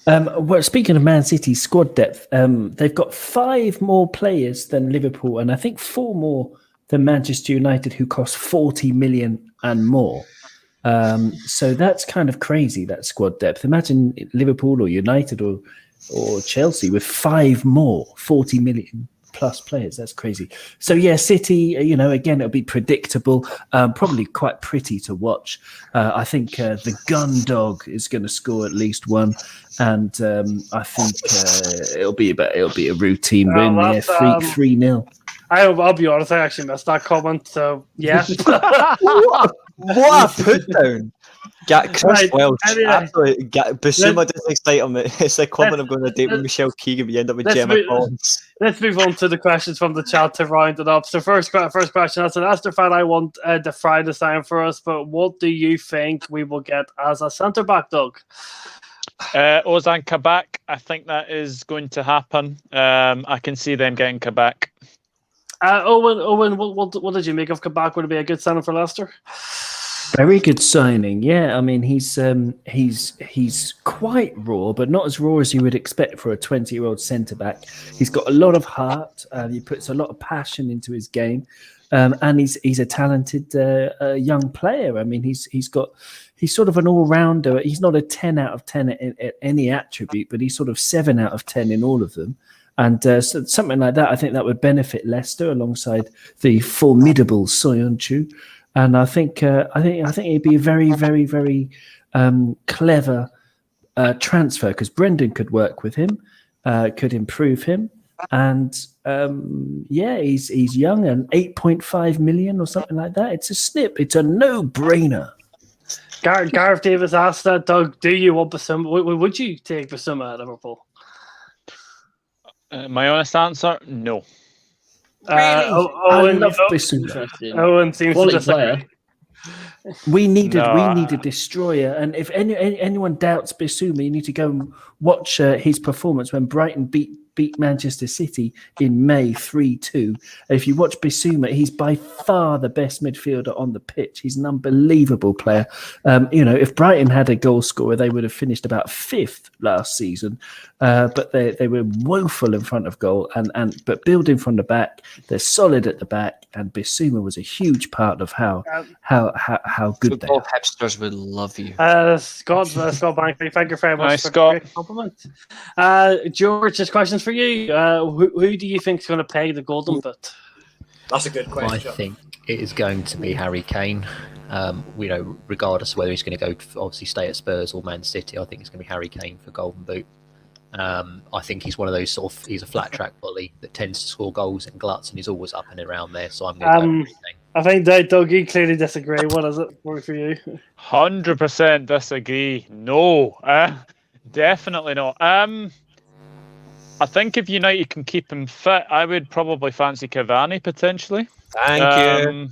Well, speaking of Man City's squad depth, they've got 5 more players than Liverpool, and I think 4 more than Manchester United, who cost 40 million and more. So that's kind of crazy, that squad depth. Imagine Liverpool or United or Chelsea with 5 more 40 million plus players. That's crazy. So yeah, City, again, it'll be predictable, probably quite pretty to watch. I think the gun dog is going to score at least 1, and I think it'll be a routine win. Yeah, 3-0. I'll be honest, I actually missed that comment. So yeah. What a put down. Chris Welsh. Anyway, Absolutely. Basuma doesn't excite him. It's like comment I'm going on a date with Michelle Keegan. We end up with Gemma Collins. Let's move on to the questions from the chat to round it up. So first question, as an Aston fan, I want the Friday sign for us, but what do you think we will get as a centre-back, Doug? Ozan Kabak, I think that is going to happen. I can see them getting Kabak. Owen, what did you make of Kabak? Would it be a good signing for Leicester? Very good signing. Yeah, I mean he's quite raw, but not as raw as you would expect for a 20-year-old centre back. He's got a lot of heart. He puts a lot of passion into his game, and he's a talented young player. I mean he's sort of an all-rounder. He's not a 10 out of 10 at any attribute, but he's sort of 7 out of 10 in all of them. And so something like that, I think that would benefit Leicester alongside the formidable Soyuncu. And I think it'd be a very, very, very clever transfer, because Brendan could work with him, could improve him, and he's young, and 8.5 million or something like that. It's a snip. It's a no-brainer. Gareth Davis asked that, Doug, do you want Basuma? Would you take Basuma at Liverpool? My honest answer, no. I love Basuma. Owen seems to disagree. We need a destroyer, and if anyone doubts Basuma, you need to go and watch his performance when Brighton beat Manchester City in May 3-2. If you watch Basuma, he's by far the best midfielder on the pitch. He's an unbelievable player. If Brighton had a goal scorer, they would have finished about 5th last season. But they were woeful in front of goal, but building from the back, they're solid at the back. And Basuma was a huge part of how good they are. Hipsters would love you. Scott Bankley, thank you very much for Scott. the great compliment. George, this question's for you. Who do you think is going to pay the golden boot? That's a good question. I think it is going to be Harry Kane. Regardless of whether he's going to go obviously stay at Spurs or Man City, I think it's going to be Harry Kane for golden boot. I think he's one of those he's a flat track bully that tends to score goals and gluts, and he's always up and around there. So I'm going to go Harry Kane. I think Doug, you clearly disagree. What is it for you? 100% disagree. No. Definitely not. I think if United can keep him fit, I would probably fancy Cavani potentially. Thank you.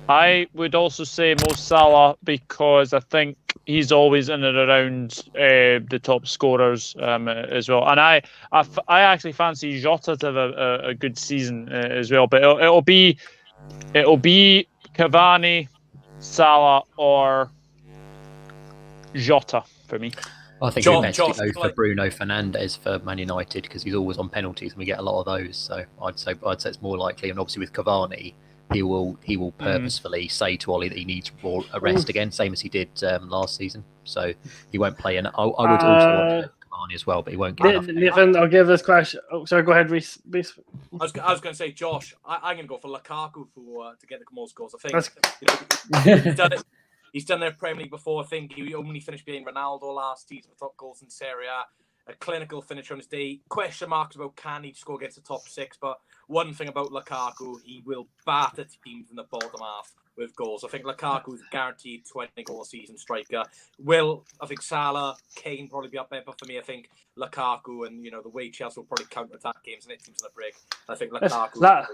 I would also say Mo Salah because I think he's always in and around the top scorers as well. And I actually fancy Jota to have a good season as well. But it'll be Cavani, Salah, or Jota for me. I think it's best to go for Bruno Fernandes for Man United because he's always on penalties and we get a lot of those. So I'd say it's more likely. And obviously with Cavani, he will purposefully say to Ollie that he needs more a rest again, same as he did last season. So he won't play. And I would also want Cavani as well, but he won't get enough. Nathan, I'll give this question. Oh, sorry, go ahead, Reece. I was going to say, Josh, I'm going to go for Lukaku to get the most goals. I think he's done their Premier League before. I think he only finished being Ronaldo last season for top goals in Serie A clinical finisher on his day. Question marks about can he score against the top six, but one thing about Lukaku, he will batter teams in the bottom half with goals. I think Lukaku's guaranteed 20 goal a season striker. I think Salah, Kane probably be up there, but for me, I think Lukaku and the way Chelsea will probably counter-attack games and hit teams in the break. I think Lukaku.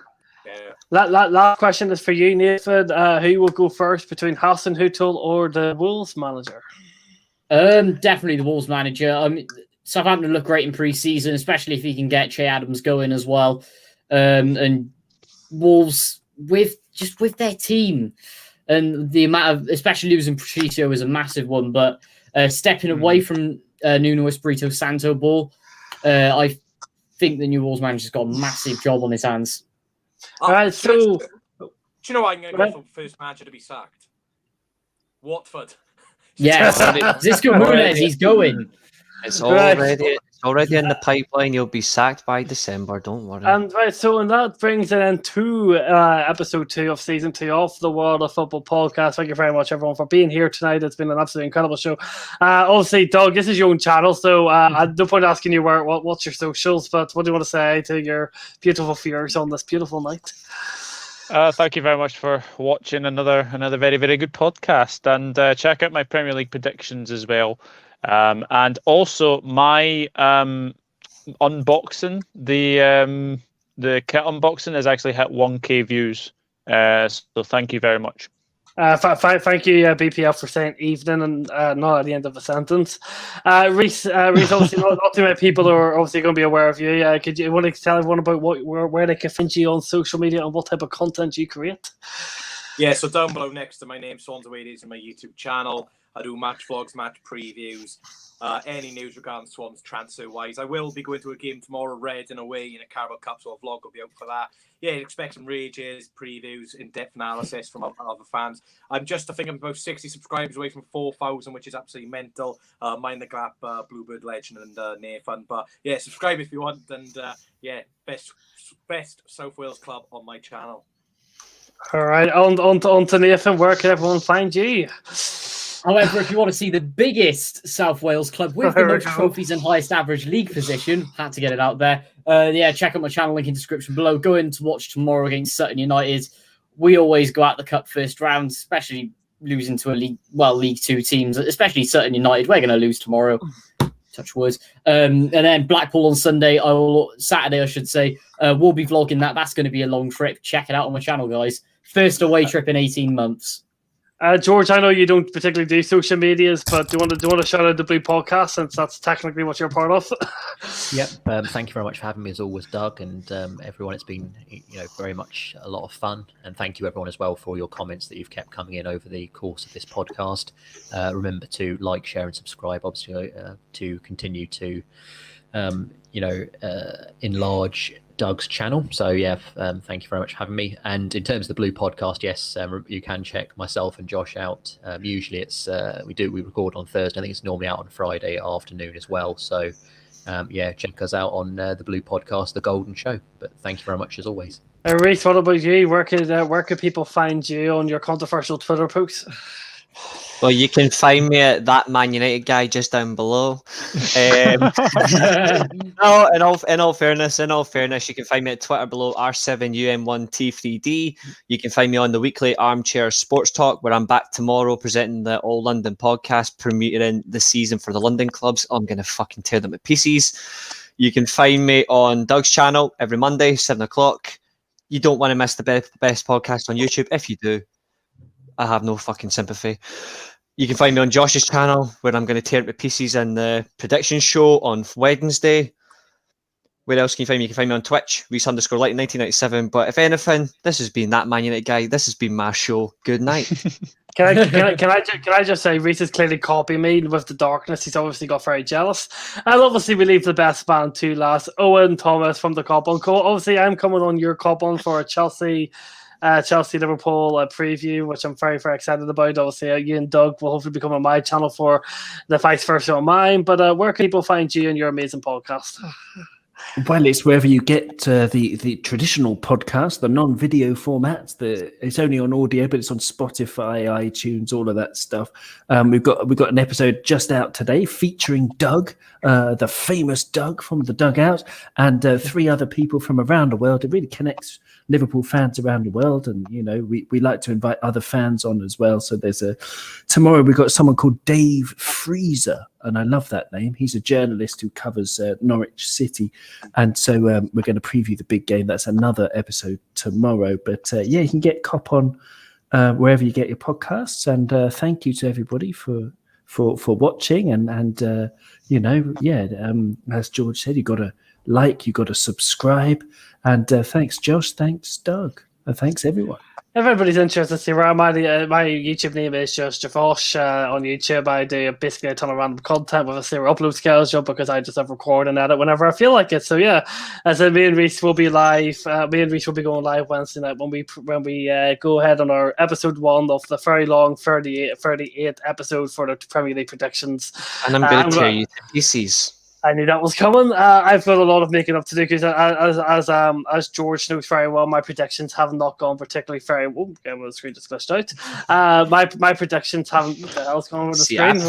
Last question is for you, Nathan. Who will go first between Hassan Hutel or the Wolves manager? Definitely the Wolves manager. Southampton look great in pre-season, especially if he can get Che Adams going as well. And Wolves with their team and the amount of, especially losing Patricio is a massive one, but stepping away from Nuno Espirito Santo ball, I think the new Wolves manager's got a massive job on his hands. All right, so do you know I'm going to go for first manager to be sacked? Watford. Yeah, Xisco Muniz, he's going. It's already in the pipeline. You'll be sacked by December. Don't worry. And that brings it into episode 2 of season 2 of the World of Football podcast. Thank you very much, everyone, for being here tonight. It's been an absolutely incredible show. Obviously, Doug, this is your own channel, so no point asking you what's your socials, but what do you want to say to your beautiful viewers on this beautiful night? Thank you very much for watching another very, very good podcast, and check out my Premier League predictions as well. And also my unboxing, the kit unboxing has actually hit 1K views. So thank you very much. Thank you, BPL, for saying evening and not at the end of a sentence. Reece, obviously not too many people are obviously going to be aware of you. Could you want to tell everyone about where they can find you on social media and what type of content you create? Yeah, so down below next to my name, Swansea is my YouTube channel. I do match vlogs, match previews, any news regarding Swans transfer-wise. I will be going to a game tomorrow, Red and away in a Carabao Cup, so a vlog will be out for that. Yeah, expect some rages, previews, in-depth analysis from other fans. I think I'm about 60 subscribers away from 4,000, which is absolutely mental. Mind the gap, Bluebird Legend and Nathan. But yeah, subscribe if you want. And best South Wales club on my channel. All right, on to Nathan. Where can everyone find you? However, if you want to see the biggest South Wales club with the most trophies and highest average league position, had to get it out there. Check out my channel, link in the description below. Go in to watch tomorrow against Sutton United. We always go out the cup first round, especially losing to League Two teams, especially Sutton United. We're going to lose tomorrow. Touch wood. And then Blackpool on Saturday, I should say. We'll be vlogging that. That's going to be a long trip. Check it out on my channel, guys. First away trip in 18 months. George, I know you don't particularly do social medias, but do you want to shout out the Blue Podcast since that's technically what you're part of? Yep. Thank you very much for having me as always, Doug, and everyone. It's been very much a lot of fun, and thank you everyone as well for your comments that you've kept coming in over the course of this podcast. Remember to like, share, and subscribe, obviously, to continue to enlarge Doug's channel. So thank you very much for having me. And in terms of the Blue Podcast, yes, you can check myself and Josh out. Usually it's we record on Thursday. I think it's normally out on Friday afternoon as well. So check us out on the Blue Podcast, The Golden Show. But thank you very much as always. Reece, what about you? Where could people find you on your controversial Twitter posts? Well, you can find me at that Man United guy just down below. No, in all fairness, you can find me at Twitter below R7UM1T3D. You can find me on the weekly Armchair Sports Talk, where I'm back tomorrow presenting the All London podcast, premiering the season for the London clubs. I'm going to fucking tear them to pieces. You can find me on Doug's channel every Monday, 7 o'clock. You don't want to miss the best podcast on YouTube. If you do, I have no fucking sympathy. You can find me on Josh's channel, where I'm going to tear it to pieces in the prediction show on Wednesday. Where else can you find me? You can find me on Twitch, Reese_Light1997. But if anything, this has been that Man United guy. This has been my show. Good night. Can I just say, Reese is clearly copying me with the darkness. He's obviously got very jealous. And obviously, we leave the best man to last. Owen Thomas from the Cop On Co. Obviously, I'm coming on your Cop On for a Chelsea Liverpool preview, which I'm very, very excited about. Obviously, you and Doug will hopefully become on my channel for the vice versa on mine. But where can people find you and your amazing podcast? Well, it's wherever you get the traditional podcast, the non-video formats. It's only on audio, but it's on Spotify, iTunes, all of that stuff. We've got an episode just out today featuring Doug, the famous Doug from the Dugout, and 3 other people from around the world. It really connects Liverpool fans around the world, and we like to invite other fans on as well. So tomorrow we've got someone called Dave Freezer, and I love that name. He's a journalist who covers Norwich City, and so we're going to preview the big game. That's another episode tomorrow. But you can get Cop On wherever you get your podcasts. And thank you to everybody for watching. And as George said, you got to like, you got to subscribe. And thanks, Josh. Thanks, Doug. And thanks, everyone. If everybody's interested to see where I'm at, my YouTube name is just Javosh on YouTube. I do basically a ton of random content with a zero upload schedule because I just have record and edit whenever I feel like it. So yeah, as me and Reese will be live. Me and Reese will be going live Wednesday night when we go ahead on our episode 1 of the very long 38 episode for the Premier League predictions. And I'm going to tear you to pieces. I knew that was coming. I've got a lot of making up to do because, as George knows very well, my predictions have not gone particularly very well. Okay, the screen just glitched out. My predictions haven't. What the hell's going on with the screen?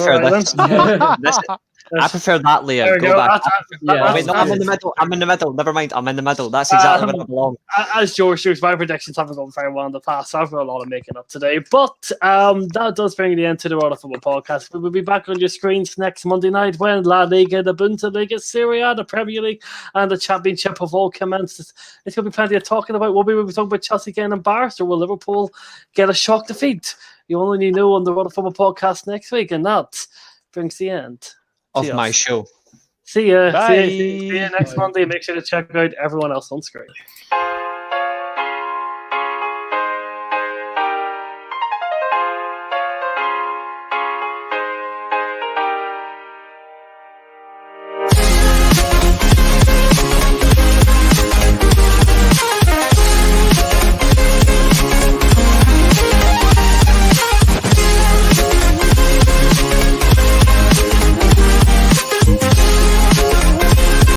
I prefer that layout. Go back. I'm in the middle. Never mind. I'm in the middle. That's exactly where I belong. As George knows, my predictions haven't gone very well in the past, so I've got a lot of making up today. But that does bring the end to the World of Football podcast. We will be back on your screens next Monday night when La Liga, the Bundesliga, Serie A, the Premier League, and the Championship have all commenced. It's going to be plenty of talking about. Will we be talking about Chelsea getting embarrassed, or will Liverpool get a shock defeat? You only know on the World of Football podcast next week, and that brings the end of my show. See ya. Bye. See you next Monday. Make sure to check out everyone else on screen.